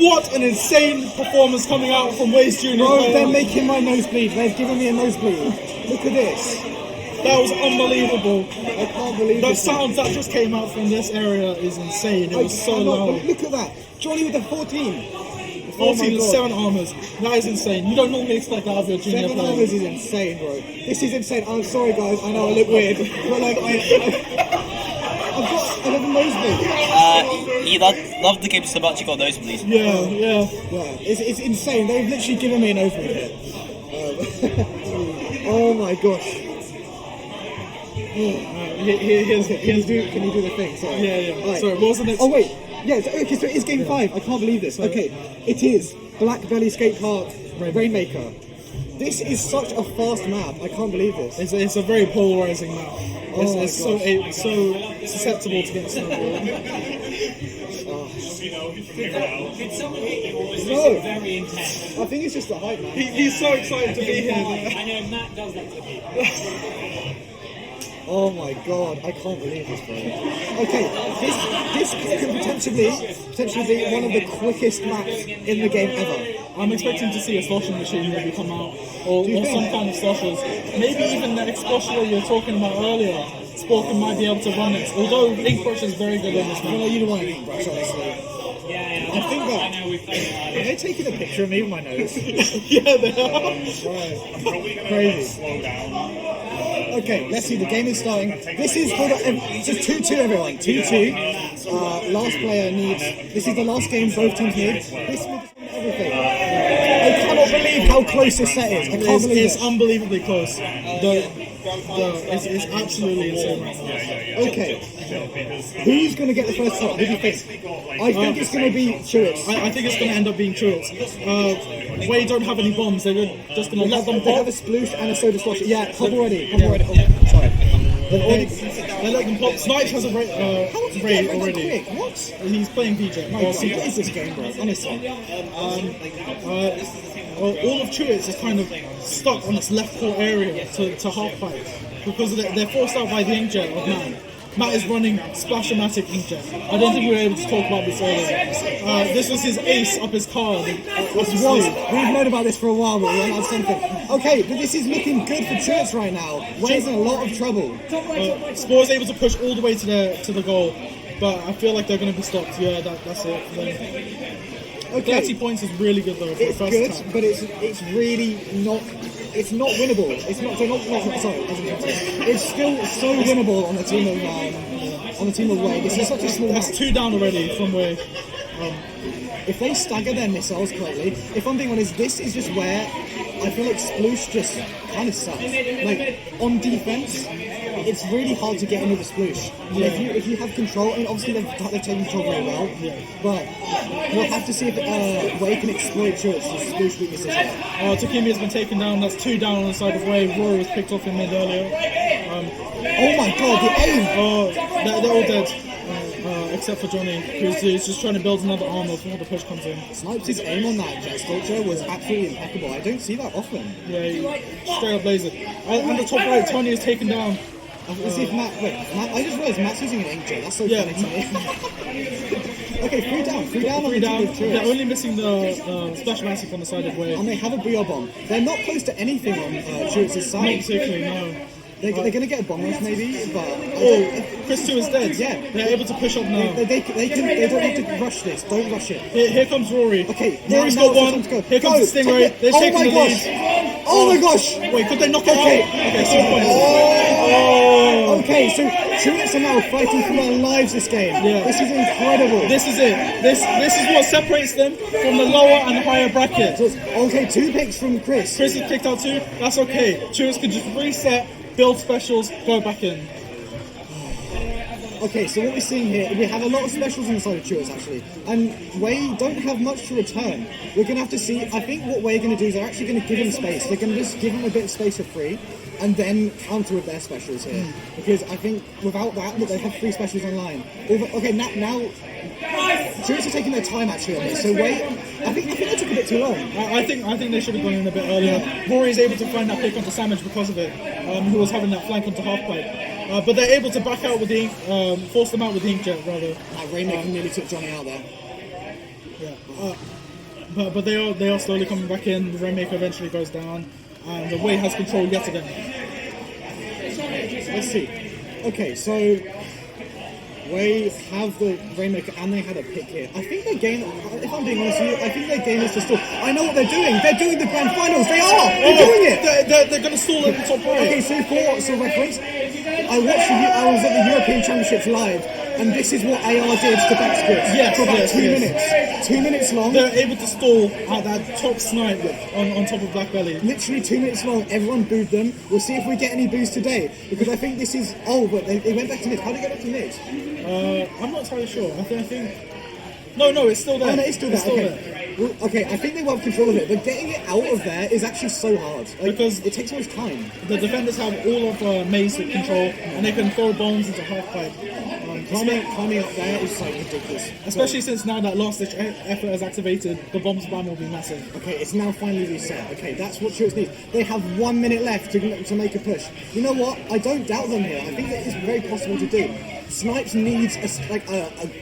What an insane performance coming out from Way's Junior. Bro, they're making my nosebleed. They've given me a nosebleed. Look at this. That was unbelievable. I can't believe the this. sounds that just came out from this area is insane. It was so loud. Look at that. Johnny with the 14. 14 and 7 armors. That is insane. You don't normally expect that of your junior 7 player. armors is insane, bro. This is insane. I'm sorry, guys. I know I look weird, but like I've got another nosebleed. He loved the game so much he got nosebleeds. Yeah. It's insane. They've literally given me a nosebleed here. Oh my gosh. Can you do the thing? Sorry. Yeah. Right. Sorry, what was the next? Oh wait. Yeah, okay, so it's game 5. I can't believe this. Okay, it is Black Belly Skate Park Rainmaker. This is such a fast map. I can't believe this. It's a very polarizing map. Oh It's so susceptible to get snowballed. No, I think it's just the hype, man. He's so excited to be here. I know Matt does that to me. Oh my god, I can't believe this, bro. Okay, this could potentially be one of the quickest maps in the game ever. I'm expecting to see a sloshing machine maybe come out, or some kind of sloshers. Maybe even the explosion you were talking about earlier. Sporkin might be able to run it, although Inkbrush is very good on this map. Well, you don't want an Inkbrush, honestly. I think that. Are they taking a picture of me with my nose? Yeah, they are. Right. Crazy. Okay, let's see. The game is starting. This is for the. It's just 2-2, everyone. 2-2. Last player needs. This is the last game both teams need. This will determine everything. I cannot believe how close this set is. I can't believe it's unbelievably close. It's absolutely insane right now. Okay. Who's going to get the first shot? Who do you think? I think it's going to be Chewits. I think it's going to end up being Chewits. Way don't have any bombs. They're just going to let them They have pop. a sploosh and a soda slosher. Yeah, pop already. Oh, sorry. They let them pop. Snipes has a raid already. Quick. What? He's playing PJ. My God, what is this game, bro? Honestly. All of Chewits is kind of stuck on this left core area to half pipe because they're forced out by the inkjet of Matt. Matt is running Splash-O-Matic inkjet. I don't think we were able to talk about this earlier. This was his ace up his card. We've known about this for a while, but we don't have something. Okay, but this is looking good for Chewits right now. Way's in a lot of trouble. Spore's able to push all the way to the goal, but I feel like they're going to be stopped. Yeah, that's it for them. Okay. 30 points is really good though for It's the first good, time. but it's really not. It's not winnable. It's not. Sorry. It's still so winnable on the team of Way. This is such a small That's match. 2 down already from Way. if they stagger their missiles correctly, if I'm being honest, this is just where I feel like Sploosh just kind of sucks. Like, on defense, it's really hard to get into the Sploosh. Yeah. If you have control, and obviously they've taken control very well, but we'll have to see if Way can exploit Church's Sploosh weaknesses here. Takimi has been taken down. That's 2 down on the side of Way. Rory was picked off in mid earlier. Oh my god, the aim! They're all dead. Except for Johnny, who's just trying to build another armor before the push comes in. Snipes' aim on that jet sculpture was absolutely impeccable. I don't see that often. Yeah, he straight up blaze it. On the top right, Tony is taken down. Let's see if Matt. Wait, Matt, I just realised Matt's using an inkjet. That's so funny to me. Okay, 3 down. 3 down on the team of They're only missing the Splash Massive on the side of Way. And they have a Brio bomb. They're not close to anything on Church's side. Not particularly, no. They're going to get a bomb rush maybe, but... Chris 2 is dead. Yeah. They're able to push up now. They don't need to rush this. Don't rush it. Here comes Rory. Okay, Rory's got one. Here comes the Stingray. They've taken the lead. Oh my gosh! Wait, could they knock it out? Okay, 6 points. Okay, so Church are now fighting for their lives this game. Yeah. This is incredible. This is it. This is what separates them from the lower and higher bracket. So okay, 2 picks from Chris. Chris is kicked out 2. That's okay. Church can just reset, build specials, go back in. Okay, so what we're seeing here, we have a lot of specials inside of Church actually, and Way don't have much to return. We're going to have to see, I think what Way are going to do is they're actually going to give him space. They're going to just give him a bit of space for free, and then counter with their specials here. Because I think without that, look, they have 3 specials online. Okay, now Church are taking their time actually on this, so Way, I think they took a bit too long. I think they should have gone in a bit earlier. Rory is able to find that pick onto Sandwich because of it, who was having that flank onto halfpipe. But they're able to back out with the force them out with the inkjet rather. Rainmaker nearly took Johnny out there. Yeah. But they are slowly coming back in. The Rainmaker eventually goes down, and the Way has control yet again. Let's see. Okay, so Way have the Rainmaker and they had a pick here. I think their game, if I'm being honest with you, I think their game is to stall. I know what they're doing. They're doing the grand finals. They are. They're doing it. They're going to stall at the top right. Okay, so for reference, I was at the European Championships live, and this is what AR did to Backscript for about 2 minutes. 2 minutes long. They're able to stall at that top snipe on top of Black Belly. Literally 2 minutes long. Everyone booed them. We'll see if we get any boos today, because I think this is... Oh, but they went back to mid. How did they get back to mid? I'm not entirely sure. I think... No, it's still there. Oh, no, it's still there. Okay. Well, okay, I think they will have control of it, but getting it out of there is actually so hard. Because it takes so much time. The defenders have all of Maze control, and they can throw bombs into half-pipe. Climbing up there is like ridiculous. Especially since now that last ditch effort is activated, the bomb spam will be massive. Okay, it's now finally reset. Okay, that's what Church needs. They have 1 minute left to make a push. You know what? I don't doubt them here. I think that is very possible to do. Snipes needs a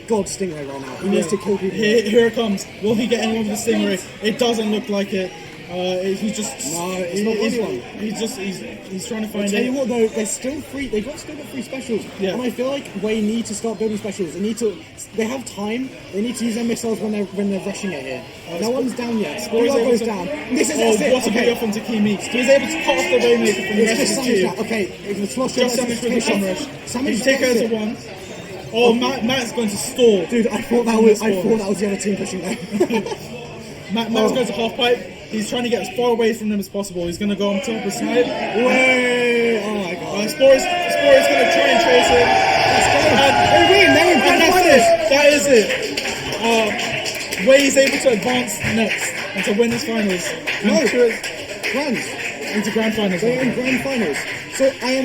god Stingray right now. He needs to kill people. Here it comes. Will he get anyone with the Stingray? It doesn't look like it. He's just it's not anyone. He's trying to find it. Tell you what though, they're still free. They've still got 3 specials, and I feel like Way need to start building specials. They have time. They need to use their missiles when they're rushing it here. No one's down yet. Splat goes down. This is it. What a big from Takimi. He's able to cut off the Rainmaker from the rest of the team. Okay, it's just Sandwich with the bomb rush. He's taken her to 1. Oh, Matt's going to stall. Dude, I thought that was the other team pushing there. Matt's going to half pipe. He's trying to get as far away from them as possible. He's going to go on top of the snipe. Way! Oh my god. Spore is going to try and chase him. They win! They're in grand finals! That is it. Way is able to advance next and to win his finals. Into grand finals. They're in grand finals. So I am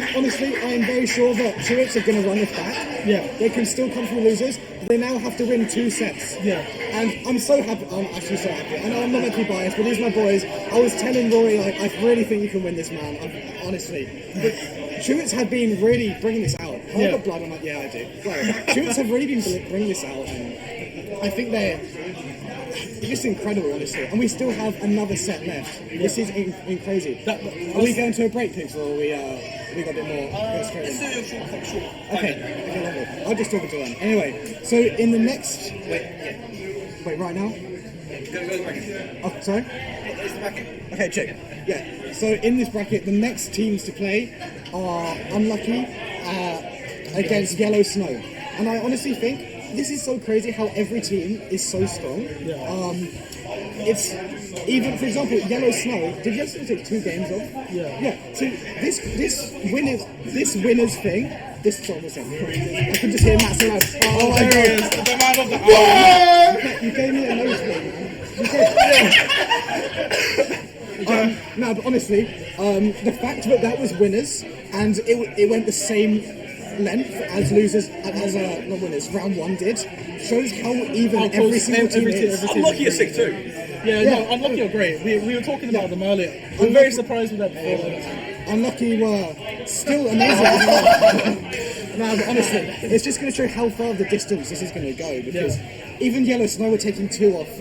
very sure that Church are going to run this back. Yeah. They can still come from losers, but they now have to win 2 sets. Yeah. And I'm so happy. I'm actually so happy. I know I'm not meant to be biased, but these are my boys. I was telling Rory, I really think you can win this, man. Honestly. But Church have been really bringing this out. I've got blood on my... Yeah, I do. Church have really been bringing this out, and I think they're just incredible, honestly. And we still have another set left. This is crazy. Are we going to a break, Pigs, or are we got a bit more? Okay, lovely. I'll just talk to them. Anyway, so in the next... Wait, right now? Oh, sorry? Okay, check. Yeah, so in this bracket, the next teams to play are Unlucky against Yellow Snow. And I honestly think this is so crazy how every team is so strong. It's even, for example, Yellow Snow. Did Yellow Snow take 2 games off? Yeah. So this winners thing. This song was I can just hear Matt so loud. Oh my god! The man of the hour. You gave me a nosebleed. No, but honestly, the fact that was winners and it went the same length as losers as not winners round 1 did shows how even every single team is. Unlucky is sick too. No, Unlucky are great. We were talking about them earlier. I'm very surprised with that before. Unlucky were still amazing. No, but honestly, it's just going to show how far the distance this is going to go because even Yellow Snow were taking 2 off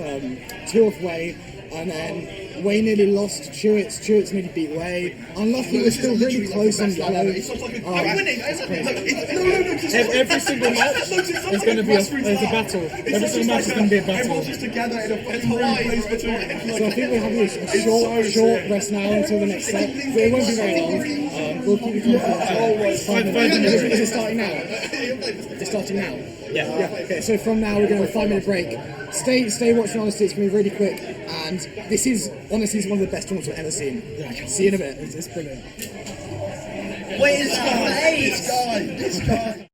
Way, and then Way nearly lost Chewits nearly beat Way. Unlucky was still really close on Yellow. I'm winning! Every single match is going to be a battle. Every single match is going to be a battle. So I think we're having a short rest now until the next set. But it won't be very long. We'll keep you Is it starting now? It's starting now? Yeah. Okay, so from now we're going to have a 5-minute break. Stay watching, honestly, it's going to be really quick. And this is, honestly, one of the best tournaments I've ever seen. See you in a bit. It's brilliant. Wait, this guy.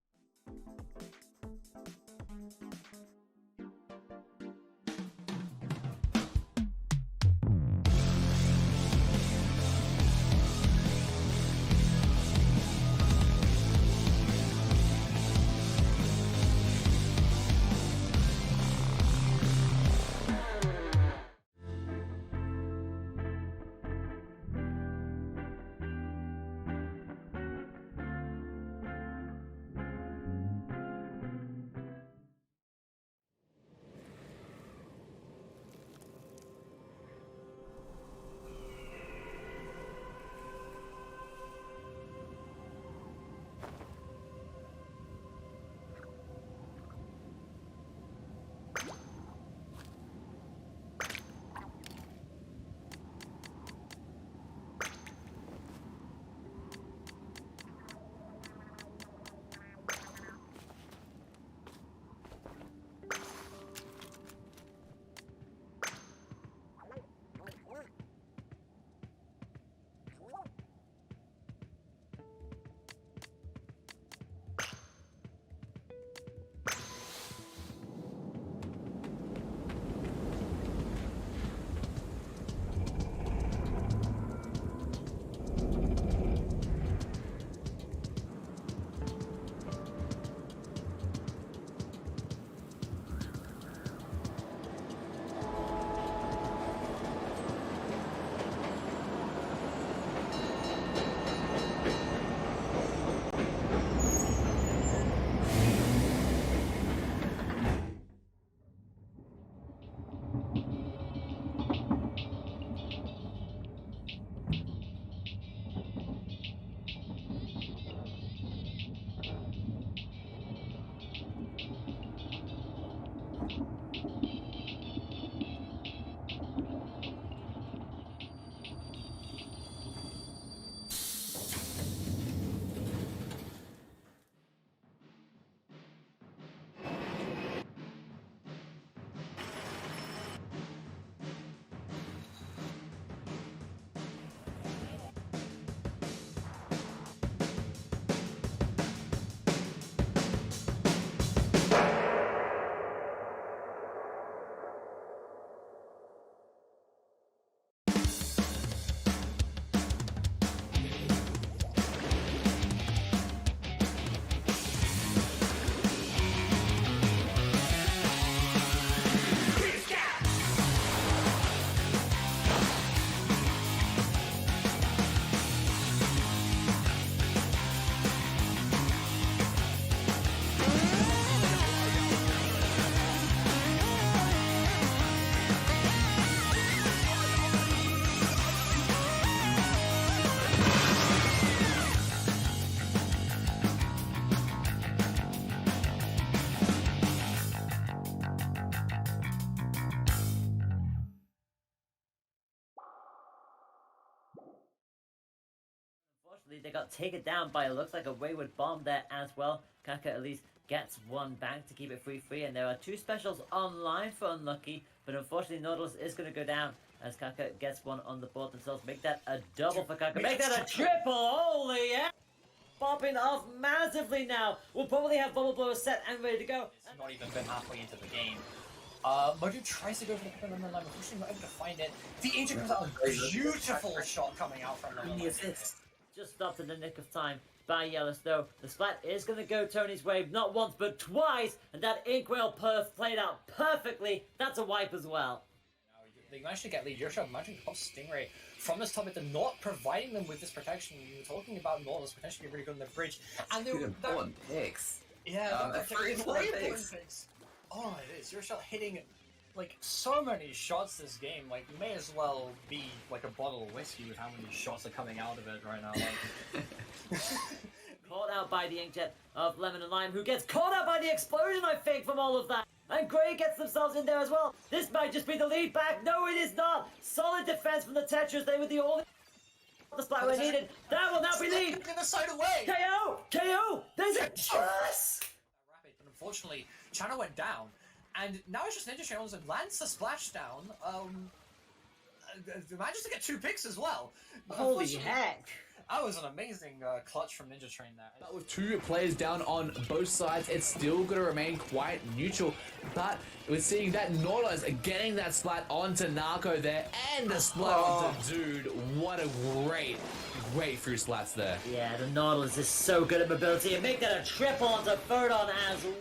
Unfortunately, they got taken down by, it looks like, a wayward bomb there as well. Kaka at least gets one back to keep it free, and there are two specials online for Unlucky, but unfortunately Nautilus is going to go down as Kaka gets one on the board themselves. Make that a double for Kaka. Make that a triple! Holy yeah! Popping off massively now. We'll probably have Bubble Blower set and ready to go. It's not even been halfway into the game. Modu tries to go for the pin on the line, unfortunately not able to find it. The Ancient comes out with a beautiful shot coming out from the Just stopped in the nick of time by Yellowstone. The Splat is going to go Tony's way, not once but twice, and that Inkwell perf played out perfectly. That's a wipe as well. They managed to get lead. You're imagine Cost Stingray from this top mid, they're not providing them with this protection. You were talking about Nautilus potentially really good on the bridge. And they were important picks. Yeah, they're very important picks. Oh, it is. Your shot hitting like so many shots this game. Like you may as well be like a bottle of whiskey with how many shots are coming out of it right now. Like caught out by the inkjet of Lemon and Lime, who gets caught out by the explosion, I think, from all of that. And Grey gets themselves in there as well. This might just be the lead back. No, it is not. Solid defense from the Tetris. They were the only the Splat were needed. That will now be lead. The side away. KO! KO! There's a yes! Rapid, but unfortunately, Chana went down. And now it's just Ninja Channels and lands the splashdown. Manages to get 2 picks as well. Holy heck! That was an amazing clutch from Ninja Train there. But with 2 players down on both sides, it's still going to remain quite neutral. But we're seeing that Nautilus getting that Splat onto Narco there, and the Splat onto Dude. What a great few Splats there. Yeah, the Nautilus is so good at mobility, and make that a triple onto Ferdon as well.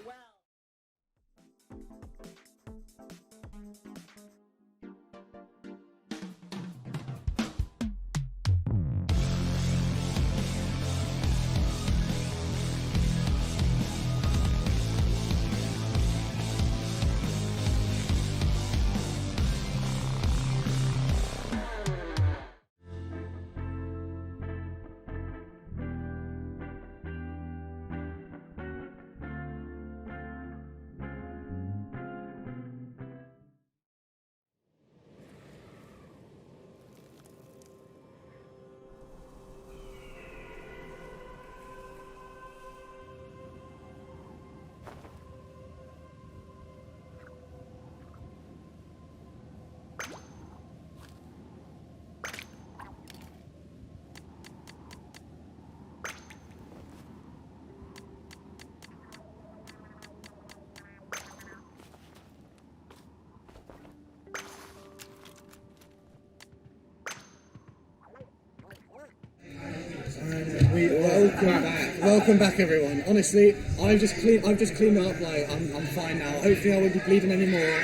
Welcome back, everyone. Honestly, I've just cleaned up. Like I'm fine now. Hopefully, I won't be bleeding anymore.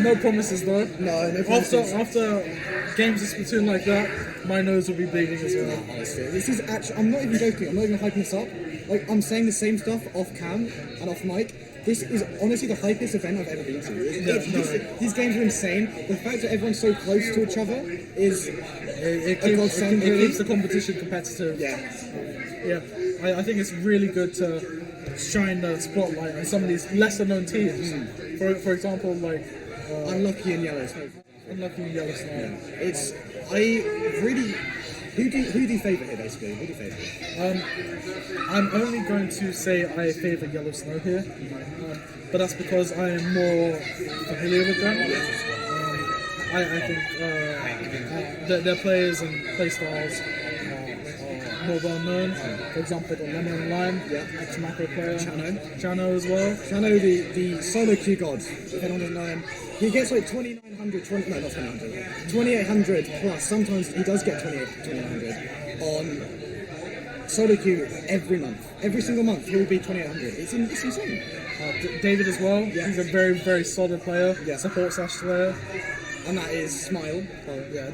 No promises though. No promises. After games of Splatoon like that, my nose will be bleeding as well. Honestly, this is actually. I'm not even joking. I'm not even hyping this up. Like I'm saying the same stuff off cam and off mic. This is honestly the hypest event I've ever been to. These games are insane. The fact that everyone's so close to each other is it keeps the competition competitive. Yeah. I think it's really good to shine the spotlight on some of these lesser known teams. For example, like Unlucky and Yellowstone. Yeah. Who do you favour here, basically? Who do you favour? I'm only going to say I favour Yellow Snow here, but that's because I am more familiar with them. I think their players and playstyles are more well known. For example, the Lemon and Lime, ex-macro player, Chano as well. Chano, the solo queue god, if anyone doesn't know him. He gets like 2800 plus. Sometimes he does get 2800 on solo queue every month. Every single month he will be 2800. It's insane. David as well. Yeah. He's a very, very solid player. Yeah. Support / player. And that is Smile.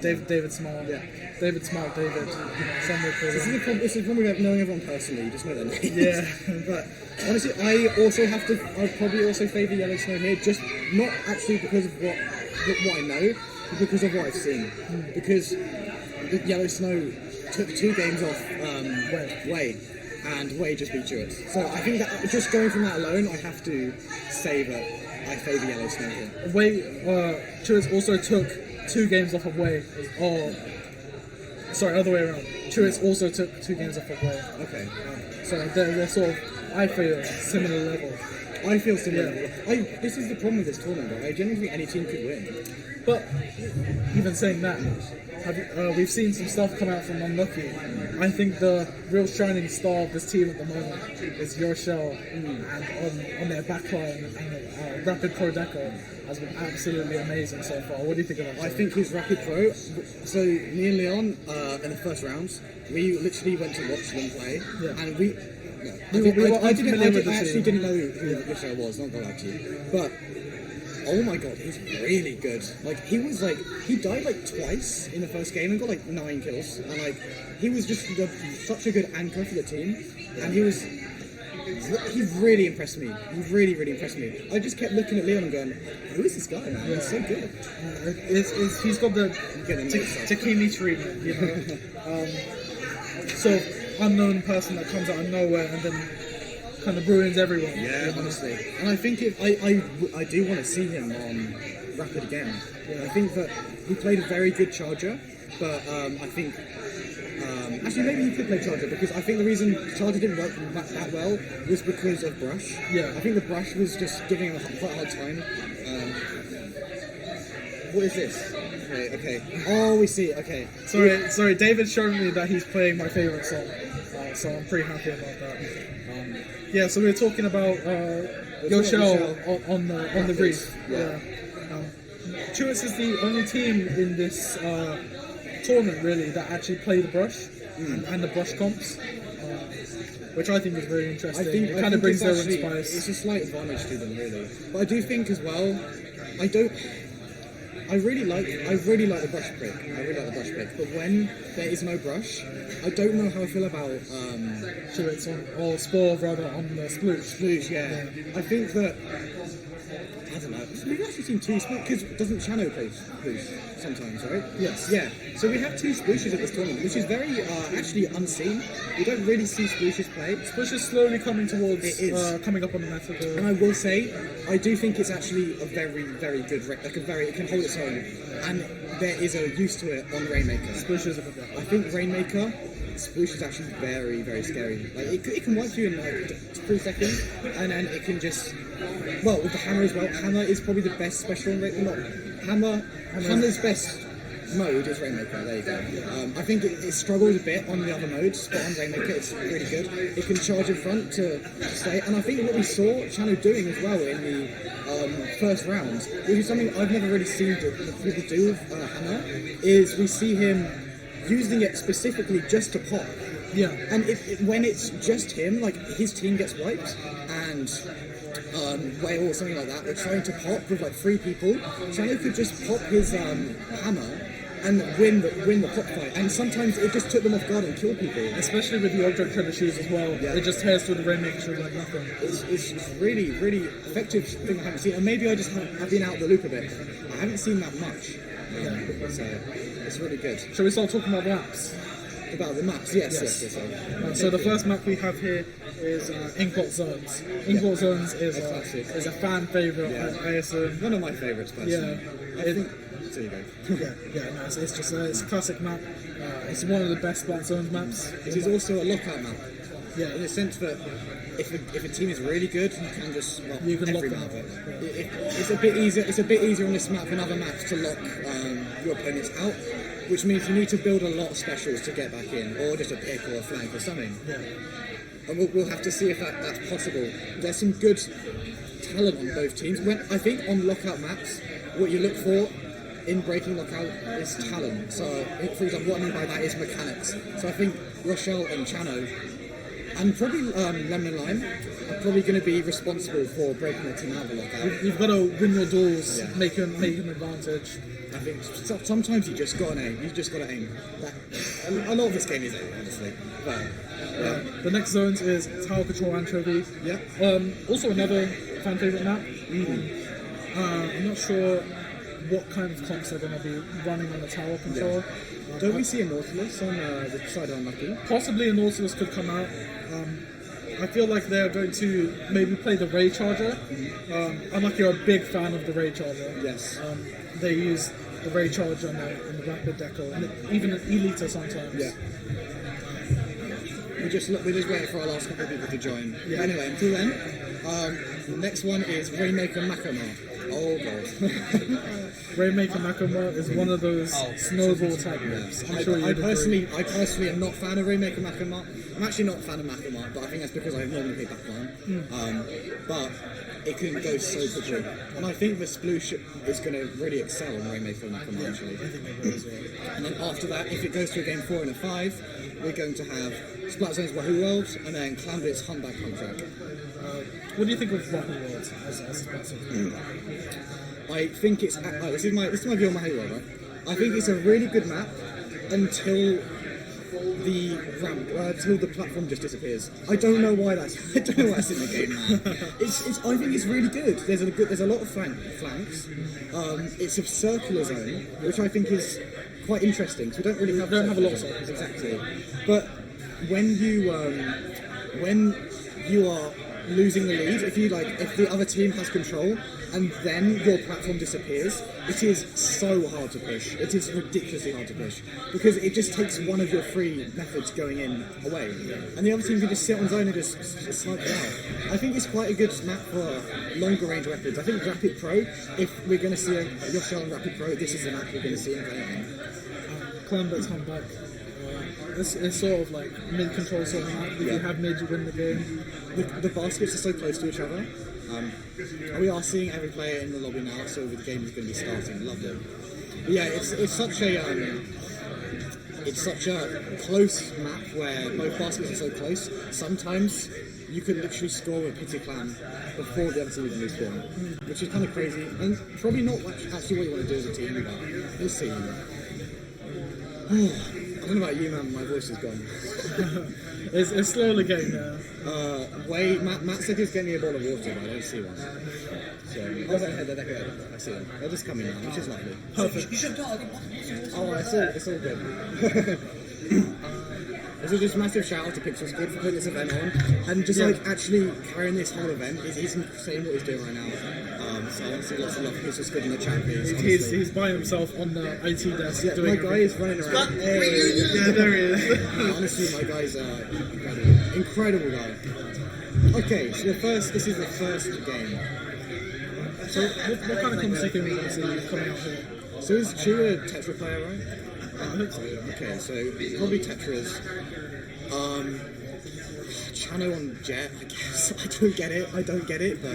David Smile. Yeah. David Smile, David. This is the problem with knowing everyone personally, you just know their names. Yeah. But honestly, I'd probably also favour Yellow Snow here, just not actually because of what I know, but because of what I've seen. Because Yellow Snow took 2 games off WHEYYY, and WHEYYY just beat Jewett. So I think that just going from that alone, I have to say that I favour Yellow Snow here. WHEYYY, Jewett also took 2 games off of WHEYYY. Sorry, other way around. Jewett also took 2 games off of WHEYYY. Okay. So they're sort of I feel similar level. I feel similar. This is the problem with this tournament. I genuinely think any team could win. But even saying that, we've seen some stuff come out from Unlucky. I think the real shining star of this team at the moment is Yoshel, and on their backline, and Rapid Pro Deco has been absolutely amazing so far. What do you think of that? I think his Rapid Pro. So me and Leon in the first rounds, we literally went to watch them play, and we. No, I actually didn't know who Yoshel was. Not gonna lie to you, but. Oh my god, he's really good. Like, he died like twice in the first game and got like 9 kills. And like, he was just such a good anchor for the team. And he really impressed me. He really, really impressed me. I just kept looking at Leon and going, who is this guy, man? He's so good. He's got the Takimi treatment, you know. So, unknown person that comes out of nowhere and then kind of ruins everyone. Yeah, honestly. And I think I do want to see him on Rapid again. I think that he played a very good Charger, but I think actually maybe he could play Charger because I think the reason Charger didn't work that well was because of Brush. Yeah. I think the Brush was just giving him quite a hard time. What is this? Okay. Oh, we see. Okay. Sorry. David showed me that he's playing my favorite song, so I'm pretty happy about that. Yeah, so we're talking about Yoshel on the reef. Yeah. Chewits is the only team in this tournament really that actually play the brush and the brush comps, which I think is very interesting. It kind of brings their own spice. It's a slight advantage to them, really. But I do think as well, I really like the brush pick. But when there is no brush, I don't know how I feel about Chewits or Spore rather on the sploosh. Sploosh, yeah. I think that I don't know. We've actually seen 2 sploosh because doesn't Chano play sploosh sometimes, right? Yes. Yeah. So we have 2 splooshes at this tournament, which is very actually unseen. We don't really see splooshes play. Sploosh is slowly coming towards coming up on the meta. And I will say, I do think it's actually a very, very good, it can hold its own, and there is a use to it on Rainmaker. Sploosh is a good guy. I think Rainmaker, Sploosh is actually very, very scary. Like it can wipe you in like 3 seconds, and then it can just with the hammer as well. Hammer is probably the best special on Rainmaker. Hammer's best mode is Rainmaker. There you go. I think it struggles a bit on the other modes, but on Rainmaker it's really good. It can charge in front to stay, and I think what we saw Chano doing as well in the first round, which is something I've never really seen people do with Hammer, is we see him using it specifically just to pop. Yeah. And when it's just him, like his team gets wiped, and Whale or something like that, they're trying to pop with like 3 people. Chano could just pop his hammer and win the pop fight, and sometimes it just took them off guard and killed people. Especially with the object treasure shoes as well. Yeah. It just tears through the Rainmaker like nothing. It's really, really effective thing I haven't seen, and maybe I just have been out of the loop a bit. I haven't seen that much. So it's really good. Shall we start talking about maps? About the maps, yes. So the first map we have here is Inkblot Zones. Inkblot Zones is a fan favourite, I assume. One of my favourites, personally. Yeah. I think. So you go. No, it's just it's a classic map. It's one of the best Splat Zones maps. It is also a lockout map. Yeah, in the sense that if a team is really good, you can just lock every map. It's a bit easier. It's a bit easier on this map than other maps to lock your opponents out, which means you need to build a lot of specials to get back in, or just a pick or a flank or something. Yeah. And we'll have to see if that's possible. There's some good talent on both teams. I think on lockout maps, what you look for in breaking lockout is talent. So, for example, what I mean by that is mechanics. So I think Rochelle and Chano, and probably Lemon and Lime, are probably going to be responsible for breaking the team out of the lockout. You've got to win your duels, make an advantage. I think sometimes you just got to aim. A lot of this game is aim, honestly. But the next zones is Tower Control Anchovy. Yeah. Also another fan favourite map. I'm not sure what kind of comps are going to be running on the tower control. Yeah. Don't we see a Nautilus on the side of Unlucky? Possibly a Nautilus could come out. I feel like they're going to maybe play the Ray Charger. Unlucky are a big fan of the Ray Charger. Yes. They use the Ray Charger on the Rapid Deco, and even an Elita sometimes. Yeah. just waiting for our last couple of people to join. Yeah. Anyway, until then, the next one is Rainmaker Makama. Oh god. Rainmaker Makama is one of those snowball type maps. I'm sure I personally am not a fan of Rainmaker Makama. I'm actually not a fan of Makama, but I think that's because I normally play backline. But it can go so quickly, and I think the Sploosh is going to really excel in Rainmaker Makama actually. I think it will as well. And then after that, if it goes to a game 4 and a 5, we're going to have Splat Zone's Wahoo Worlds, and then Clanbit's Huntback Contract. What do you think of Wahoo Worlds as a Splat Zone? I think it's this is my view on Wahoo World, right? I think it's a really good map until the ramp, until the platform just disappears. I don't know why that's in the game now. I think it's really good. There's a lot of flanks. It's a circular zone, which I think is quite interesting. So we don't really have a lot of circles exactly. But when you are losing the lead, if the other team has control and then your platform disappears, it is so hard to push. It is ridiculously hard to push because it just takes one of your three methods going in away, and the other team can just sit on zone and just snipe it out. I think it's quite a good map for longer range weapons. I think Rapid Pro, if we're going to see a Yoshell and Rapid Pro, this is the map we're going to see in anything. Clanbit's Huntback. It's sort of like mid-control sort of map. If you have mid, you win the game. The baskets are so close to each other. We are seeing every player in the lobby now, so the game is going to be starting. Lovely. But yeah, it's such a close map where both baskets are so close. Sometimes you could literally score a pity clan before the other team even respawn, which is kind of crazy and probably not actually what you want to do as a team. But we'll see. I don't know about you, man. My voice is gone. It's slowly getting there. Matt said he's getting me a bottle of water, but I don't see one. So, I see them. They're just coming now, which is lovely. Perfect. You should not. Oh, it's all good. There's just a massive shout out to Pixel Squid for putting this event on and just actually carrying this whole event. He's saying what he's doing right now. So honestly, lots of love for Pixel Squid in the chat, please. He's by himself on the IT desk. Yeah, my guy is running around. Yeah, there he is. Honestly, my guy's incredible guy. Okay, so this is the first game. So what kind of competition we want to see coming out here? So is Chu a Tetra player, right? I hope so. Okay, so probably Tetras. Chano on Jet, I guess. I don't get it, but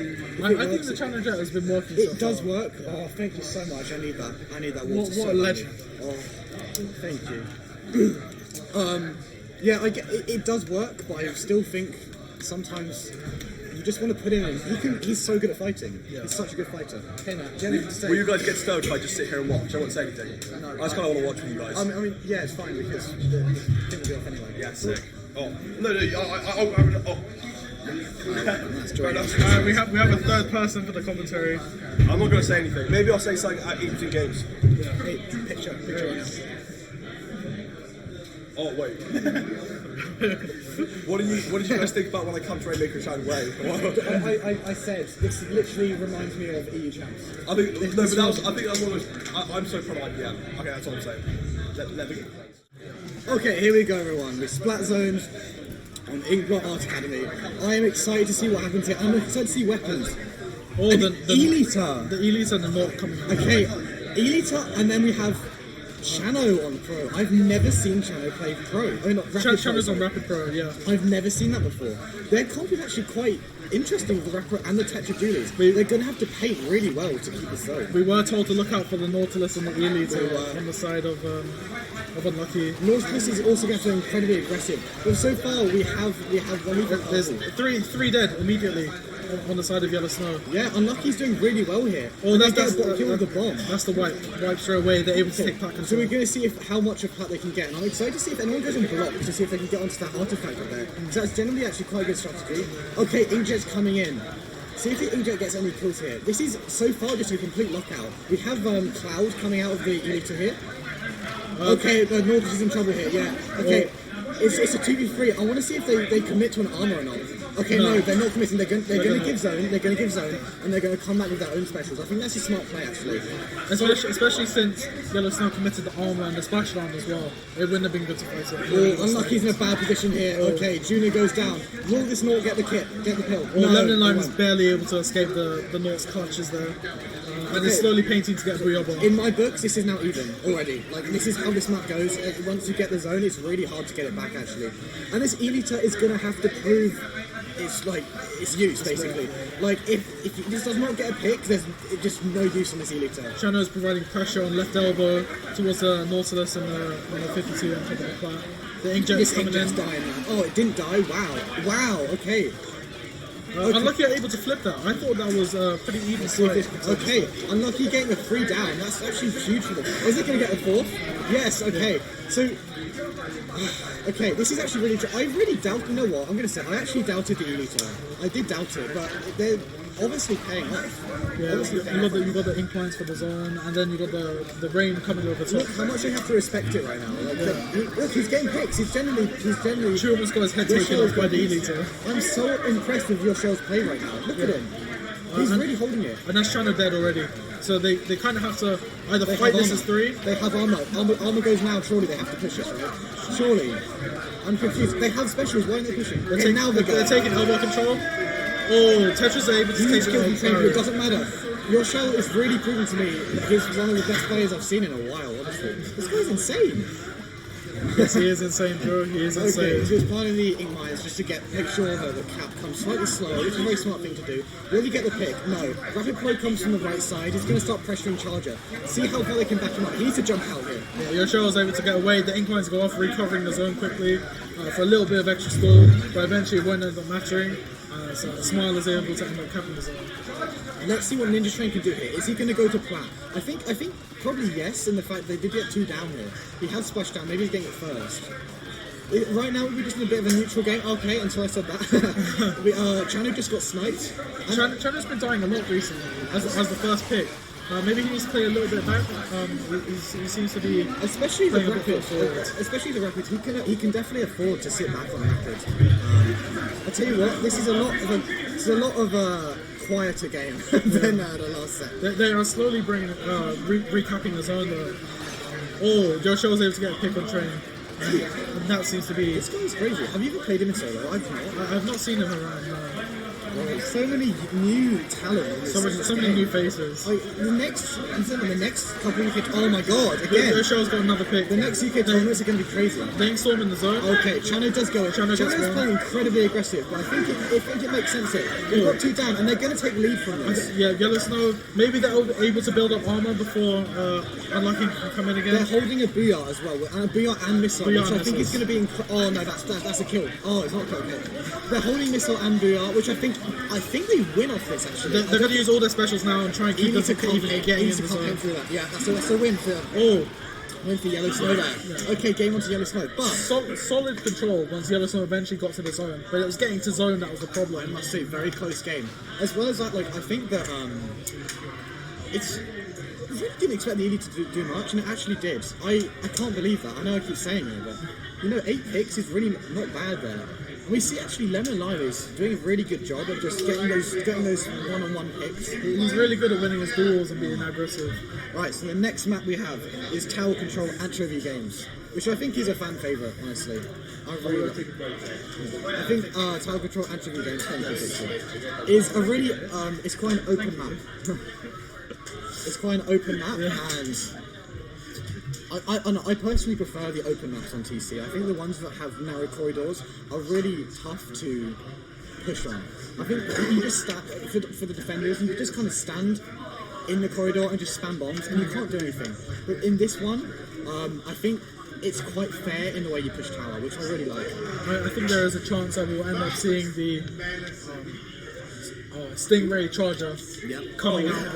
I think the Chano Jet has been working. It does work. Oh, thank you so much. I need that water. What a legend. Oh, thank you. Yeah, I get it does work, but I still think sometimes you just want to put him in. He's so good at fighting. Yeah. He's such a good fighter. Okay, Matt. Will you guys get disturbed if I just sit here and watch? I won't say anything. No, I just kind of want to watch with you guys. I mean, yeah, it's fine because the thing will be off anyway. Yeah, sick. Oh, no, we have a third person for the commentary. I'm not going to say anything. Maybe I'll say something at each between games. Yeah. Hey, picture. Oh wait. What did you guys think about when I come to Rainmaker Shine Way? I said this literally reminds me of EU champs. I think that's one of I'm so proud of IBM. Okay, that's all I'm saying. Let me get plays. Okay, here we go, everyone. With Splat Zones on Inkblot Art Academy. I am excited to see what happens here. I'm excited to see weapons. Oh, the Elita. The Elita and the Mork coming out. Okay, Elita, and then we have Chano on Pro. I've never seen Chano play Pro. I mean, not Rapid Pro. Chano's on Rapid Pro, yeah. I've never seen that before. Their comp is actually quite interesting with the Rapid Pro and the Tetra Dualies. They're going to have to paint really well to keep this though. We were told to look out for the Nautilus and the Elita on the side of Unlucky. Nautilus is also going to be incredibly aggressive. But so far we have one even. There's three dead immediately on the side of Yellow Snow. Yeah, Unlucky's doing really well here. Oh, that's kill with the bomb. That's the wipe straight away. They're able to take Pack. So we're going to see how much of Pack they can get, and I'm excited to see if anyone goes on block to see if they can get onto that artifact up there. So that's generally actually quite a good strategy. Okay, Inkjet's coming in. See if the Inkjet gets any kills here. This is so far just a complete lockout. We have Cloud coming out of the Elita here. Okay, Nautilus is in trouble here. Yeah. Okay. It's a 2v3. I want to see if they commit to an armor or not. Okay, no, they're not committing. They're going to give zone. They're going to give zone, and they're going to come back with their own specials. I think that's a smart play, actually. Especially since Yellow Snow committed the armor and the splash round as well. It wouldn't have been good to fight it. Oh, Unlucky's in a bad position here. Okay, Junior goes down. Will this Nort get the pill? Well, Lemon Lime is barely able to escape the Nort's clutches there. And is slowly painting to get a Booyah Bomb. In my books, this is now even already. Like, this is how this map goes. Once you get the zone, it's really hard to get it back, actually. And this Elita is going to have to prove it's use, basically. Like, if this does not get a pick, there's just no use on this Elita. Chano is providing pressure on left elbow towards the Nautilus and the 52 on top of the plat. The Inkjet's coming in. Dying now. Oh, it didn't die? Wow, okay. Unlucky are able to flip that. I thought that was pretty even fight. Okay, Unlucky getting a 3 down. That's actually huge for them. Is it going to get a 4th? Yes, okay. So, okay, this is actually really... I really doubt... You know what? I'm going to say, I actually doubted the Elita. I did doubt it, but they're obviously paying off. Yeah, you got the ink lines for the zone, and then you got the rain coming over the top. Look how much I have to respect it right now. Like, look, he's getting picks. He's generally... She almost got his head taken off by the Elita. I'm so impressed with your show's play right now. Look at him. He's really holding it. And that's Chano dead already. So they kind of have to either fight this as 3. They have armor. Armor goes now. Surely they have to push this, right? Surely. I'm confused. They have specials. Why aren't they pushing? They're taking elbow control. Oh, Tetris are able to take it. Doesn't matter. Your show is really proving to me that he's one of the best players I've seen in a while, honestly. This guy's insane. Yes, he is insane, bro. He is insane. Okay, so he's planning the ink mines just to make sure that the cap comes slightly slow. It's a very smart thing to do. Will he get the pick? No. Rapid Pro comes from the right side. He's going to start pressuring Charger. See how far they can back him up. He needs to jump out here. Yeah, Yoshio was able to get away. The ink mines go off, recovering the zone quickly for a little bit of extra stall, but eventually it won't end up mattering. So Smile is able to end up capping the zone. Let's see what Ninja Train can do here. Is he going to go to plat? I think probably yes, in the fact they did get 2 down here. He has splash down, maybe he's getting it first. Right now we're just in a bit of a neutral game. Okay, until I said that. Chano just got sniped. Chano's been dying a lot recently as the first pick. Maybe he needs to play a little bit back. He seems to be especially the rapids. He can definitely afford to sit back on rapids. I tell you what, this is a lot of quieter game than the last set. They are slowly recapping the zone though. Oh, Joshua was able to get a pick on train. And that seems to be... This guy's crazy. Have you ever played him in solo? I've not seen him around, no. So many new talent. So many new faces. Like, the next couple of UK... Oh my god, again. Yosho's got another pick. The next UK tournaments are going to be crazy. They storm in the zone. Okay, Chano does go in. Chano's playing incredibly aggressive, but I think it makes sense here. They've got 2 down, and they're going to take lead from this. Yeah, Yellow Snow, maybe they're able to build up armor before Unlucky can come in again. They're holding a Booyah as well, and a Booyah and Missile, which I think is going to be... Oh no, that's a kill. Oh, it's not okay. They're holding Missile and Booyah, which I think they win off this, actually. They're going to use all their specials now and try and keep them to even getting in the zone. Through that. Yeah, that's a win for... Win for Yellow Snow there. Yeah. Okay, game on to Yellow Snow, but... Solid control once Yellow Snow eventually got to the zone, but it was getting to zone that was the problem. I must say, very close game. As well as that, like, I think that, it's... I really didn't expect the Elite to do much, and it actually did. I can't believe that. I know I keep saying it, but, you know, 8 picks is really not bad there. And we see actually Lemon Lime is doing a really good job of just getting those one-on-one picks. He's really good at winning his duels and being aggressive. Right, so the next map we have is Tower Control Anchovy Games, which I think is a fan favourite, honestly. I think Tower Control Anchovy Games is a really it's quite an open map. It's quite an open map, and I personally prefer the open maps on TC. I think the ones that have narrow corridors are really tough to push on. I think you just stand for the defenders, and you just kind of stand in the corridor and just spam bombs, and you can't do anything. But in this one, I think it's quite fair in the way you push tower, which I really like. I think there is a chance that we'll end up seeing the Stingray Charger coming out of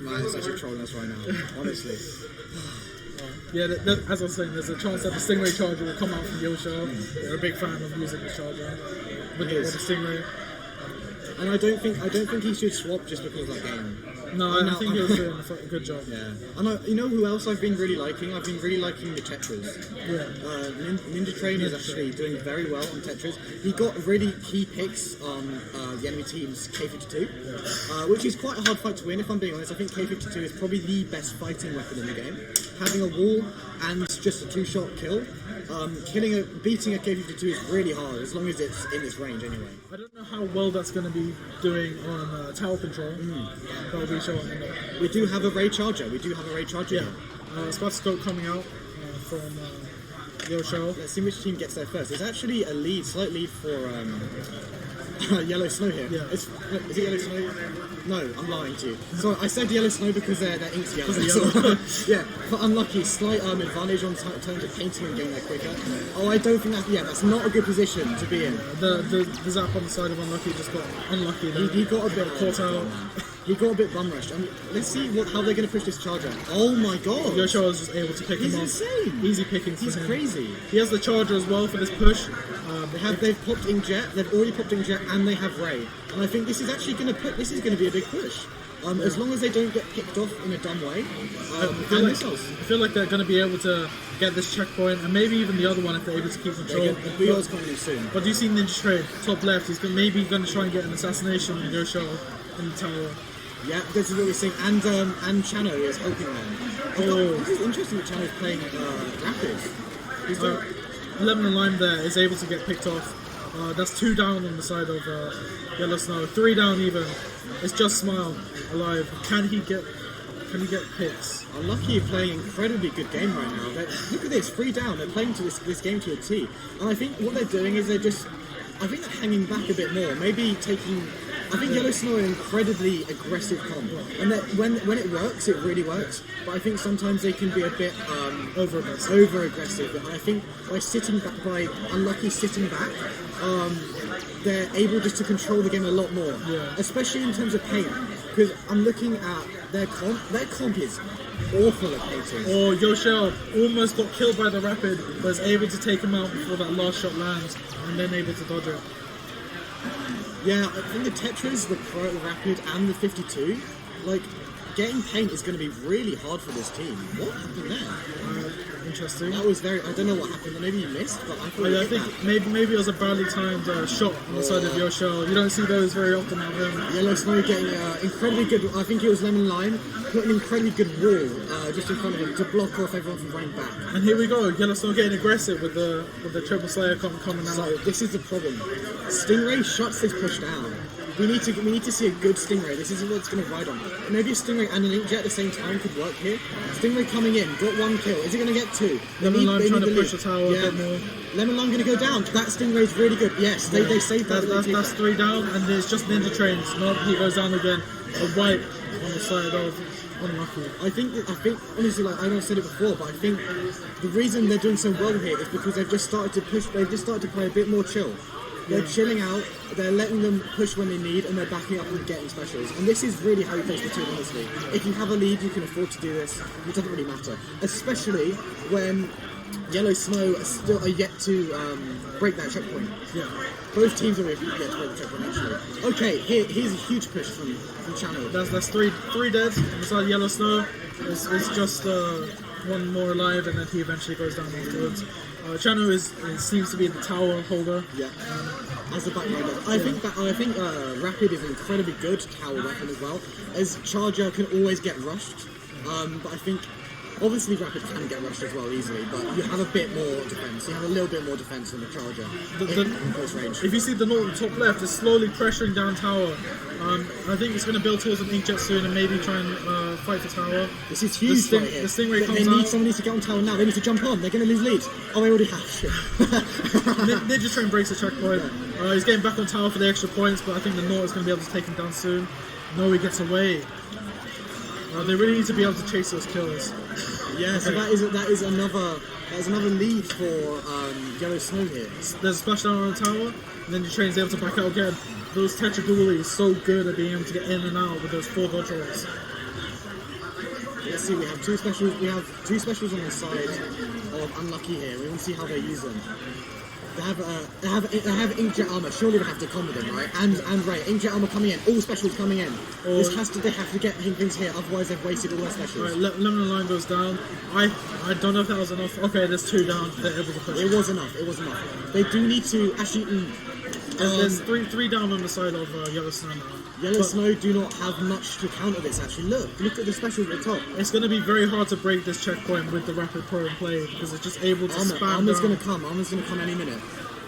Matt is actually trolling us right now, honestly. Yeah, as I was saying, there's a chance that the Stingray Charger will come out from Yosho. They're a big fan of using the Charger with the Stingray. And I don't think he should swap just because of that game. No, I think he was doing a good job. Yeah. I know. You know who else I've been really liking? I've been really liking the Tetras. Yeah. Ninja Train is actually doing very well on Tetras. He got really key picks on the enemy team's K52, which is quite a hard fight to win. If I'm being honest, I think K52 is probably the best fighting weapon in the game. Having a wall and just a 2-shot kill, beating a K52 is really hard as long as it's in its range anyway. I don't know how well that's going to be doing on tower control. That'll be showing. We do have a Ray Charger. Yeah. Splat Scope coming out from Yosho. Let's see which team gets there first. There's actually a slight lead for Yellow Snow here. Yeah. Is it Yellow Snow? No, I'm lying to you. So I said Yellow Snow because their ink's yellow. Yeah, but unlucky. Slight advantage on terms of painting and getting there quicker. Oh, I don't think that's not a good position to be in. The zap on the side of Unlucky just got unlucky there. He got a bit caught out. He got a bit bum rushed. I mean, let's see how they're going to push this charger. Oh my god! Yosho was just able to pick him off. He's insane. Easy pickings for him. He's crazy. He has the charger as well for this push. They've popped Inkjet. They've already popped Inkjet, and they have Ray. And I think this is actually going to be a big push. As long as they don't get picked off in a dumb way. I feel like they're going to be able to get this checkpoint, and maybe even the other one if they're able to keep control. The BO's coming in soon. But do you see Ninja Train top left? He's maybe going to try and get an assassination on Yosho in the tower. Yeah, this is what we're seeing, and Chano is helping them. This is interesting that Chano's playing Rapids. He's doing... Lemon and Lime there is able to get picked off. That's 2 down on the side of Yellow Snow, 3 down even. It's just Smile alive. Can he get picks? Unlucky playing incredibly good game right now. Look at this, 3 down. They're playing to this game to a T. And I think what they're doing is they're hanging back a bit more. Maybe taking... I think Yellow Snow are an incredibly aggressive comp, and that when it works, it really works. But I think sometimes they can be a bit over-aggressive. And I think by Unlucky sitting back, they're able just to control the game a lot more, especially in terms of paint. Because I'm looking at their comp. Their comp is awful at painting. Oh, Yosho almost got killed by the Rapid, but is able to take him out before that last shot lands, and then able to dodge it. Yeah, I think the Tetras, the Pro, the Rapid, and the 52, getting paint is going to be really hard for this team. What happened there? Interesting. That was I don't know what happened. Maybe you missed, but I think maybe it was a badly timed shot on the side of Yosho. You don't see those very often out of him. Yellow Snow getting incredibly good. I think it was Lemon Lime put an incredibly good wall just in front of him to block off everyone from running back. And here we go. Yellow Snow getting aggressive with the triple slayer coming out. So this is the problem. Stingray shuts this push down. We need to see a good Stingray. This is what's going to ride on. Maybe a Stingray and an Inkjet at the same time could work here. Stingray coming in, got 1 kill. Is it going to get 2? Lemon Lime trying to push the tower a bit more. Lemon Lime going to go down. That Stingray's really good. Yes, they saved that. That's 3 down, and there's just Ninja Trains. No, he goes down again. A wipe on the side of Unlucky. I think honestly, I know I said it before, but I think the reason they're doing so well here is because they've just started to push. They've just started to play a bit more chill. They're chilling out, they're letting them push when they need, and they're backing up and getting specials. And this is really how you play Splatoon, honestly. If you have a lead, you can afford to do this. It doesn't really matter. Especially when Yellow Snow are yet to break that checkpoint. Yeah. Both teams are yet to break the checkpoint, actually. Okay, here's a huge push from Channel. That's three dead on the side of Yellow Snow. It's just 1 more alive, and then he eventually goes down afterwards. Chano seems to be the tower holder. Yeah, as the back rider. I think Rapid is an incredibly good tower weapon as well, as Charger can always get rushed. But I think obviously Rapid can get rushed as well easily, but you have a bit more defense. You have a little bit more defense than the Charger in close range. If you see the Norton top left, is slowly pressuring down tower. I think it's going to build towards an Inkjet soon and maybe try and fight for tower. This is huge right here. The Stingray comes out. Someone needs to get on tower now. They need to jump on. They're going to lose lead. Oh, they already have. Ninja Train breaks the checkpoint. He's getting back on tower for the extra points, but I think the Norton is going to be able to take him down soon. No, he gets away. They really need to be able to chase those kills. Yeah, so that is another lead for Yellow Snow here. There's a splashdown on the tower, and then the Train's able to back out again. Those Tetra Dually is so good at being able to get in and out with those 4 dodge rolls. Let's see, we have 2 specials. We have 2 specials on the side of Unlucky here. We want to see how they use them. They have inkjet armor. Surely they have to come with them, right? And Ray, inkjet armor coming in. All specials coming in. They have to get things here. Otherwise, they've wasted all their specials. Right, Lemon line goes down. I don't know if that was enough. Okay, there's 2 down. They're able to push. It was enough. It was enough. They do need to actually. There's three down on the side of Yellow Snow now. Yellow Snow do not have much to counter this. Actually, look at the specials at the top. It's going to be very hard to break this checkpoint with the rapid pro and play because it's just able to spam. Armor's going to come. Armor's going to come any minute.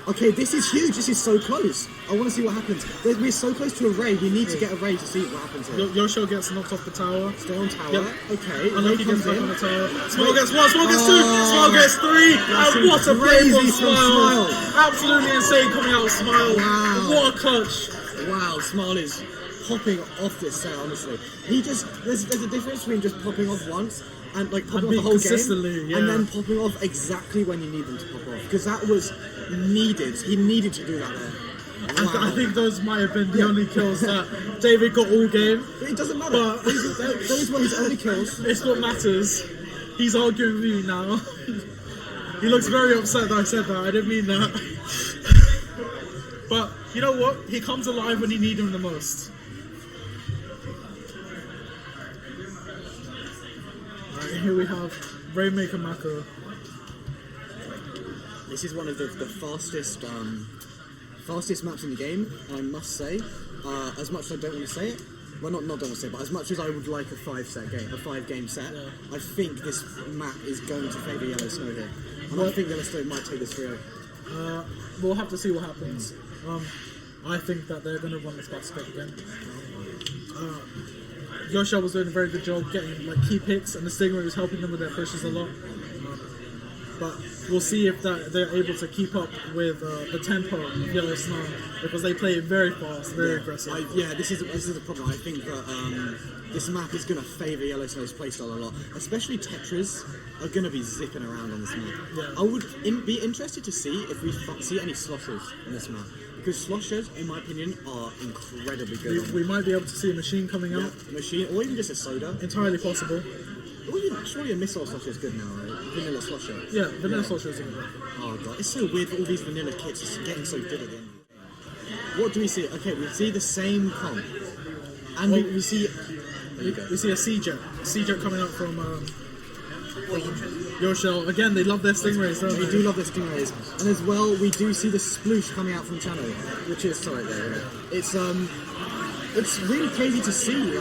Okay, this is huge. This is so close. I want to see what happens. We're so close to a Ray. We need to get a Ray to see what happens here. Yosho gets knocked off the tower. Still on tower. Yep. Okay. Unlucky gets back on the tower. Smile gets 1, Smile gets 2, Smile gets 3. And what a play from Smile. Absolutely insane coming out of Smile. Wow. What a clutch. Wow, Smile is popping off this set, honestly. There's a difference between just popping off once and like popping off the whole game, and then popping off exactly when you need them to pop off. Because that was needed. He needed to do that there. Wow. I think those might have been the only kills that David got all game. But it doesn't matter. Those were his only kills. It's what matters. He's arguing with me now. He looks very upset that I said that. I didn't mean that. But you know what? He comes alive when you need him the most. Right, here we have Rainmaker Mako. This is one of the fastest maps in the game, and I must say, as much as I don't want to say it, well, not don't want to say it, but as much as I would like a 5-game set, I think this map is going to favour Yellow Snow here. And I think Yellow Snow might take this 3-0. We'll have to see what happens. I think that they're going to run this basket again. Yosha was doing a very good job getting key picks, and the Stingray was helping them with their pushes a lot. But we'll see if they're able to keep up with the tempo of Yellow Snow, because they play it very fast, very aggressive. This is the problem. I think that this map is going to favour Yellow Snow's playstyle a lot, especially Tetras are going to be zipping around on this map. Yeah. I would be interested to see if we see any sloshers on this map, because sloshers, in my opinion, are incredibly good. We might be able to see a machine coming out. Machine, or even just a soda. Entirely possible. Surely a missile slosher is good now, right? Vanilla slosher. Yeah, vanilla slosher is good. Oh god, it's so weird that all these vanilla kits are getting so good at the end. What do we see? Okay, we see the same comp. And we see... There you go. We see a C-Jet coming out from Yosho. Again, they love their Stingrays, don't they? They do love their Stingrays. And as well, we do see the sploosh coming out from Channel, which is... Sorry, there. It's really crazy to see,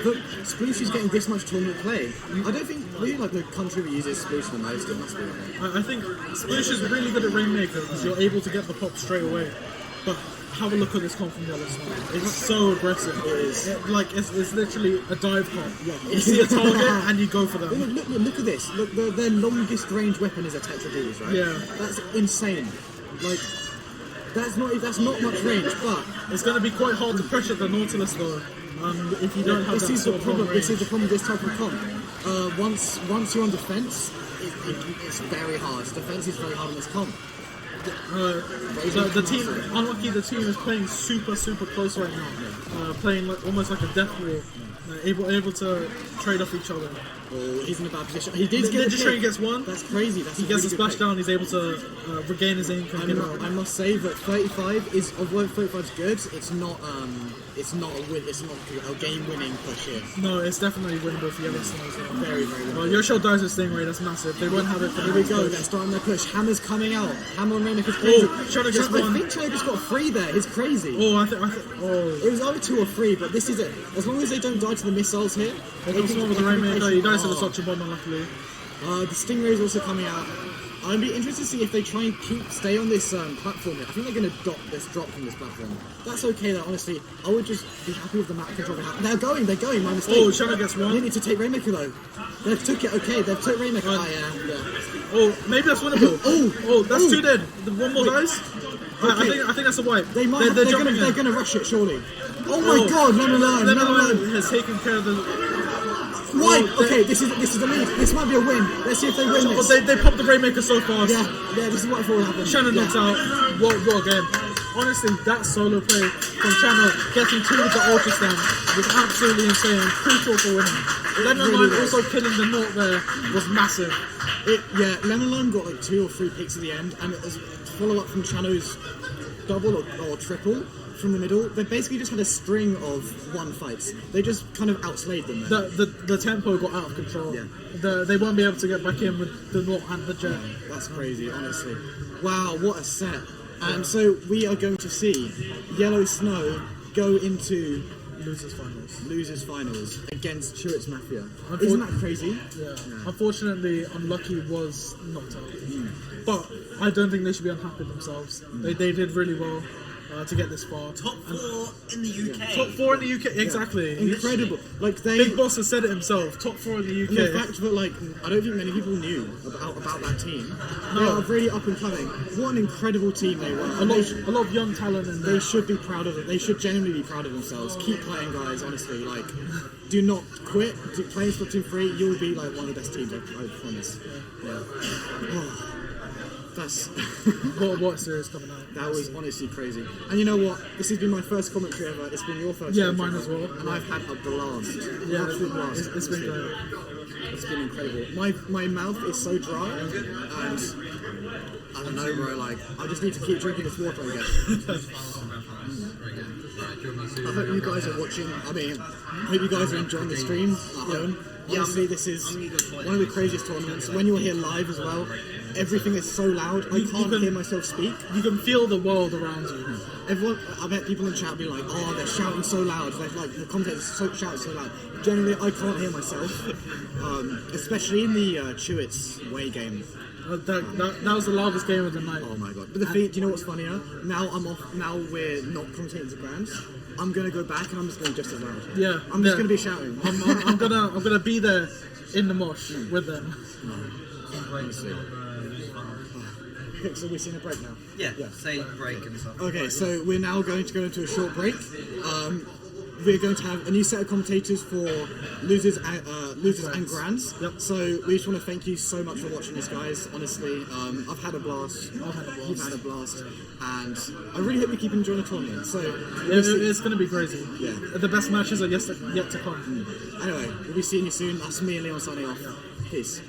but Sploosh is getting this much tournament play. I don't think really the country that uses Sploosh the most, it must be. I think Sploosh is really good at Rainmaker because you're able to get the pop straight away. But have a look at this comp from Yellow Snow. It's so aggressive. It is. It's literally a dive comp. Yeah. You see a target and you go for them. Look at this. Look, their longest range weapon is a Tetra Duels, right? Yeah. That's insane. That's not much range, but it's going to be quite hard to pressure the Nautilus though. If you don't have this is the problem with this type of comp. Once you're on defense, it's very hard. Defense is very hard on this comp. The team, unlucky, the team is playing super close right now. Playing almost like a death war. Able to trade off each other. Oh, he's in a bad position. He did get Ninja Train gets one. That's crazy. He gets a splash down. He's able to regain his ink and get out. I must say that 35 is, although 35 is good, it's not a game-winning push here. No, it's definitely winnable for Yellow Snow as well. Very winnable. Well, Yosho dies with Stingray. That's massive. They won't have it. Here we go. They're starting their push. Hammer's coming out. Hammer on Rainmaker's crazy. Shadow gets one. I think Shadow just got 3 there. It's crazy. Oh, I think. It was either 2 or 3, but this is it. As long as they don't die to the missiles here. They can swim with the Rainmaker. He dies to the Socha Bomb, unluckily. The Stingray is also coming out. I'd be interested to see if they try and stay on this platform here. I think they're going to drop from this platform. That's okay though, honestly. I would just be happy with the map control. They're going, my mistake. Oh, Shadow gets one. They need to take Rainmaker though. They've took it, okay, they've took Rainmaker. Yeah. Oh, maybe that's winnable. That's 2 dead. One more dies. Okay. I think that's a wipe. They're gonna rush it, surely. Oh my god, Lemon has taken care of the... Wipe! Okay, this is the lead. This might be a win. Let's see if they win this. They popped the Rainmaker so fast. Yeah, this is what I thought would happen. Shannon knocks out. What game. Honestly, that solo play from Channel, getting 2 with the Ultra Stand, was absolutely insane. Crucial for winning. Lemon Lime also killing the Naught there was massive. Lemon Lime got 2 or 3 picks at the end, and it was follow up from Chano's double or triple from the middle. They basically just had a string of one fights. They just kind of outslayed them. The tempo got out of control. Yeah. They won't be able to get back in with the Nort and the Jet. That's crazy, honestly. Wow, what a set. And so we are going to see Yellow Snow go into losers finals against Chewits Mafia. Isn't that crazy? Yeah. Unfortunately, Unlucky was knocked out. But I don't think they should be unhappy themselves. They did really well to get this far. Top 4 in the UK. Top 4 in the UK, exactly. Incredible. Like Big Boss has said it himself. Top 4 in the UK. And the fact that like I don't think many people knew about that team. They are really up and coming. What an incredible team they were. A lot of young talent in there. They should be proud of it. They should genuinely be proud of themselves. Keep playing, guys. Honestly, like, do not quit. Playing Splatoon 3, you'll be like one of the best teams. I promise. Yeah. Oh, that's what series coming out. That was honestly crazy. And you know what? This has been my first commentary ever. It's been your first. Yeah, commentary mine as well. And I've had a blast. Yeah, Absolute blast. It's been great. It's been incredible. My mouth is so dry, and I don't know, bro. Like, I just need to keep drinking this water again. I hope you guys are watching. I mean, I hope you guys are enjoying the stream at home. Honestly, this is one of the craziest tournaments. When you're here live as well, everything is so loud. I can't hear myself speak. You can feel the world around you. Everyone, I bet people in chat be like, "Oh, they're shouting so loud." They're like the commentators shouting so loud. Generally, I can't hear myself, especially in the Chewits WHEYYY game. That was the loudest game of the night. Oh my god! But the thing, do you know what's funnier? Now I'm off. Now we're not commentating to brands. I'm gonna go back and I'm just going just as loud. Yeah, I'm just gonna be shouting. I'm gonna be there in the mosh with them. Okay, so we're seeing a break now. Yeah. Say break and stuff. Okay, so we're now going to go into a short break. We're going to have a new set of commentators for losers and grands. Yep. So we just want to thank you so much for watching this, guys. Honestly, I've had a blast. You've had a blast, and I really hope you keep enjoying the tournament. So it's going to be crazy. Yeah. The best matches are yet to come. Anyway, we'll be seeing you soon. That's me and Leon signing off. Peace.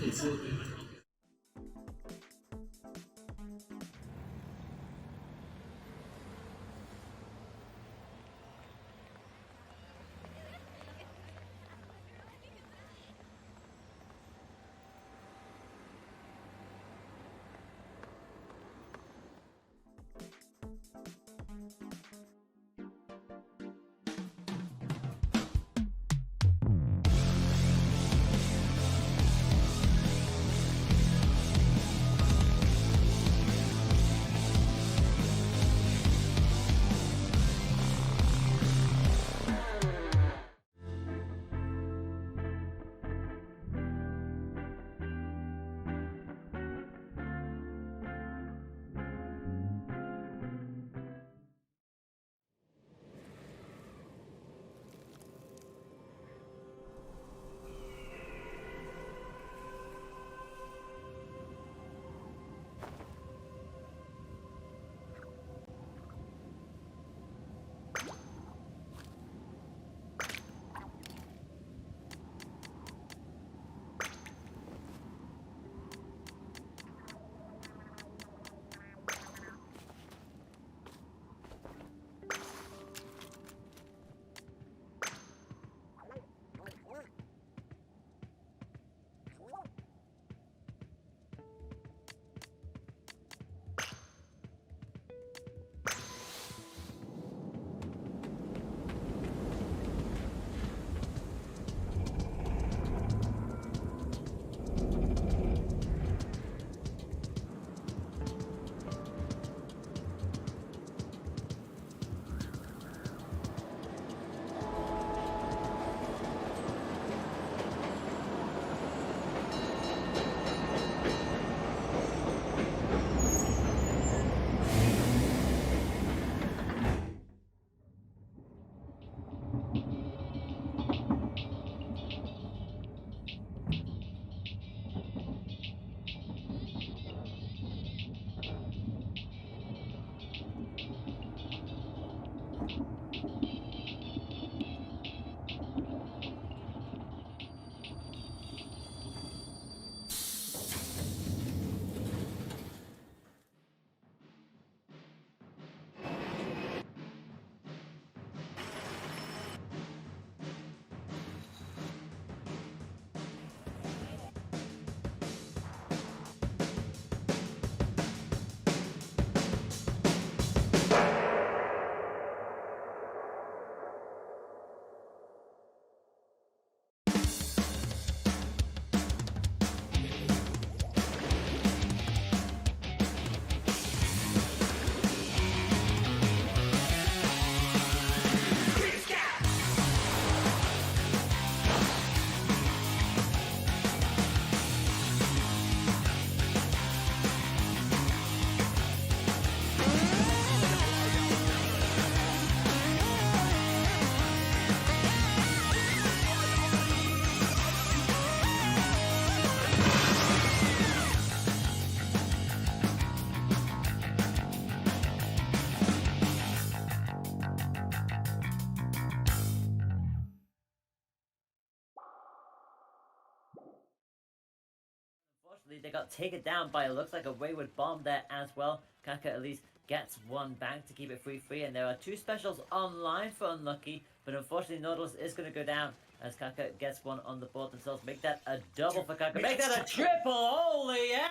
Unfortunately, they got taken down by, it looks like, a wayward bomb there as well. Kaka at least gets one back to keep it 3-3, and there are two specials online for Unlucky, but unfortunately Nautilus is going to go down as Kaka gets one on the board themselves. Make that a double for Kaka. Make that a triple! Holy yeah!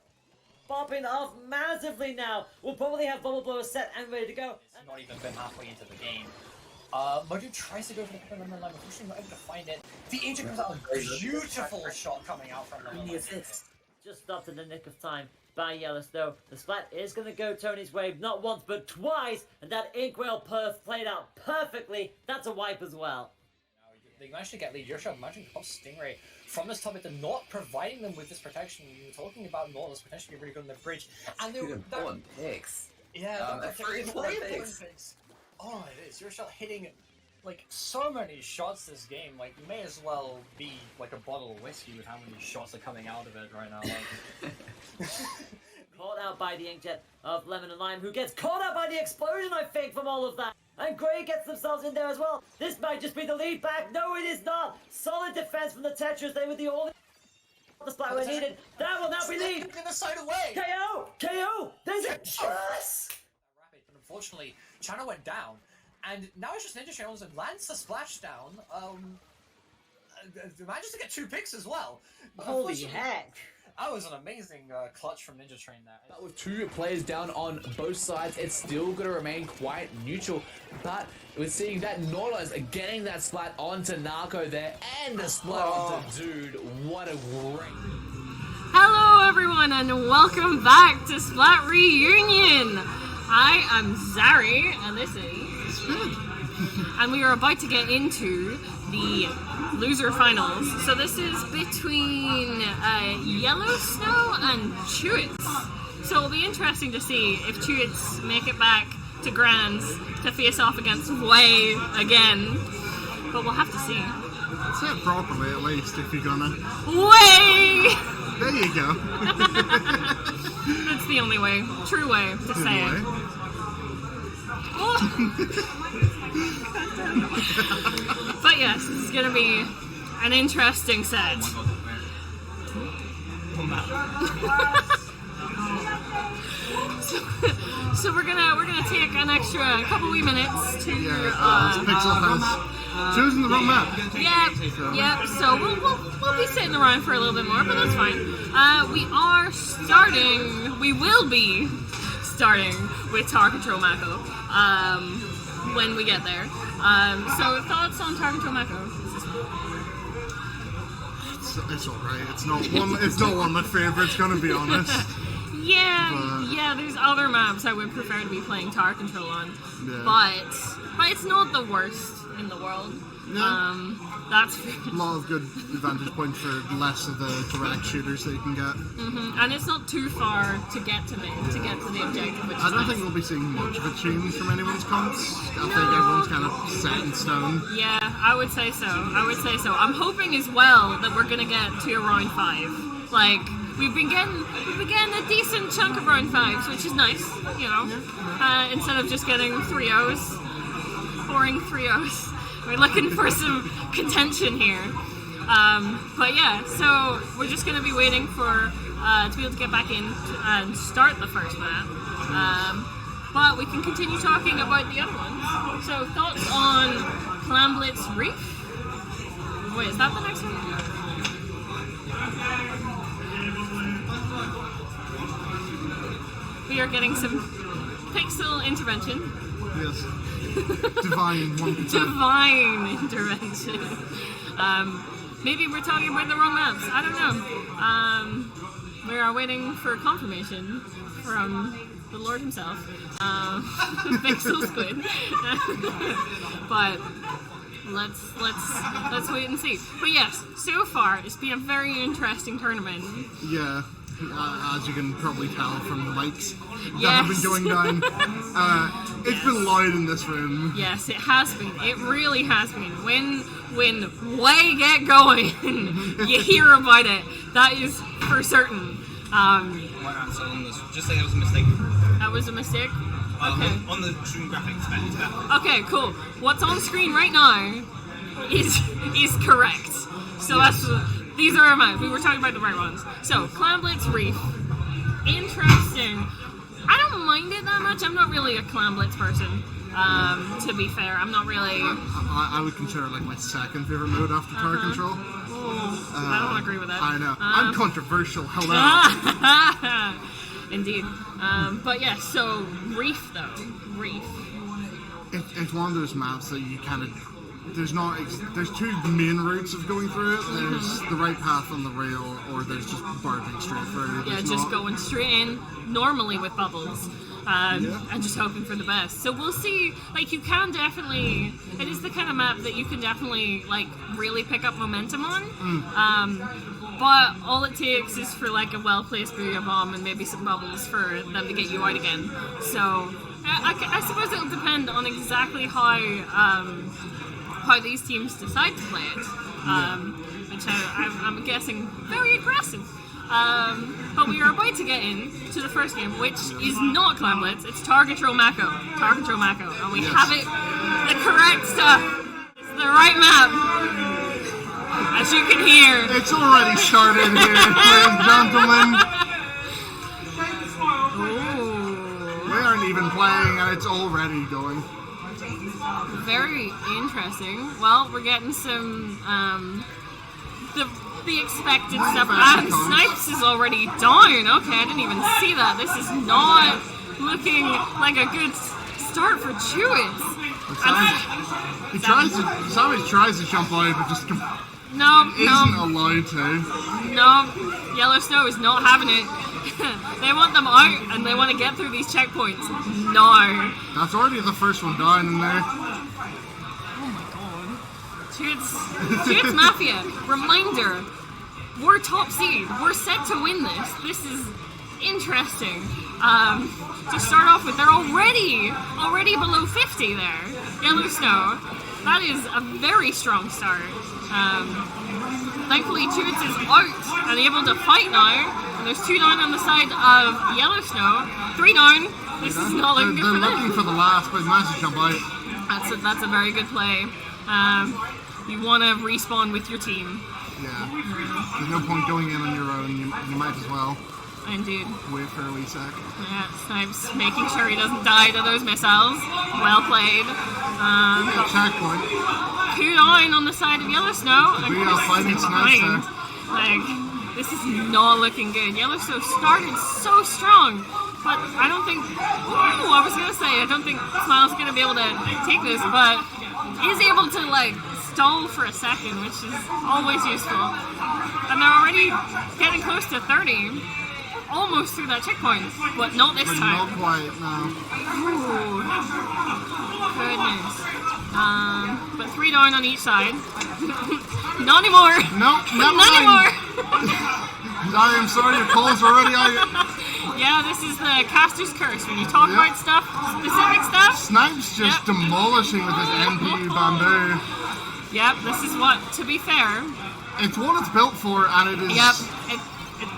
Popping off massively now. We'll probably have Bubble Blower set and ready to go. It's not even been halfway into the game. Modu tries to go for the pick on the line, unfortunately not able to find it. The Ancient comes out with a beautiful shot coming out from the assist. Just stopped in the nick of time by Yellowstone. The Splat is going to go Tony's way, not once but twice, and that Inkwell Perth played out perfectly. That's a wipe as well. They managed to get lead. Your shot managing to pop Stingray from this top, they're not providing them with this protection. You were talking about Nautilus potentially really good on the bridge, and they were important picks. Yeah, they're very important picks. Oh, it is. Your shot hitting like so many shots this game. Like you may as well be like a bottle of whiskey with how many shots are coming out of it right now. Like. Caught out by the inkjet of Lemon and Lime, who gets caught out by the explosion, I think, from all of that. And Grey gets themselves in there as well. This might just be the lead back. No, it is not. Solid defense from the Tetris. They were the only the Splat were needed. That will now be lead. The side away. KO! KO! There's a yes! Rapid, but unfortunately, Channel went down. And now it's just Ninja Channels and lands the splashdown. Manages to get 2 picks as well. Holy heck. That was an amazing clutch from Ninja Train there. But with 2 players down on both sides, it's still going to remain quite neutral. But we're seeing that Nautilus getting that Splat onto Narco there, and the Splat onto Dude. What a great... Hello everyone, and welcome back to Splat Reunion! I am Zari, and this is... and we are about to get into the loser finals. So this is between Yellowstone and Chewits. So it'll be interesting to see if Chewits make it back to Grands to face off against WHEYYY again. But we'll have to see. Say it properly at least if you're gonna. WHEYYY! There you go. That's the only way, true way to say it. But yes, it's gonna be an interesting set. So we're gonna take an extra couple wee minutes to Pixel has chosen the wrong map. Yep. So we'll be sitting around for a little bit more, but that's fine. We will be starting with Tower Control Mako when we get there. So thoughts on Tower Control Mako? It's alright. It's not one of my favorites, gonna be honest. Yeah, there's other maps I would prefer to be playing Tower Control on. Yeah. But it's not the worst in the world. No. That's a lot of good advantage points for less of the direct shooters that you can get. And it's not too far to get to to get to the objective, which I don't think we'll be seeing much of a change from anyone's comps. I think everyone's kind of set in stone. Yeah, I would say so. I'm hoping as well that we're gonna get to around 5. Like, we've been getting a decent chunk of round 5s, which is nice, you know. Instead of just getting 3-0s, boring 3-0s. We're looking for some contention here. But yeah, so we're just going to be waiting for to be able to get back in and start the first map. But we can continue talking about the other ones. So thoughts on Clamblitz Reef? Wait, is that the next one? We are getting some pixel intervention. Yes. Divine intervention. Maybe we're talking about the wrong maps. I don't know. We are waiting for confirmation from the Lord himself. Pixel Squid. But let's wait and see. But yes, so far it's been a very interesting tournament. Yeah. As you can probably tell from the lights that have been going down. It's been loud in this room. Yes, it has been. It really has been. When WHEYYY get going, you hear about it. That is for certain. Just say that was a mistake. That was a mistake? Okay. On the stream graphics, okay, cool. What's on screen right now is correct. So These are our maps. We were talking about the right ones. So, Clan Blitz Reef. Interesting. I don't mind it that much. I'm not really a Clan Blitz person. To be fair, I'm not really. I would consider it like my second favorite mode after Tower Control. I don't agree with that. I know. I'm controversial. Hello. Indeed. But yeah, so Reef though. Reef. It's one of those maps that you kind of. There's two main routes of going through it. There's the right path on the rail, or there's just barging straight through. Yeah, just going straight in, normally with bubbles. And just hoping for the best. So we'll see, like, you can definitely, it is the kind of map that you can definitely, like, really pick up momentum on. But all it takes is for, like, a well-placed booyah bomb and maybe some bubbles for them to get you out again. So I suppose it'll depend on exactly how these teams decide to play it. Which I'm guessing very aggressive. But we are about to get into the first game, which is not Clan Blitz, it's Tower Control Mako. Tower Control Mako. And we have it, the correct stuff. It's the right map. As you can hear. It's already started here, ladies and gentlemen. Ooh. We aren't even playing and it's already going. Very interesting. Well, we're getting some, the expected stuff. And Snipes is already down. Okay, I didn't even see that. This is not looking like a good start for Chewits. Savage tries to jump out, but just isn't allowed to. No, Yellow Snow is not having it. They want them out, and they want to get through these checkpoints. No. That's already the first one down in there. Oh my god. Chewits Mafia. Reminder. We're top seed. We're set to win this. This is interesting. To start off with, they're already below 50 there. Yellow Snow. That is a very strong start. Thankfully, Chewits is out and able to fight now. And there's 2 down on the side of Yellow Snow. 3 down. This is not looking good for them. They're looking for the last, but managed to jump out. That's a very good play. You want to respawn with your team. Yeah. There's no point going in on your own. You might as well. Indeed. Wait for a wee sec. Yeah, Snipes making sure he doesn't die to those missiles. Well played. Checkpoint. 2 down on the side of Yellow Snow. We are fighting Snipes there. Like, this is not looking good. Yellow Snow started so strong, but I don't think. I was gonna say I don't think Smile's gonna be able to take this, but is able to like stall for a second, which is always useful. And they're already getting close to 30. Almost through that checkpoint, but not this time. Not quite, no. Ooh. Goodness. But 3 down on each side. Not anymore. Nope, not anymore. I am sorry, your calls are already out. Yeah, this is the caster's curse. When you talk about stuff, specific stuff. Snipes just demolishing with his MPU bamboo. Yep, this is what, to be fair. It's what it's built for, and it is. Yep.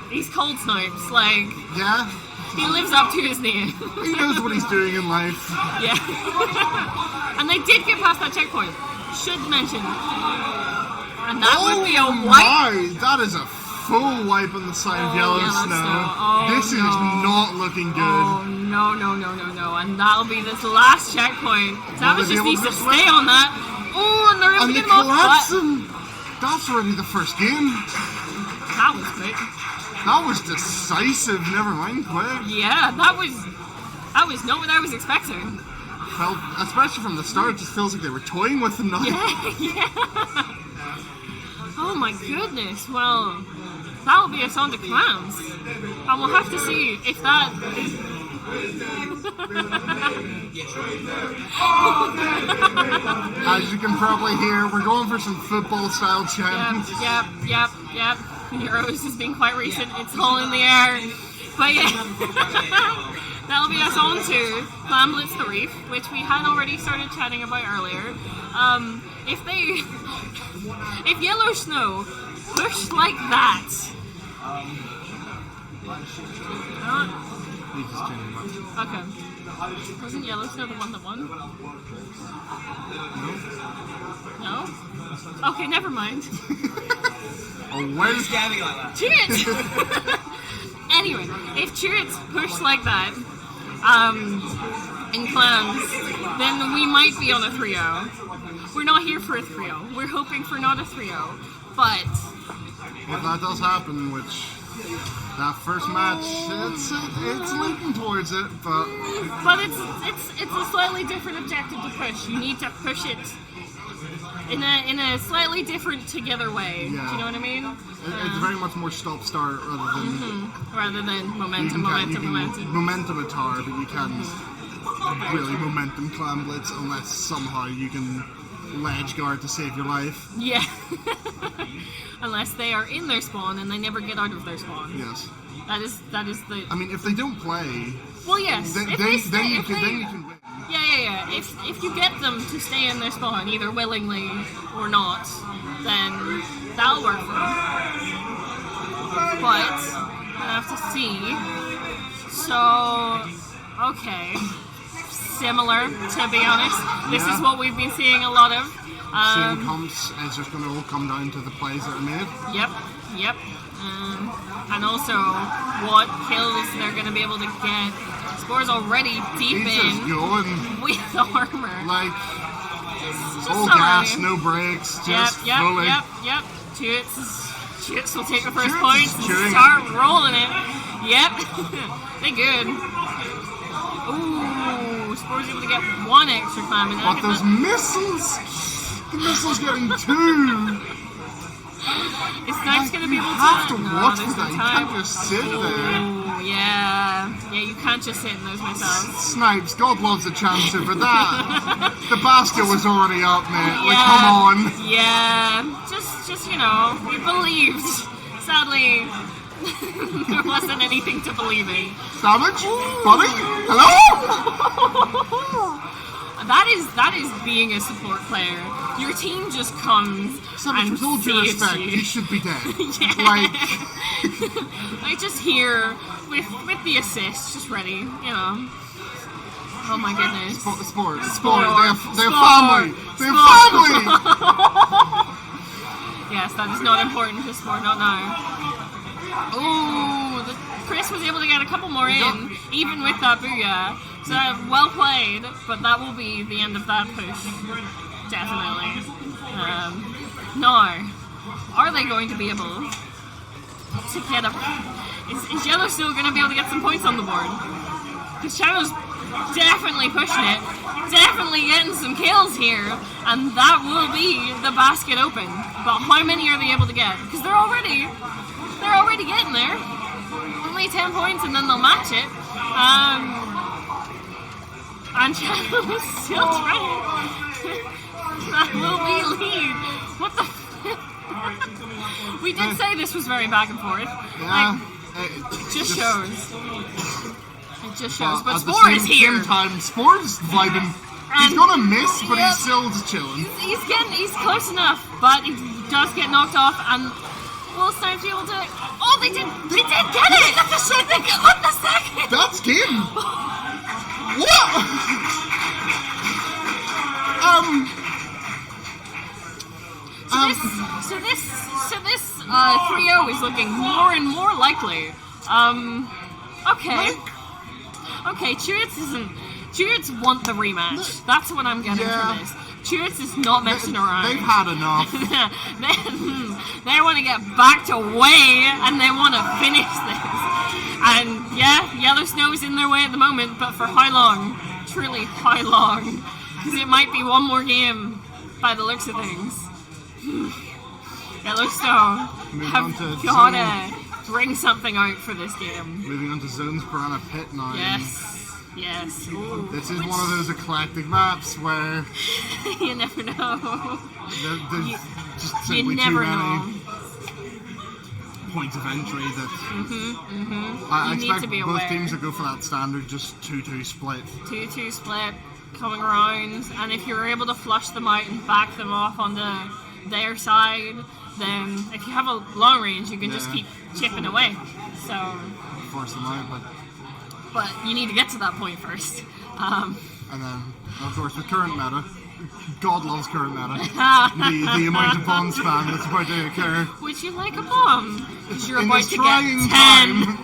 He's cold Snipes, like... Yeah? He lives up to his name. He knows what he's doing in life. Yeah. And they did get past that checkpoint. Should mention. And that would be a wipe. My, that is a full wipe on the side of Yellow Snow. This is not looking good. Oh, no. And that'll be this last checkpoint. Savage just needs to stay on that. Oh, and they're able to get him off. That's already the first game. That was quick. That was decisive, never mind quick. Yeah, that was not what I was expecting. Well, especially from the start, it just feels like they were toying with them now. Yeah. Oh my goodness, well, that'll be us on to clams. And we'll have to see if that... As you can probably hear, we're going for some football-style chants. Yep. Euros has been quite recent. It's all in the air. But yeah, that'll be us on to Clan Blitz the Reef, which we had already started chatting about earlier. If Yellow Snow pushed like that, okay. Wasn't Yellow Snow the one that won? No? Okay, never mind. Well, Scare me like that. Turrets! Anyway, if turrets push like that, in clans, then we might be on a 3-0. We're not here for a 3-0. We're hoping for not a 3-0. But if that does happen, which that first match, it's leaning towards it, but it's a slightly different objective to push. You need to push it in a slightly different together way. Yeah. Do you know what I mean? It's very much more stop-start rather than momentum. Momentum a tar, but you can't really momentum clan blitz unless somehow you can ledge guard to save your life. Yeah. Unless they are in their spawn and they never get out of their spawn. Yes. That is the. I mean, if they don't play. Well, yes. Then you can win. Yeah. If you get them to stay in their spawn, either willingly or not, then that'll work for them. But I have to see. So, okay. Similar, to be honest. This is what we've been seeing a lot of. Same comps, it's just going to all come down to the plays that are made. Yep. And also what kills they're going to be able to get. Score's already deep He's in going. with armor. Like, just all gas, no brakes, just fully. Yep. Chutes will take the first points and start rolling it. Yep. They good. Ooh, Spore's able to get one extra climb. But those missiles! The missile's getting two! Is Snipes going to be able to... You have to watch there's that, no you time. can't just sit there. Ooh, yeah, you can't just sit in those missiles. Snipes, God loves a chancer, but that... the basket was already up, mate. Like, come on. Yeah, just we believed. Sadly, there wasn't anything to believe in. Damage? Buddy? Hello? That is being a support player. Your team just comes and with all due saves respect, you. you should be dead. Yeah. Like... I just here with the assist, just ready, Oh my goodness. Sport. Sport. They're family. They're family. Yes, that is not important to Sport, not now. Ooh, Chris was able to get a couple more in, even with that booyah. So well played, but that will be the end of that push. Definitely. Now, are they going to be able to get up? Is Yellow still going to be able to get some points on the board? Because Shadow's definitely pushing it, definitely getting some kills here, and that will be the basket open. But how many are they able to get? Because they're already getting there. Only 10 points, and then they'll match it. And Shadow is still trying. That will be lead. What the? We did say this was very back and forth. Yeah. It just shows. It just shows. But at Spore is the here. same time, Spore's vibing. He's gonna miss, but he's still just chilling. He's close enough, but he does get knocked off, and will Snipes be able to? Oh, they did get it! They got the second. That's game. What? So this 3-0 is looking more and more likely. Okay, Turrets want the rematch. That's what I'm getting from this. Turrets is not messing around. They've had enough. They want to get back to WHEYY, and they want to finish this. And yeah, Yellow Snow is in their way at the moment, but for how long? Truly, how long? Because it might be one more game by the looks of things. Yellow Snow have gotta bring something out for this game. Moving on to Zones Piranha Pit now. Yes. Ooh. This is one of those eclectic maps where you never know. There's just simply too many points of entry that I expect both teams to go for that standard, just 2-2 split. 2-2 split coming around, and if you're able to flush them out and back them off on their side, then if you have a long range, you can just keep chipping away. So force them out, but you need to get to that point first. And then, of course, with current meta, God loves current meta. the amount of bomb spam that's about to occur. Would you like a bomb? Because you're In about this to trying get 10.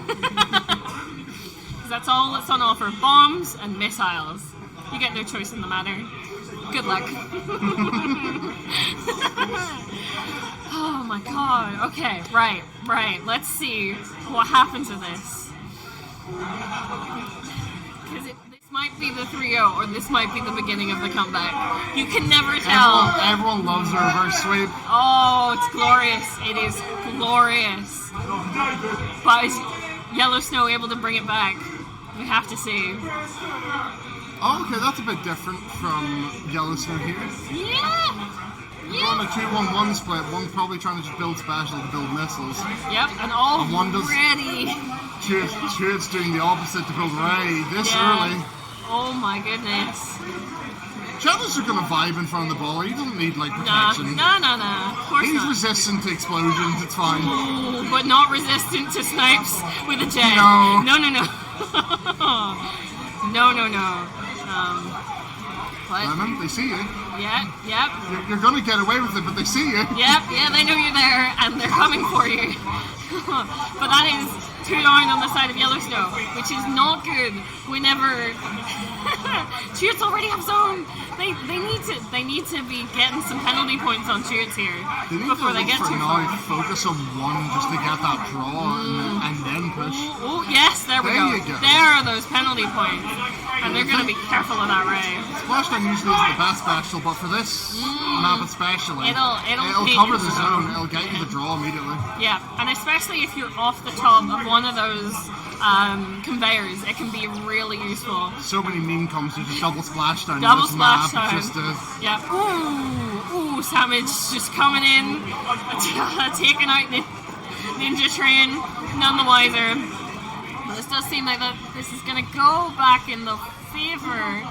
Because that's all that's on offer. Bombs and missiles. You get no choice in the matter. Good luck. Oh my god. Okay, right. Let's see what happens with this. Because this might be the 3-0, or this might be the beginning of the comeback. You can never tell. Everyone loves a reverse sweep. Oh, it's glorious. It is glorious. But is Yellow Snow able to bring it back? We have to see. Oh, okay, that's a bit different from Yellow Snow here. Yeah. We're on a 2-1-1 split. One's probably trying to just build special to build missiles. Yep, and all And one does. ready. Chewit's doing the opposite to build Ray this early. Oh my goodness. Shadows are going to vibe in front of the ball. He doesn't need like protection. Nah. Of course He's not. resistant to explosions. It's fine. Ooh, but not resistant to snipes with a jet. No. No. No. What? Lemon, they see you. Yep. You're going to get away with it, but they see you. Yep, they know you're there, and they're coming for you. But that is 2 down on the side of Yellow Snow, which is not good whenever Cheers already have zone. They need to be getting some penalty points on Cheers here They need before to they get for too now far. focus on one just to get that draw and then push. Oh yes, there we There go. you go. There are those penalty points, and they're going to be careful of that Ray. Splashdown usually isn't the best special, but for this map especially, It'll take cover you the to zone. zone. It'll get you the draw immediately. Yeah, and especially if you're off the top of one of those conveyors, it can be really useful. So many meme comes with just double splashdown. Double this map, splashdown. just Yeah. Ooh, Savage just coming in, taking out the Ninja Train, none the wiser. But this does seem like that this is going to go back in the favor.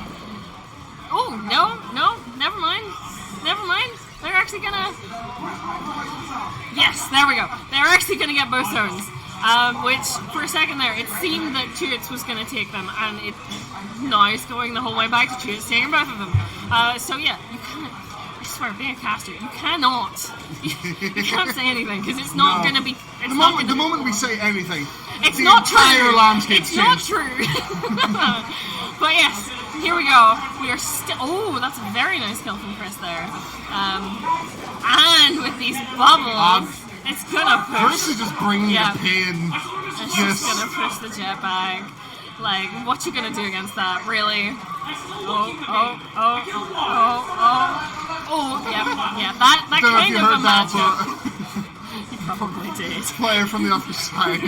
Oh, no, never mind. They're actually going to... Yes, there we go. They're actually going to get both zones. Which, for a second there, it seemed that Chewits was going to take them, and it now is going the whole way back to Chewits taking both of them. So yeah, you can't, I swear, being a caster, you cannot, you can't say anything, because it's not going to be, the moment we say anything, it's the not entire true. landscape's It's not changed. true. But yes, here we go. We are still, oh, that's a very nice kill from Chris there. And with these bubbles, it's gonna push. Chris is just bringing the pain. It's just gonna push the jetpack. Like, what you gonna do against that, really? Yeah, that Don't know if kind you of a heard that, matchup. You probably did. Player from the other side,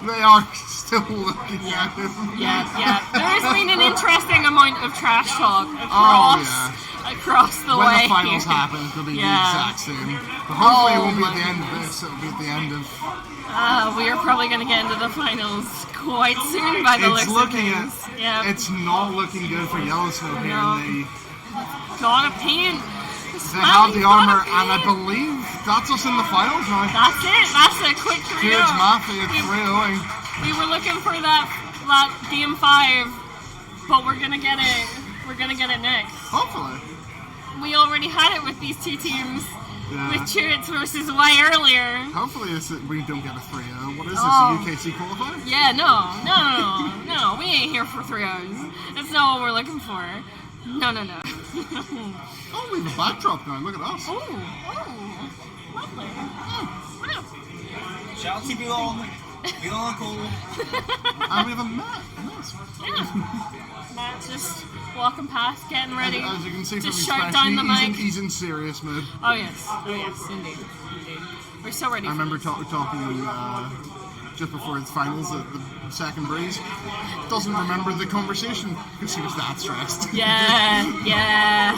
they are still looking at him. Yeah. There has been an interesting amount of trash talk across the when way the finals here. happen, it'll be the exact same. But hopefully it won't be at the end of this, it'll be at the end of... We are probably going to get into the finals quite soon by the looks of things. It's not looking good for Yellow Snow here. No. Got a pain. They have the armor, and I believe that's us in the finals now. That's it. That's a quick 3-0. Huge Mafia 3-0. We were looking for that game 5, but we're gonna get it. We're gonna get it next. Hopefully. We already had it with these two teams. Yeah. With Chewits versus way earlier. Hopefully we don't get a 3-0. What is this, a UKC qualifier? Yeah, no. We ain't here for 3-0s. That's not what we're looking for. No. Oh, we have a backdrop now. Look at us. Oh, lovely. Wow. Shout out to Belong. Belong cool. And we have a Matt. Nice. Yeah. Matt just walking past, getting ready As you can see to from his shout expression, down the mic. he's in serious mood. Oh yes, indeed. We're so ready. I remember for this. talking just before his finals at the second breeze. Doesn't remember the conversation because he was that stressed. Yeah.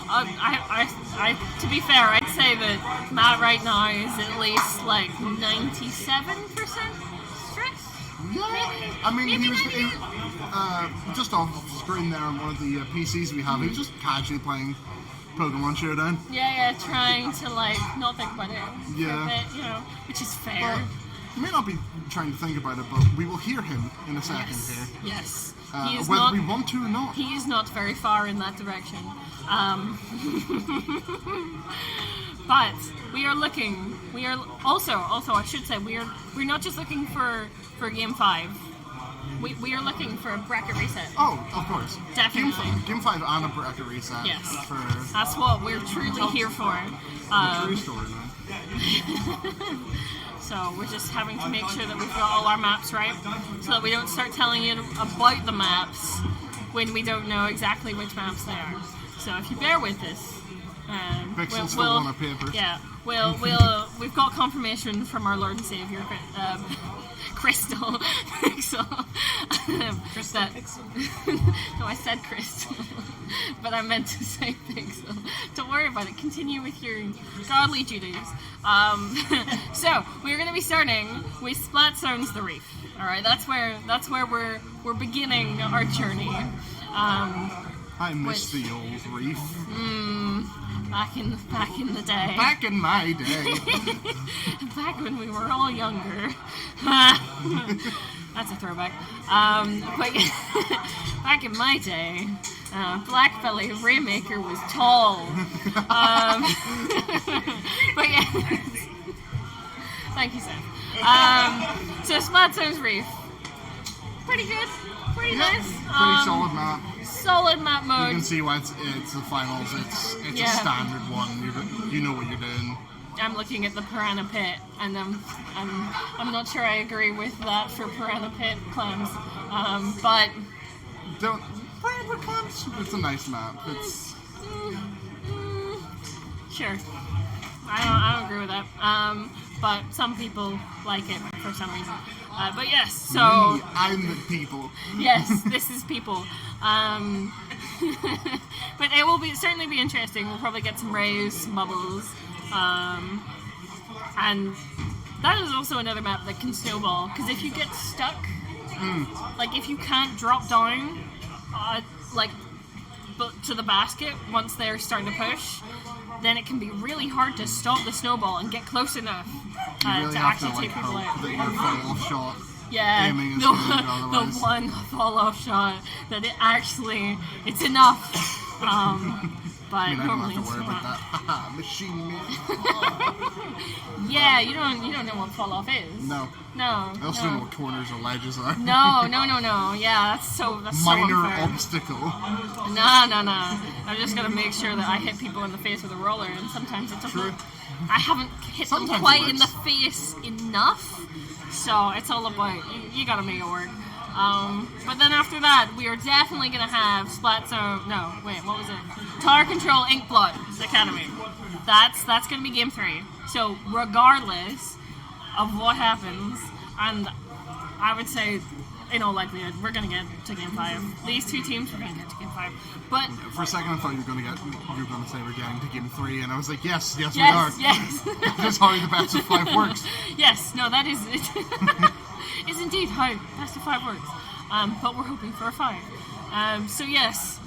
I to be fair, I'd say that Matt right now is at least like 97% stressed. Yeah. I mean, he was just off screen there on one of the PCs we have. He was just casually playing Pokemon Showdown. Yeah, trying to like not think about it. Yeah. For a bit, which is fair. You may not be trying to think about it, but we will hear him in a second here. Yes. Whether we want to or not. He is not very far in that direction. But we are looking. We are also I should say we're not just looking for game 5. We are looking for a bracket reset. Oh, of course. Definitely. Game 5 and a bracket reset. Yes. For That's what we're truly here for. true story, man. So we're just having to make sure that we've got all our maps right, so that we don't start telling you about the maps when we don't know exactly which maps they are. So if you bear with us, Vixen's still on a paper. Yeah, we've got confirmation from our Lord and Savior, Crystal. Crystal Pixel. No, I said Crystal, but I meant to say Pixel. Don't worry about it. Continue with your godly duties. So we're going to be starting with Splatoon's The Reef. All right, that's where we're beginning our journey. I miss the old reef. Back in the day. Back in my day. Back when we were all younger. That's a throwback. But back in my day, Blackbelly Rainmaker was tall. But yeah. Thank you, Seth. So Splatoon's Reef. Pretty good. Pretty nice. Pretty solid map. Solid map mode. You can see why it's the finals. It's a standard one. You know what you're doing. I'm looking at the Piranha Pit, and I'm not sure I agree with that for Piranha Pit clams. But Piranha clams. It's a nice map. It's sure. I don't agree with that. But some people like it for some reason. But yes, so I'm the people. Yes, this is people. But it will certainly be interesting. We'll probably get some rays, some bubbles, and that is also another map that can snowball. Because if you get stuck, like if you can't drop down, to the basket once they're starting to push, then it can be really hard to stop the snowball and get close enough to actually take people out. That your fall-off shot. Yeah, Aiming the one fall-off shot that it's enough. But I mean, I don't normally have to worry it's about not. that. Machine man. Yeah, you don't know what fall-off is. No. No. I also don't know what corners or ledges are. No. Yeah, that's so Minor unfair. obstacle. No. I'm just gonna make sure that I hit people in the face with a roller, and sometimes it doesn't. True. I haven't hit them quite in the face enough, so it's all about you gotta make it work. But then after that, we are definitely gonna have Splatoon. No, wait, what was it? Tower Control Inkblot Academy. That's gonna be game 3. So regardless of what happens, and I would say, in all likelihood, we're gonna get to game 5. These two teams are gonna get to game 5. But for a second, I thought you were gonna say we're getting to game 3, and I was like, yes, we are. Yes. That's how the best of 5 works. Yes, no, that is it. Is indeed how best of 5 works. But we're hoping for a 5. So yes,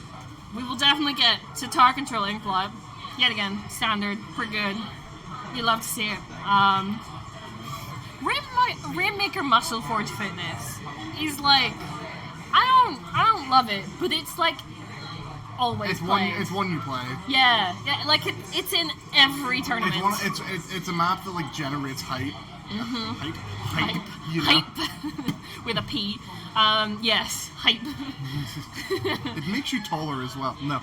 we will definitely get to Tower Control Inkblot. Yet again, standard, pretty good. You love to see it. Rainmaker Muscle Forge Fitness is like, I don't love it, but it's like always played. It's one you play. Yeah, like it's in every tournament. It's a map that like generates hype. Hype. You know? Hype. With a P. Yes, hype. It makes you taller as well. No.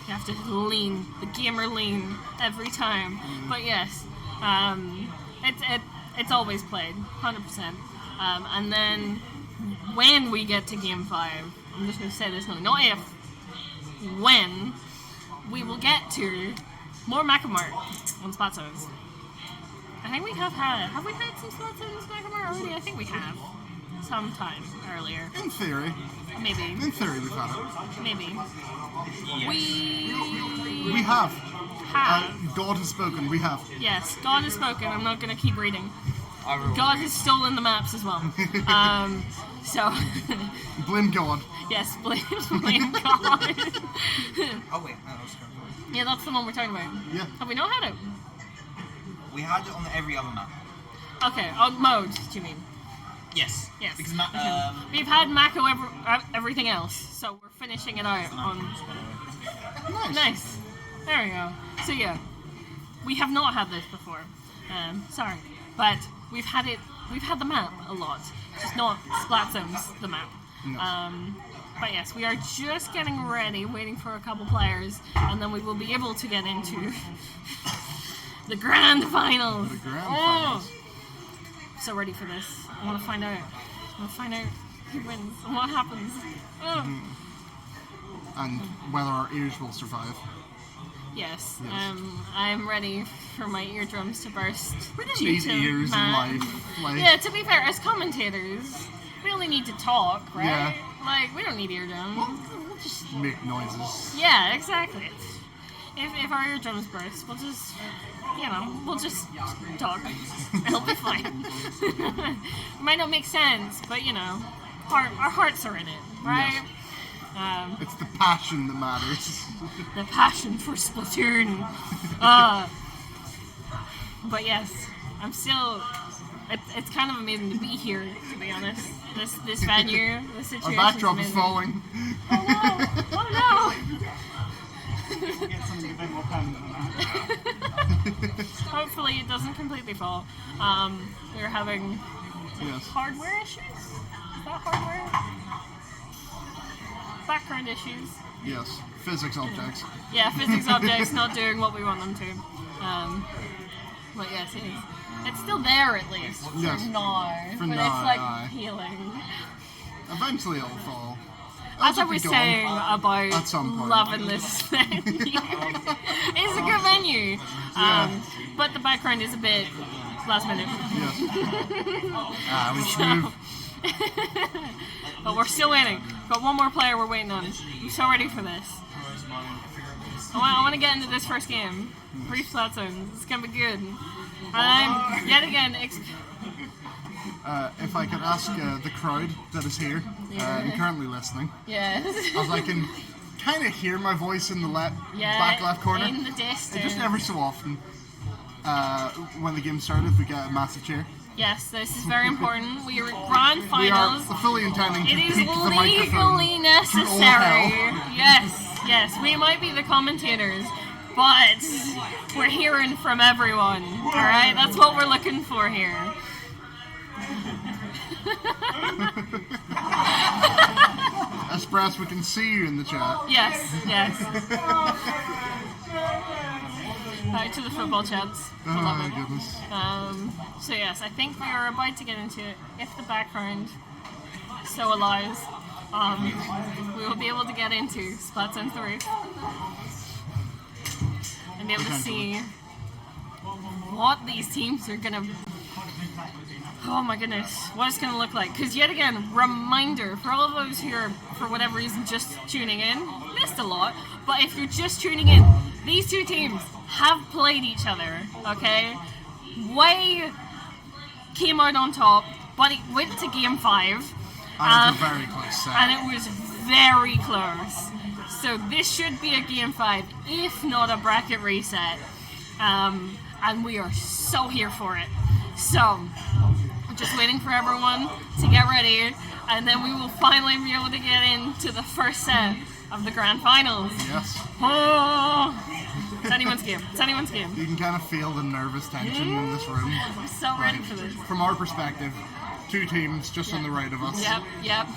You have to lean, the gamer lean every time. But yes, it's always played, 100%. And then when we get to game 5, I'm just going to say this now, not if, when we will get to more Macamart on Splatoons. I think we have had some Splatoons Macamart already? I think we have. Sometime earlier. In theory. Maybe. In theory we've had it. Maybe. Yes. We have. Have. God has spoken, we have. Yes, God has spoken. I'm not going to keep reading. God has stolen the maps as well. So. Blame God. Yes, blame God. Oh wait, no, that's Yeah, that's the one we're talking about. Yeah. Have we not had it? We had it on every other map. Okay, on mode, do you mean? Yes. Yes. Because We've had Mako everything else, so we're finishing it out on... Nice. There we go. So yeah, we have not had this before. Sorry. But we've had the map a lot. Just not Splat Zones, the map. No. But yes, we are just getting ready, waiting for a couple players, and then we will be able to get into the grand finals. The grand finals. So ready for this. I want to find out. Who wins and what happens. And whether our ears will survive. Yes. I'm ready for my eardrums to burst. We don't need ears in life. Like, yeah, to be fair, as commentators, we only need to talk, right? Yeah. Like, we don't need eardrums. We'll just make noises. Yeah, exactly. If our eardrums burst, we'll just, we'll just talk. It'll be fine. It might not make sense, but, our hearts are in it, right? Yes. It's the passion that matters. The passion for Splatoon. But yes, I'm still... It's kind of amazing to be here, to be honest. This venue, this situation. Our backdrop is falling. Oh no! Get something a bit more permanent than that. Hopefully it doesn't completely fall. We're having hardware issues? Is that hardware? Background issues. Yes, physics objects. Yeah, physics objects not doing what we want them to. But yes, it's still there at least for now. But it's like healing. Eventually it'll fall. As I was saying about at some point. Loving this venue, it's a good venue. But the background is a bit last minute. Yes. We should move. But we're still waiting. Got one more player we're waiting on. I'm so ready for this. I want to get into this first game. Brief Splat Zones. It's going to be good. And I'm, yet again... if I could ask the crowd that is here and currently listening. Yes. As I can kind of hear my voice in the back left corner. In the distance. Just every so often, when the game started, we get a massive cheer. Yes, this is very important. We are at grand finals. We are fully intending to peek the microphone. It is legally necessary. Yes. We might be the commentators, but we're hearing from everyone. All right, that's what we're looking for here. Espresso, we can see you in the chat. Yes. Back to the football chats. Oh my goodness. So yes, I think we are about to get into it. If the background so allows, we will be able to get into Splat Zones 3 and be able to see what these teams are gonna. Oh my goodness, what it's gonna look like. Because yet again, reminder for all of those who are, for whatever reason, just tuning in, missed a lot. But if you're just tuning in, these two teams have played each other, okay? WHEYY came out on top, but it went to game 5. And it was a very close set. And it was very close. So this should be a game 5, if not a bracket reset. And we are so here for it. So, just waiting for everyone to get ready, and then we will finally be able to get into the first set of the grand finals. Yes. Oh, it's anyone's game. You can kind of feel the nervous tension in this room. I'm so ready for this. From our perspective, two teams just on the right of us. Yep.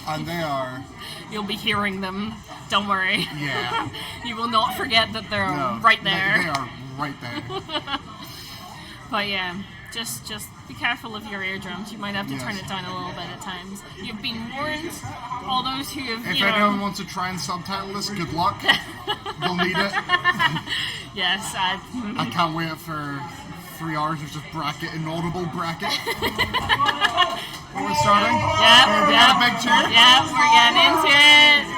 And they are... You'll be hearing them. Don't worry. Yeah. You will not forget that they're right there. They are right there. But yeah, just be careful of your eardrums. You might have to turn it down a little bit at times. You've been warned. All those who have, If anyone wants to try and subtitle this, good luck. You'll need it. Yes, I can't wait for 3 hours of just bracket, inaudible bracket. We're starting? Yep. We got a big cheer? Yep, we're getting into it.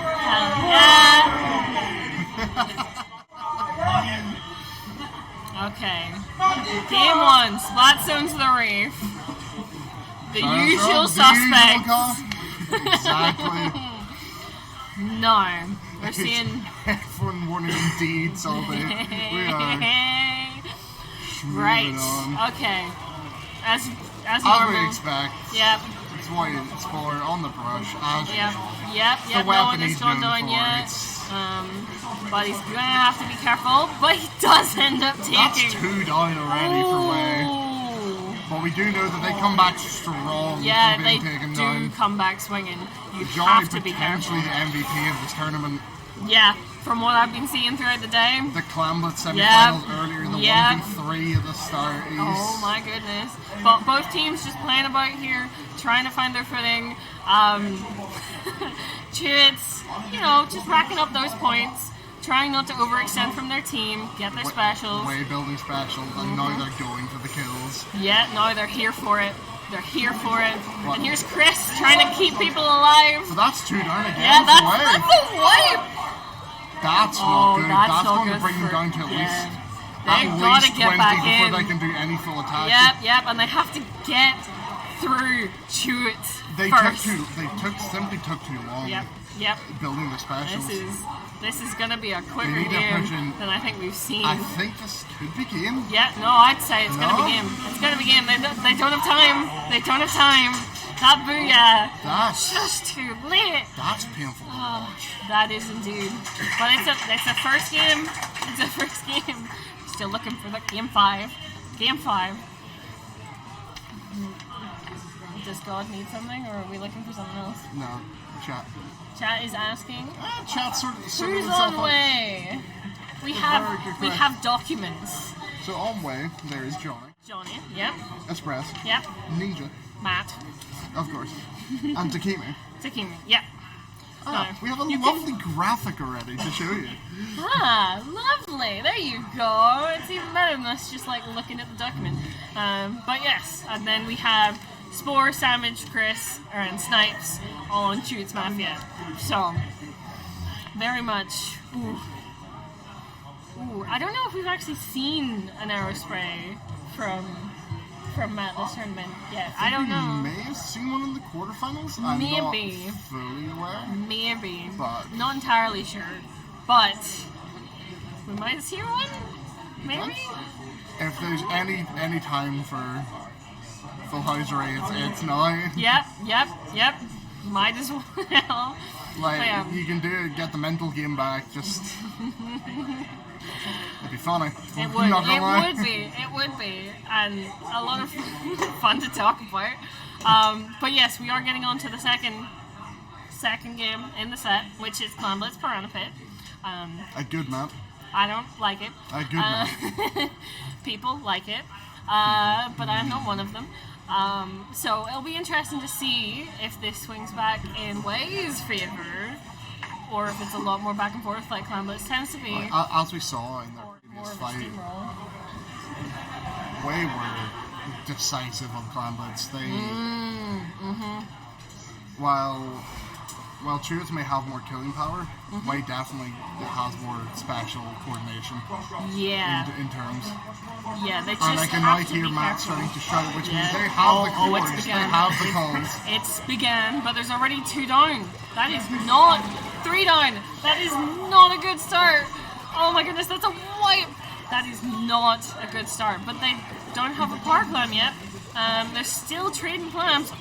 Okay. Game 1, Splat Zones the Reef. The usual suspects. Exactly. No. We're seeing... Everyone wanting deeds all day. We are. Right. Okay. as I would normal. expect. Yep. It's why it's for on the brush. As Yep. usual. Yep. The Yep. No weapon one has he's gone known down for, yet. it's- But he's gonna have to be careful. But he does end up taking. That's 2 down already for Way. Ooh. But we do know that they come back strong Yeah, from they being taken do down. come back swinging. You Johnny have to be careful. potentially the MVP of this tournament. Yeah, from what I've been seeing throughout the day. The Clamlet semi-finals earlier, the Yep. 1v3 at the start. Oh my goodness. But both teams just playing about here, trying to find their footing. Chits, you know, just racking up those points, trying not to overextend from their team, get their specials. Way building specials, and now they're going for the kills. Yeah, no, they're here for it. They're here for it. And here's Chris trying to keep people alive. So that's 2 down again. Yeah, that's for Way. a wipe. That's not good. That's That's not going to good bring them for- down to at yeah. least They've got to 20 get back before in. they can do any full attack. Yep, and they have to get through to it They first. simply took too long. Yep. Building the specials. This is gonna be a quicker need to push game in. than I think we've seen. I think this could be game. Yeah, no, I'd say it's gonna No? be game. It's gonna be game. They don't have time. They don't have time. That booyah. That's Just too late. That's painful. Oh, that is indeed. But it's a first game. It's a first game. Still looking for the game 5. Game 5. Does God need something, or are we looking for something else? No, chat. Chat is asking. Chat sort of Who's itself on out. way? We Very have good we question. have documents. So on Way, there is Johnny, Johnny. Yep. Espress, Yep. Ninja, Matt. of course, and Takimi. Takimi. Yep. Ah, No. we have a You lovely graphic already to show you. Ah, lovely. There you go. It's even better than us just like looking at the document. But yes, and then we have Spore, Sandwich, Chris, and Snipes all on Shoots Mafia. So, very much. Ooh. I don't know if we've actually seen an arrow spray from Matt this tournament yet. I don't know. We may have seen one in the quarterfinals. I'm Maybe. not fully aware. Maybe. But Not entirely sure. But we might see one? Maybe? if there's any time for full housery, it's now. Yep. Might as well. Like, Yeah. you can do it, get the mental game back, just. It'd be funny. It would. Not gonna lie. It would be. And a lot of fun to talk about. But yes, we are getting on to the second game in the set, which is Clamblitz Piranha Pit. A good map. I don't like it. A good map. People like it, but I'm not one of them. So it'll be interesting to see if this swings back in Way's favor, or if it's a lot more back and forth like Clamblitz tends to be. As we saw in the More previous of a fight, steamroll. Way were decisive on Clamblitz. They, while Chutes may have more killing power, Way definitely has more special coordination. Yeah. In terms. Yeah, they just And I can now have to hear be Matt careful. starting to shout, which means Yeah. they have the Oh, cores, it's they began. have the calls. It's began, but there's already 2 down. That is not 3 down. That is not a good start. Oh my goodness, that's a wipe. That is not a good start. But they don't have a power clam yet. They're still trading clams.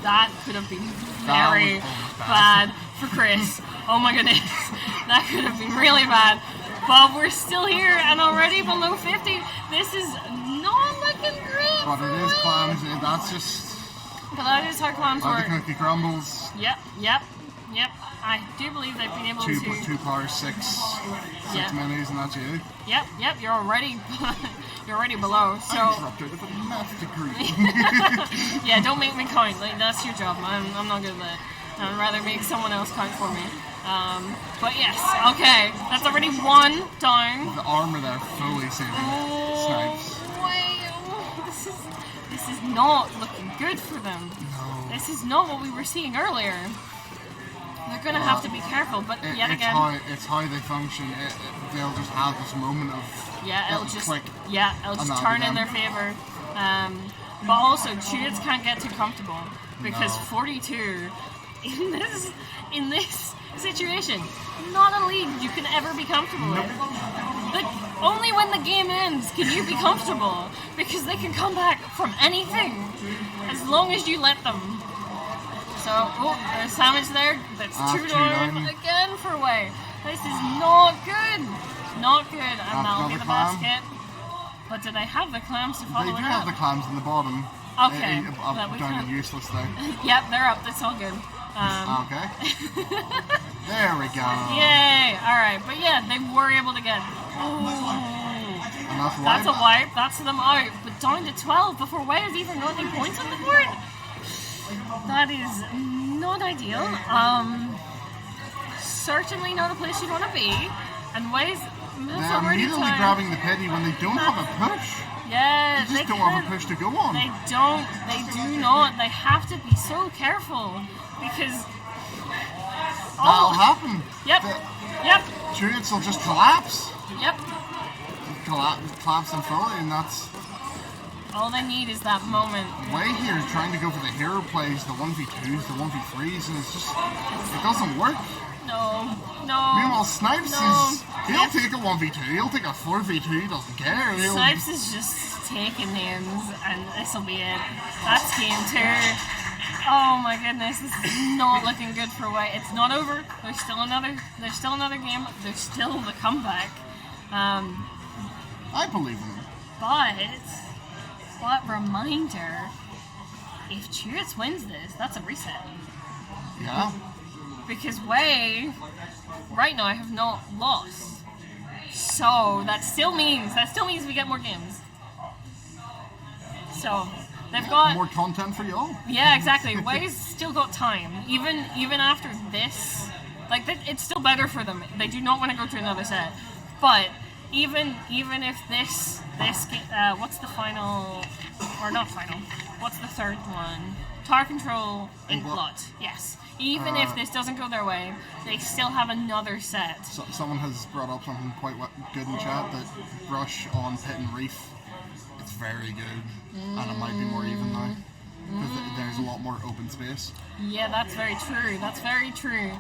That could have been very bad for Chris. Oh my goodness, that could have been really bad. But we're still here and already below 50. This is not looking great. But it is clams, that's just But that is how clams how the work. cookie crumbles. Yep. I do believe they've been able Two to. power, six Yeah. minis, and that's you. Yep. You're already below. So I dropped out of a math degree. yeah, don't make me count. Like that's your job. I'm not good at that. I'd rather make someone else count for me. But yes, okay. That's already 1 down. The armor there fully saving Snipes. This is not looking good for them. No. This is not what we were seeing earlier. They're gonna have to be careful, but yet again, It's how they function. They'll just have this moment of it'll just click. it'll just and turn that'll in be their favor. But also, Chutes can't get too comfortable because 42 in this situation, not a league you can ever be comfortable with. Only when the game ends can you be comfortable, because they can come back from anything as long as you let them. So, oh, there's sandwich there. That's 2-down again for Way. This is not good. Not good. And that'll be the basket. But do they have the clams to follow it up? They do have the clams in the bottom. Okay. Down and useless though. Yep, they're up. That's all good. Okay. There we go. Yay! Alright, but yeah, they were able to get. And that's a wipe. That's them out. But down to 12 before Way has even got any points on the board. That is not ideal. Certainly not a place you'd want to be. And Way's. They're immediately grabbing the pity when they don't have a push. Yeah, they just don't have a push to go on. They don't. They do not. They have to be so careful because that'll happen. Yep. Yep. Turrets will just collapse. Yep. Collapse them fully, and that's all they need is that moment. Way here is trying to go for the hero plays, the 1v2s, the 1v3s, and it's just it doesn't work. No. Meanwhile, Snipes he'll take a 1v2, he'll take a 4v2, he doesn't care. Snipes is just taking names, and this'll be it. That's game 2. Oh my goodness, this is not looking good for Way. It's not over. There's still another game. There's still the comeback. I believe in them. But reminder, if Turrets wins this, that's a reset. Yeah. Because Way, right now, have not lost. So that still means we get more games. So they've got more content for y'all. Yeah, exactly. Way's still got time, even after this. Like it's still better for them. They do not want to go to another set. But even if this what's the final or not final? What's the third one? Tower Control Inkblot. Yes. Even if this doesn't go their way, they still have another set. Someone has brought up something quite good in chat, that Brush on Pit and Reef, it's very good, and it might be more even now, because there's a lot more open space. Yeah, that's very true. That's very true.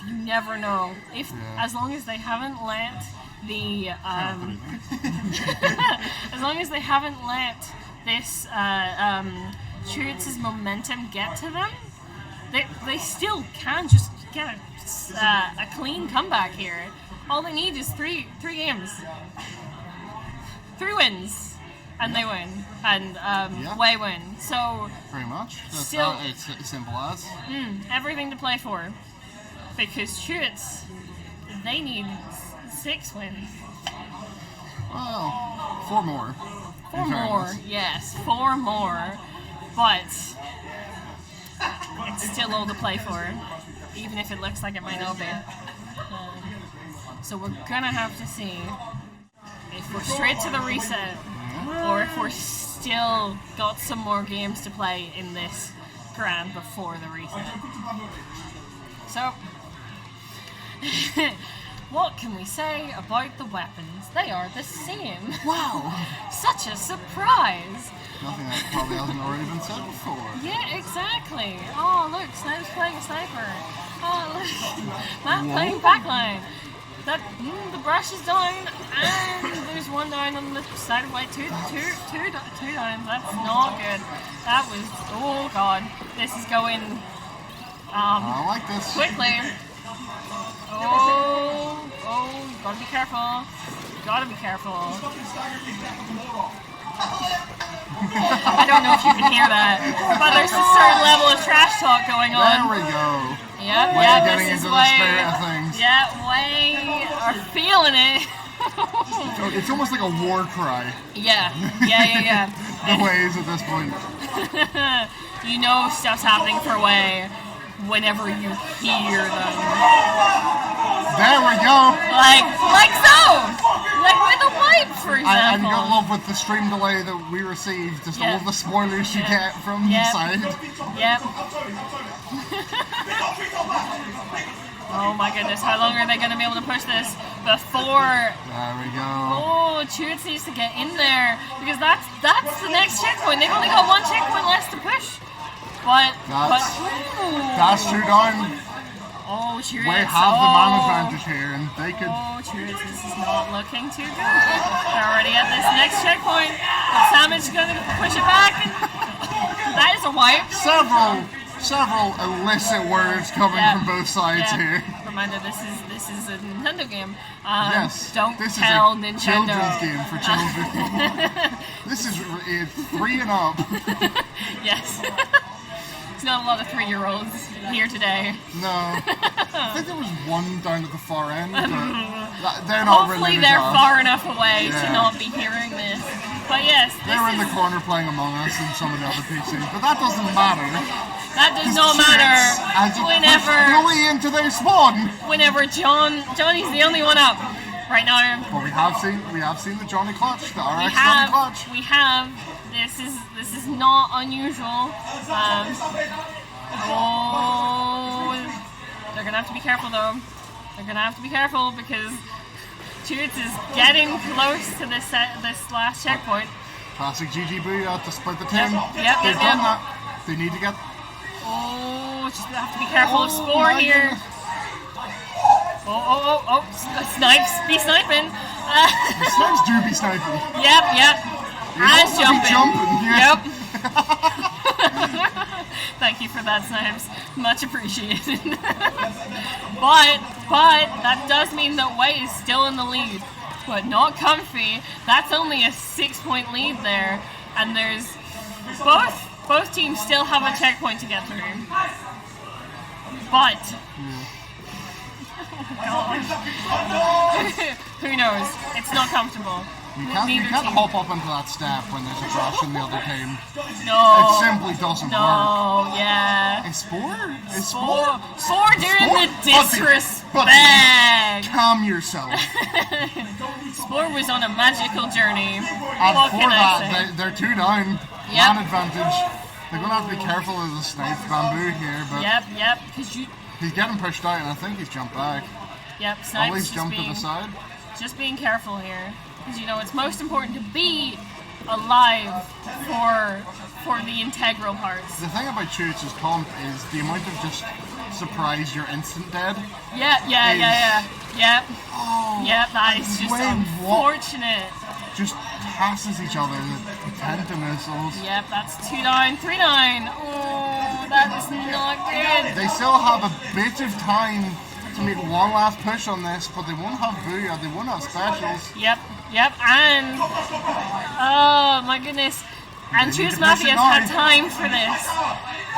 You never know. As long as they haven't let the as long as they haven't let this Turrets' momentum get to them, they still can just get a clean comeback here. All they need is three games, 3 wins, and they win, and Way win. So pretty much. Still, it's simple as everything to play for, because Turrets, they need 6 wins. Well, 4 more. 4 more, yes, 4 more. But it's still all to play for, even if it looks like it might not be. So we're gonna have to see if we're straight to the reset, or if we're still got some more games to play in this grand before the reset. So, what can we say about the weapons? They are the same. Wow! Such a surprise! Nothing that probably hasn't already been said before. Yeah, exactly. Oh, look, Sniper's playing a sniper. Oh, look, Matt playing backline. The brush is down, and there's 1 down on the side of White. Two down. That's not good. That was, oh god. This is going, I like this. Quickly. Oh, gotta be careful. Gotta be careful. I don't know if you can hear that, but there's a certain level of trash talk going on. There we go. Yep, getting this is into the spirit of things. Yeah, Way are feeling it. It's almost like a war cry. Yeah. The Ways at this point. You know stuff's happening for Way whenever you hear them. There we go. Like so. Like with a wipe, for example. And you gotta love with the stream delay that we received, just all the spoilers you get from the side. Yep. Oh my goodness, how long are they going to be able to push this before... There we go. Oh, Turrets needs to get in there, because that's the next checkpoint. They've only got 1 checkpoint less to push. But that's 2 down. Oh, Cheers. Way have the man advantage here, and they could. Oh, Cheers. This is not looking too good. They're already at this next checkpoint. But Savage going to push it back. That is a wipe. Several illicit words coming from both sides here. Reminder, this is a Nintendo game. Yes. Don't this tell is a Nintendo. children's game for children. This is 3 and up. Yes. There's not a lot of 3-year-olds here today. No. I think there was one down at the far end, but they're not Hopefully really they're far enough away to not be hearing this. But yes, they were in the corner playing Among Us and some of the other PCs, but that doesn't matter. That does not matter. Fully into their spawn. Whenever Johnny's the only one up right now. But we have seen the Johnny clutch, the RX Johnny clutch. We have. This is not unusual. They're gonna have to be careful though. They're gonna have to be careful because Toots is getting close to this last checkpoint. Classic GG Booyah to split the team. Yep, They've done that. They need to get. Oh, just have to be careful of Spore here. Oh, snipes, be sniping. The snipes do be sniping. Yep. And jumping. Yeah. Yep. Thank you for that, Snipes. Much appreciated. but that does mean that WHEYYY is still in the lead, but not comfy. That's only a 6-point lead there, and there's both teams still have a checkpoint to get through. But who knows? It's not comfortable. You can't hop up into that step when there's a rush in the other team. No. It simply doesn't work. No, yeah. Is Spore doing the disrespect. Calm yourself. Spore was on a magical journey. And what for can I that, say? they're 2 down. Yep. Man advantage. They're going to have to be careful of the snipe bamboo here, but Yep, because he's getting pushed out, and I think he's jumped back. Yep, Snipes Always jumped to the side. Just being careful here. Because, it's most important to be alive for the integral parts. The thing about Choots' comp is the amount of just surprise you're instant dead. Yeah. Oh, yep, that is just unfortunate. Just passes each other the penta missiles. Yep, that's 2 down, 3 down. Oh, that is not good. They still have a bit of time to make one last push on this, but they won't have Booyah, they won't have specials. Yep, and oh my goodness. And Choose Mafia's had time for this.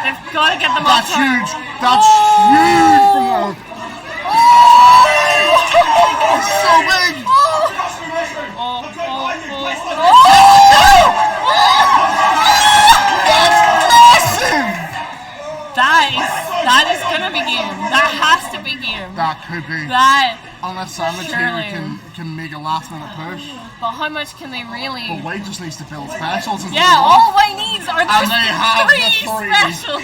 They've got to get them off. That's huge. That's huge from them. It's so big. That's massive. That is gonna be game. That has to be game. That could be. Unless Savage here can make a last minute push. But how much can they really? But WHEYYY just needs to build specials. And all WHEYYY needs are those and they have 3 the 3 specials.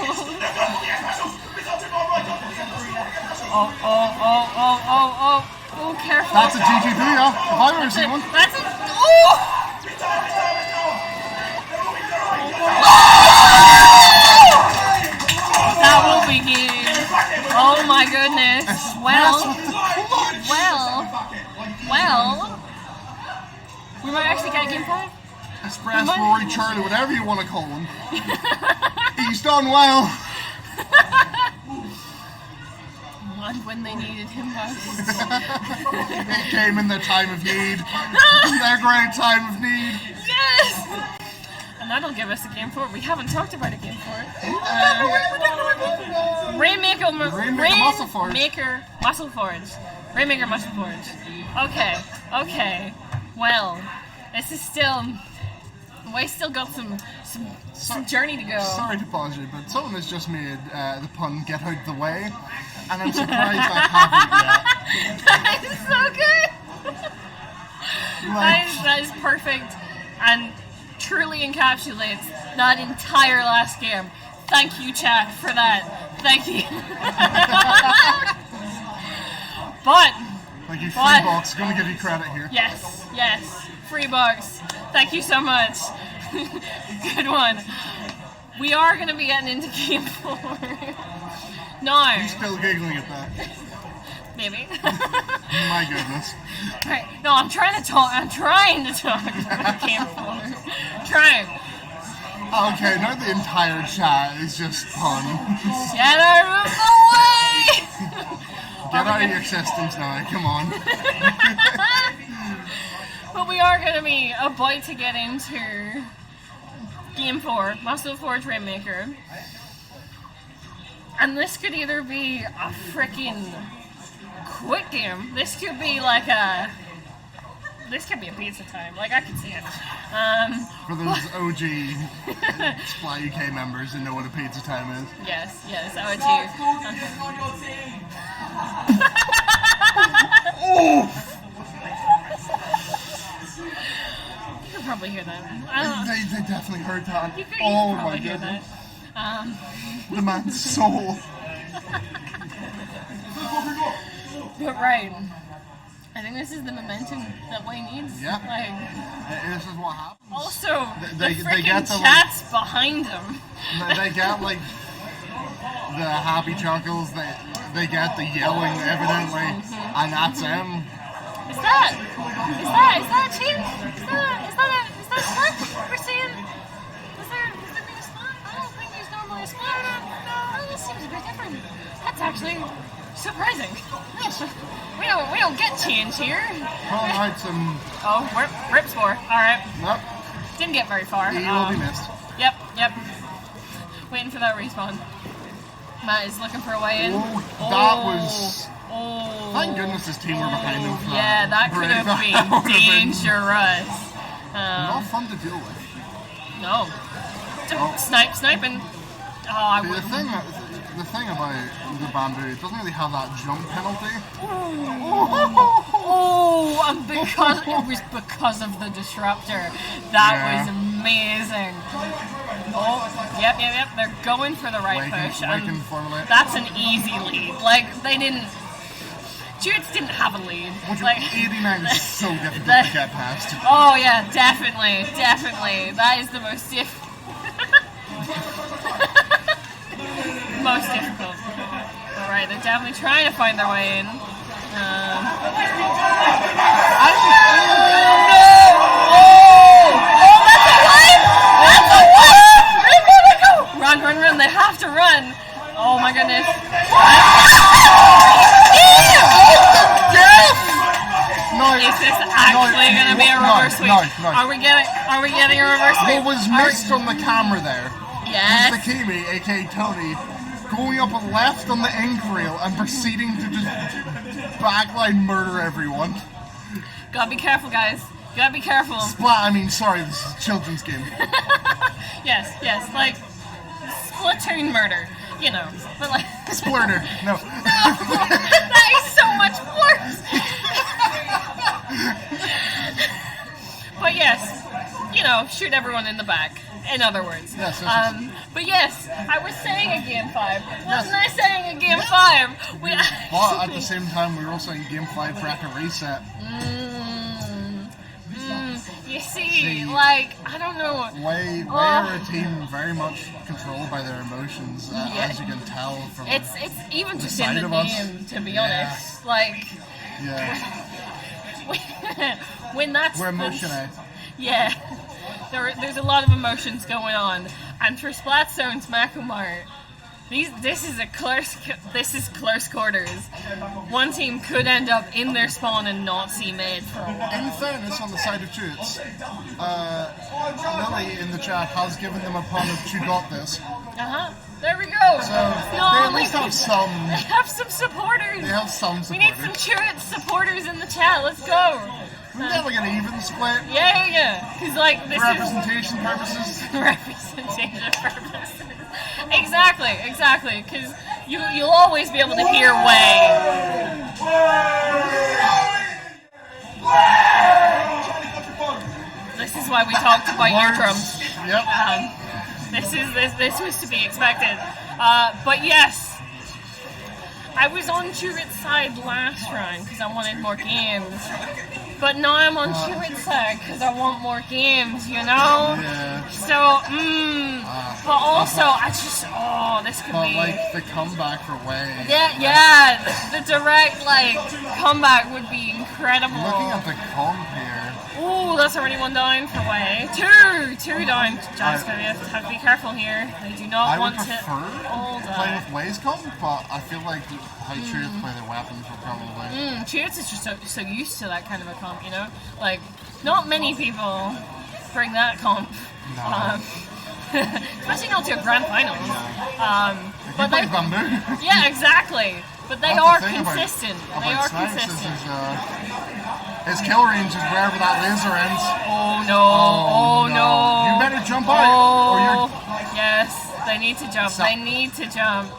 Oh, careful. That's a GG Booyah. If I've ever seen one. That's a. That will be game. Oh my goodness. Well. We might actually get game 5. Express, Rory, Charlie, whatever you want to call him. He's done well. And when they needed him most. It came in their time of need. Their great time of need. Yes! And that'll give us a game 4. We haven't talked about a game 4. Rainmaker Muscle Forge. Okay. Well, this is still. We still got some journey to go. Sorry to pause you, but someone has just made the pun "get out the way," and I'm surprised I haven't yet. That is so good. That is perfect, and truly encapsulates that entire last game. Thank you, chat, for that. Thank you. Thank you, Freebox. Gonna give you credit here. Yes, Freebox. Thank you so much. Good one. We are gonna be getting into game 4. No. He's still giggling at that. Maybe. My goodness. Right. No, I'm trying to talk. I can't. Trying. Okay, now the entire chat is just fun. Get out of the way! Get out of your systems now, come on. But we are going to be about to get into Game 4, Muscle Forge Rainmaker. And this could either be a freaking quick game. This could be like a... This could be a pizza time. Like, I can see it. For those OG Splat UK members who know what a pizza time is. Yes, OG. You can probably hear that. They definitely heard that. You can Oh probably my hear goodness. that. The man's soul. But right. I think this is the momentum that WHEYY needs. Yeah. Like, This is what happens. also, They the freaking get the, chat's behind them. They get like the happy chuckles, they get the yelling evidently, and that's him. Is that a change? Is that a split we're seeing? Is there being a split? I don't think there's normally a split. No, this seems a bit different. That's actually surprising. We don't get change here. Well, right, some... Oh, rip spore. Alright. Nope. Didn't get very far. He will be missed. Yep. Waiting for that respawn. Matt is looking for a way in. That was... Thank goodness his team were behind him. Yeah, that could have been dangerous. Not fun to deal with. No. Sniping. Oh, I would. The thing about the bamboo, it doesn't really have that jump penalty. Oh, and it was because of the disruptor. That was amazing. Oh, yep. They're going for the right push. That's an easy lead. Like, they didn't... Jutes didn't have a lead. Like, 89 is so difficult to get past. Oh yeah, definitely. That is the most most difficult. Alright, they're definitely trying to find their way in. Run, they have to run! Oh my goodness. Is this actually gonna be a reverse sweep? No. Are we getting a reverse sweep? What was missed on the camera there? Yes. Was Takimi, aka Tony, going up a left on the ink rail and proceeding to just backline murder everyone. Gotta be careful, guys. Gotta be careful. Sorry, this is a children's game. Yes, like Splatoon murder, you know, but like Splurter, no. That is so much worse. But yes, you know, shoot everyone in the back. In other words. Yes. But yes, I was saying in Game 5. Wasn't I saying in Game 5? But at the same time, we were also in Game 5 bracket reset. You see, like, I don't know. WHEYY are a team very much controlled by their emotions, as you can tell from It's even the just side in the of name, us. to be honest. Like, when that's... We're emotionate. Yeah. There's a lot of emotions going on. And for Splatzone's Makumart, this is close quarters. One team could end up in their spawn and not see mid for a while. In fairness, on the side of Jutes, Lily in the chat has given them a pun of "You got this." There we go. So they at least have some. They have some supporters. They have some supporters. We need some Churits supporters in the chat. Let's go. We're never gonna even split. Yeah. Because like this representation purposes. Representation purposes. Exactly. Because you'll always be able to hear WHEYY. This is why we talked about eardrums. Yep. This was to be expected. But yes, I was on Jurit's side last round because I wanted more games. but now I'm on Chewit's side because I want more games, you know? Yeah. So, but also, I just, this could But be... like the comeback for WHEYY. Yeah, the direct, like, comeback would be incredible. Looking at the comp here. Ooh, that's already one down for WHEYY. Two down. John's gonna have to be careful here. They do not I want would to prefer hold to play with WHEYY's comp, but I feel like how Truth play their weapons will probably. Chewits is just so used to that kind of a comp, you know? Like, not many people bring that comp. No. Especially not to a grand finals. But play they, Bamboo. yeah, exactly. But they That's are the thing about- consistent. They about are Snipes is consistent. his kill range is wherever that laser ends. Oh no! Oh no! You better jump out, or you're. Yes, they need to jump. They need to jump.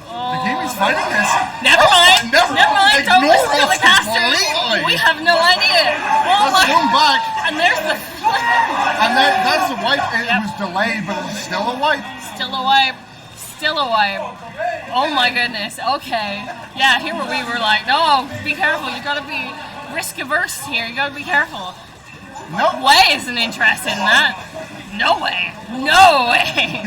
The game is fighting this. Never mind. Never mind. Don't Ignore listen to the us casters. completely. We have no idea. Oh Let's my! zoom back. And there's the. And that's a wipe. It was delayed, but it's still a wipe. Still a wipe. Still a wipe. Oh my goodness. Okay. Yeah, here we were like, no, be careful. You gotta be risk averse here. You gotta be careful. No WHEYY isn't interested in that. No way. No way.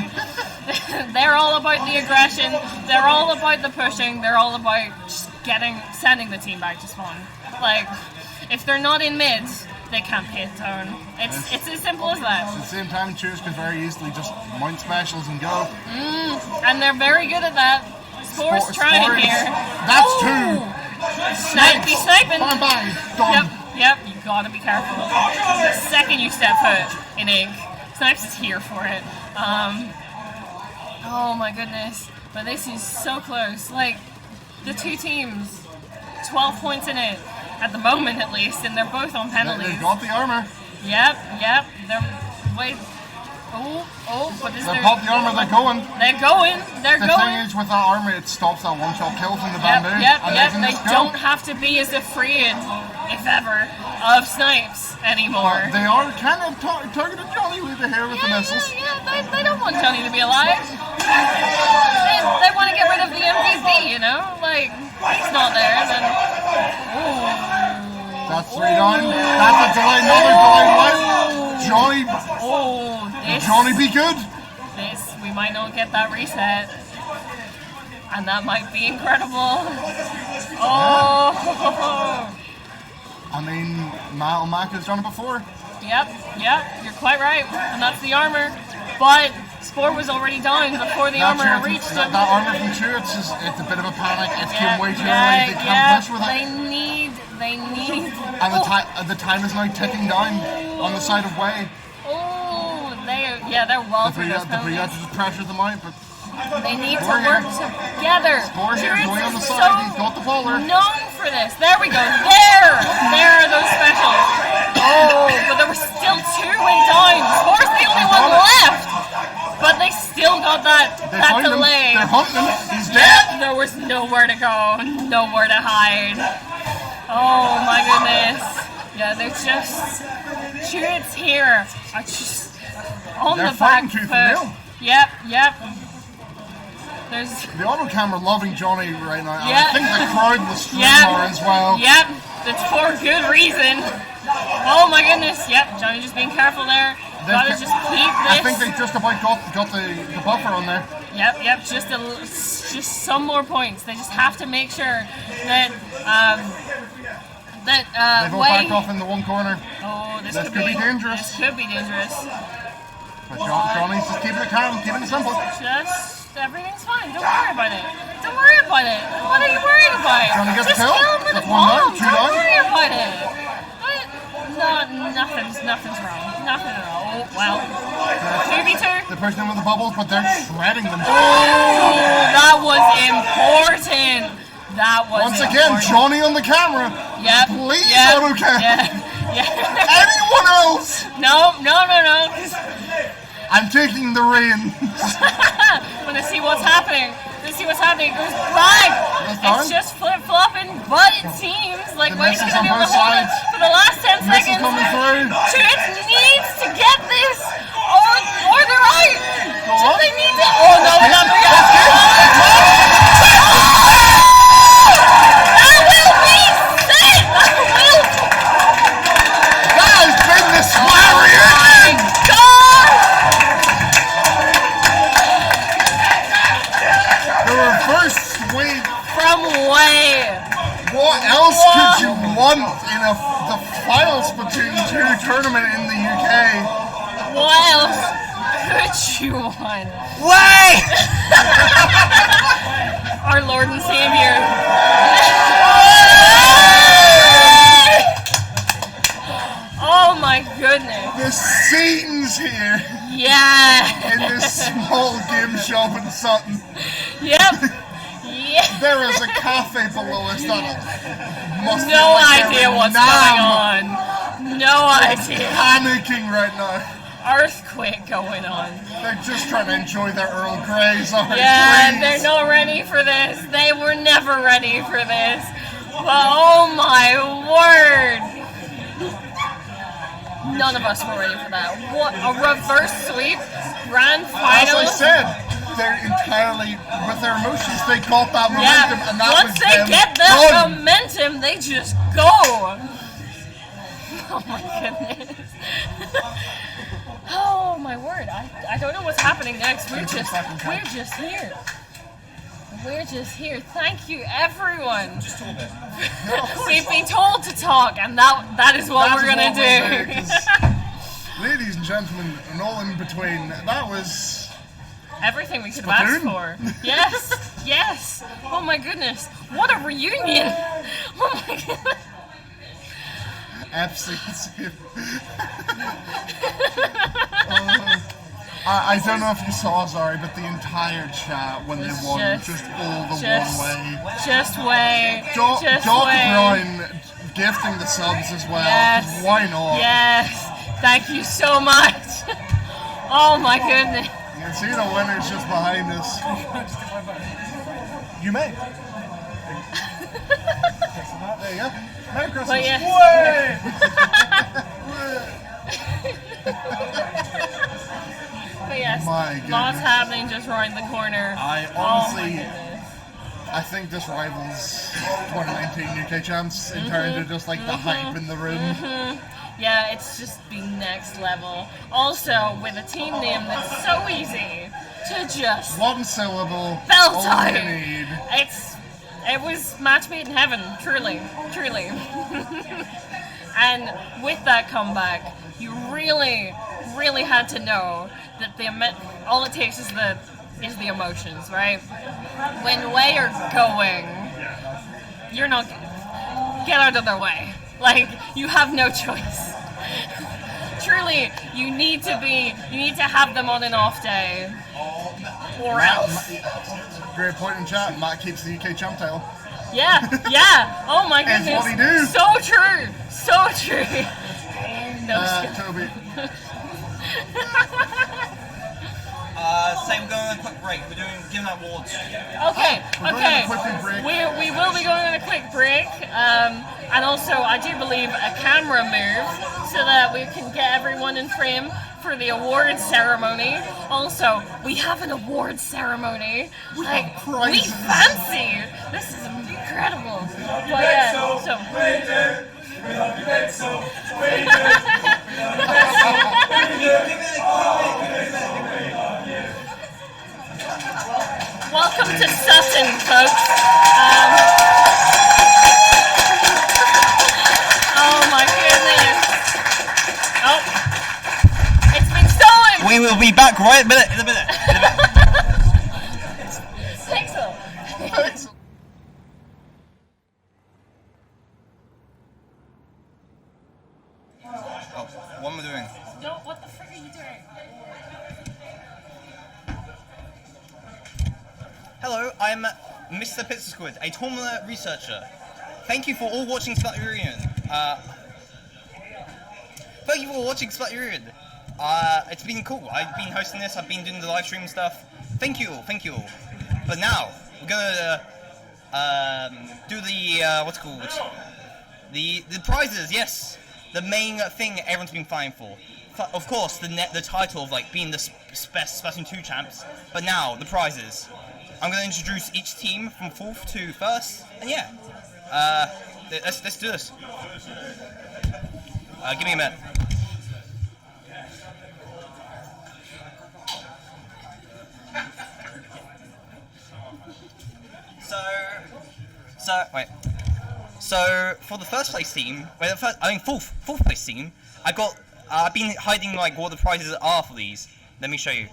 They're all about the aggression. They're all about the pushing. They're all about just sending the team back to spawn. Like, if they're not in mids, they can't pay it down. It's as simple as that. At the same time, Cheers can very easily just mount specials and go. And they're very good at that. Spore's trying Spores. here. That's two. Be sniping. Bang, bang. Done. Yep, you gotta be careful. The second you step foot in ink, Snipes is here for it. Oh my goodness. But this is so close. Like, the two teams, 12 points in it, at the moment at least, and they're both on penalties. They've got the armor. Yep. Wait. What is They there? pop the armor, they're going. They're The going. thing is, with that armor, it stops that one-shot kill from the bamboo. And Yep. can They just go. don't have to be as afraid, if ever, of Snipes anymore. They are kind of targeted Johnny with the hair with the missiles. Yeah, they don't want Johnny to be alive. They want to get rid of the MVP, you know? Like, he's not there, then... That's 3 down. That's a delay, another delayed one. Johnny. Johnny be good. We might not get that reset. And that might be incredible. I mean, Mac has done it before. Yep, you're quite right. And that's the armor. But Spore was already down before the armor reached him. That armor from Chewits it's a bit of a panic. It's came way too late. They can't push with it. They need. And the time is now ticking down on the side of WHEYY. They're well through those The Brigade penalties. just pressure them out, but They need to work together. Spore here, Chewits going on the is side. so He's got the baller. known for this. There we go. There are those specials. But there were still 2 way down. Spore's the only one left. But they still got that delay. They're hunting him. He's dead. There was nowhere to go, nowhere to hide. Oh my goodness. Yeah, they're just... Chewits here are just on They're the back fighting tooth foot. and nail. Yep. There's... The auto camera loving Johnny right now. And Yep. I think the crowd was streaming Yep. as well. Yep. It's for good reason. Oh my goodness. Yep. Johnny just being careful there. Gotta just keep this. I think they just about got the buffer on there. Yep. Just some more points. They just have to make sure that They've all WHEYY. backed off in the one corner. This could be dangerous. This could be dangerous. But Johnny's just keeping it calm, keeping it simple. Everything's fine. Don't worry about it. Don't worry about it. What are you worried about? Johnny gets Just killed. kill him with a That's 1 down, bomb. 2 Don't down. worry about it. Nothing's wrong. Nothing at all. Oh, well. 2v2. They're pushing them with the bubbles, but they're shredding them. That was important. Once again, Johnny on the camera. Yep. Please, Yep. AutoCam. Yeah. Anyone else? No. I'm taking the reins. Let's see what's happening. It goes back. It's just flip-flopping, but it seems like The WHEYY's misses gonna be on able to both hold it sides. for the last 10 Misses seconds. coming through. Chewits needs to get this, or they're out. on. They need to. Oh no, we're not. That will be set. month in the final Splatoon 2 tournament in the UK. What else could you want? Way! Our Lord and Savior. Oh my goodness. The scenes here. Yeah. In this small game shop in Sutton. Yep. Yeah. There is a cafe below us that must be No like idea what's going on. No idea. Panicking right now. Earthquake going on. They're just trying to enjoy their Earl Greys. Yeah, they're not ready for this. They were never ready for this. But oh my word. None of us were ready for that. What a reverse sweep. Grand final. As I said, they're entirely with their emotions. They got that momentum, and that once was they them get that done. momentum, they just go. Oh my goodness. Oh my word. I don't know what's happening next. We're just here. We're just here. Thank you, everyone. Just a bit. We've been told to talk, and that is what we're gonna do. Ladies and gentlemen, and all in between, that was everything we could have asked for. Yes, yes. Oh my goodness, what a reunion! Oh my goodness. Absolutely. I don't know if you saw, sorry, but the entire chat when they won, just all the one way. Just way. Doc just Brown gifting the subs as well. Yes. Why not? Yes. Thank you so much. Oh my goodness. You can see the winners just behind us. You may. There you go. Merry Christmas. But yes. But yes, lots happening just around the corner. I honestly, I think this rivals 2019 UK champs in terms of just like the hype in the room. Yeah, it's just been next level. Also, with a team name that's so easy to just one syllable, belt all out. you need. It was match made in heaven, truly. And with that comeback, you really had to know that all it takes is the emotions, right? When WHEYYY are going, you're not get out of their way. Like, you have no choice. Truly, you need to have them on an off day, or else. Great point in chat. Matt keeps the UK champ title. Yeah. Oh my goodness. That's what he do. So true. No. Toby. Say we're going on a quick break. We're giving out awards. Okay. We will be going on a quick break. And also, I do believe a camera move so that we can get everyone in frame for the awards ceremony. Also, we have an awards ceremony. We fancy. This is incredible. But yeah, welcome to Sutton, folks. Oh my goodness. Oh, it's been stolen. We will be back right in a minute. Thanks. Oh, what am I doing? No, what the frick are you doing? Hello, I'm Mr. Pizza Squid, a tournament researcher. Thank you for all watching Splatoon. It's been cool. I've been hosting this. I've been doing the live stream stuff. Thank you all. But now we're gonna do the what's it called? The prizes. Yes, the main thing everyone's been fighting for. Of course, the title of like being the best Splatoon 2 champs. But now the prizes. I'm going to introduce each team from 4th to 1st, and yeah, let's do this. Give me a minute. So wait. So for the first place team, fourth place team, I've been hiding like what the prizes are for these. Let me show you.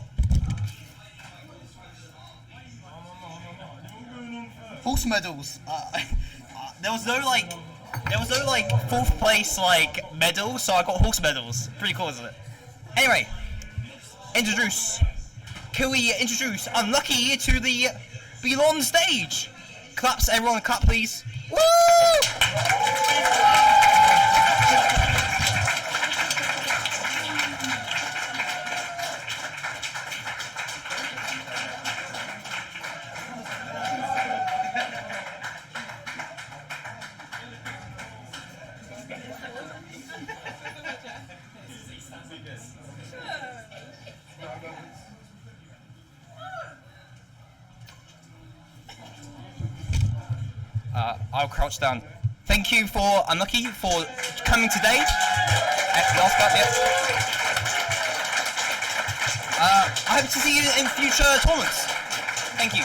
Horse medals. There was no like fourth place like medal, so I got horse medals. Pretty cool, isn't it? Anyway, can we introduce Unlucky to the Beyond stage? Claps, everyone, clap please. Woo! I'll crouch down. Thank you for Unlucky for coming today. Last clap, yeah. I hope to see you in future tournaments. Thank you.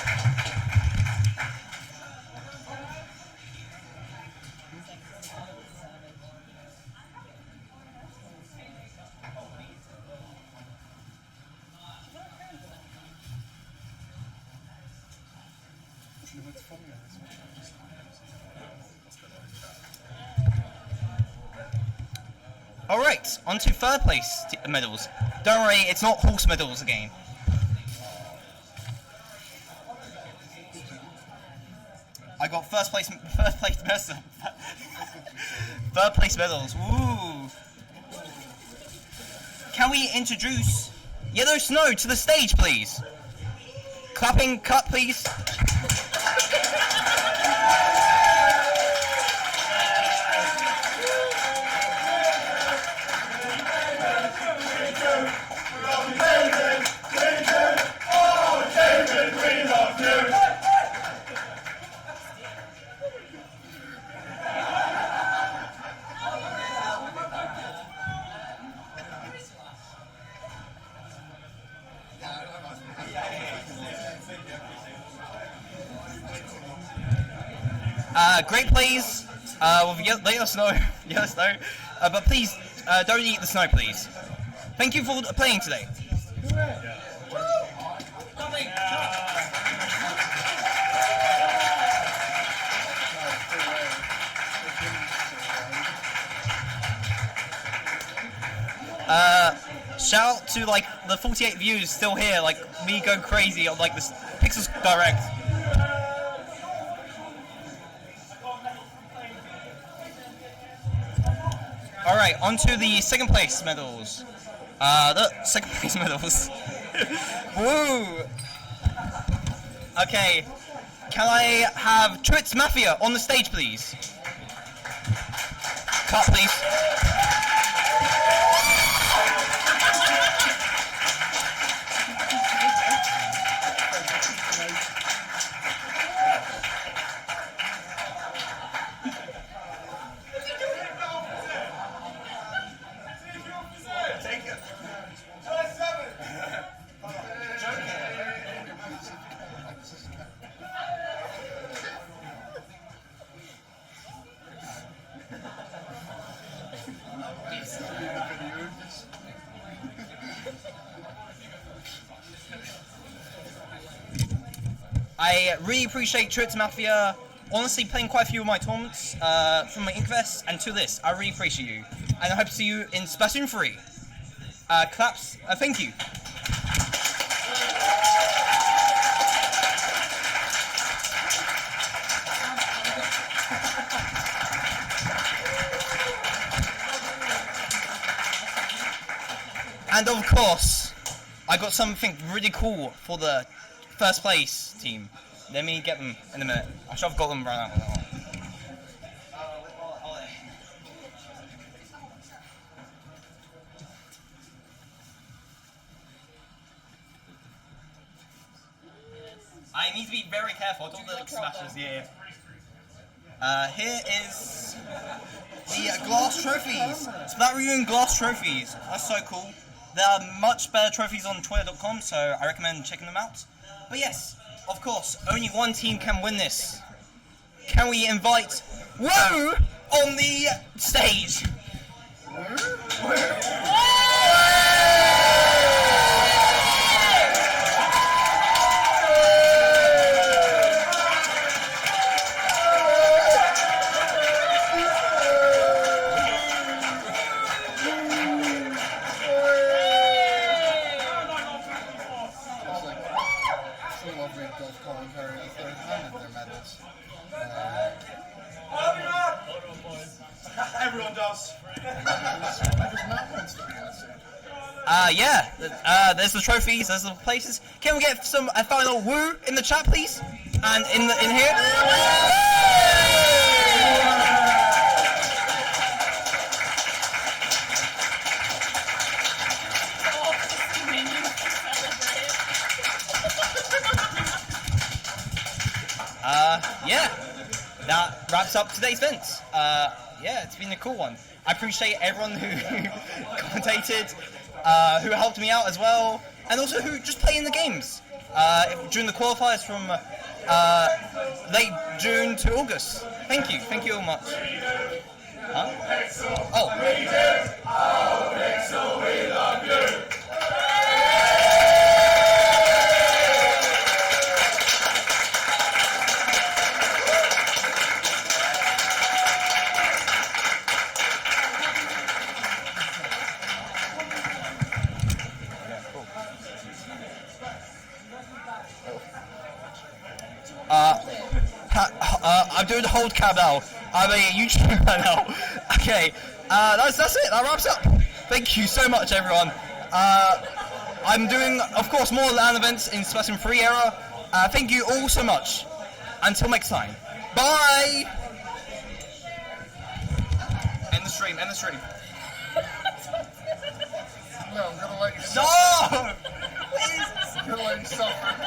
Alright, on to third place medals. Don't worry, it's not horse medals again. I got first place medals. Third place medals. Woo! Can we introduce Yellow Snow to the stage, please? Clapping, cut, please. Great plays with Yellow Snow, but please don't eat the snow, please. Thank you for playing today. Shout out to like the 48 viewers still here, like me go crazy on like this Pixels Direct. Alright, on to the second place medals. Woo! Okay, can I have Twits Mafia on the stage, please? Cut, please. I really appreciate Twits Mafia honestly playing quite a few of my tournaments from my Inkfest and to this. I really appreciate you. And I hope to see you in Splatoon 3. Claps, thank you. And of course, I got something really cool for the first place team. Let me get them in a minute. I should have got them right now. I need to be very careful. I don't want the smashes here. Here is the glass trophies. Splatoon glass trophies. That's so cool. There are much better trophies on Twitter.com, so I recommend checking them out. But yes, of course, only one team can win this. Can we invite Woo on the stage. Everyone does. Yeah. There's the trophies. There's the places. Can we get a final woo in the chat, please? And in here. Yeah. That wraps up today's events. Yeah, it's been a cool one. I appreciate everyone who commentated, who helped me out as well, and also who just play in the games during the qualifiers from late June to August. Thank you all much. Huh? Oh. I'm doing the hold cab now. I'm a YouTuber now. Okay, that's it. That wraps up. Thank you so much, everyone. I'm doing, of course, more LAN events in Splatoon 3 era. Thank you all so much. Until next time. Bye! End the stream. No, I'm gonna let you. No! I'm gonna let you suffer.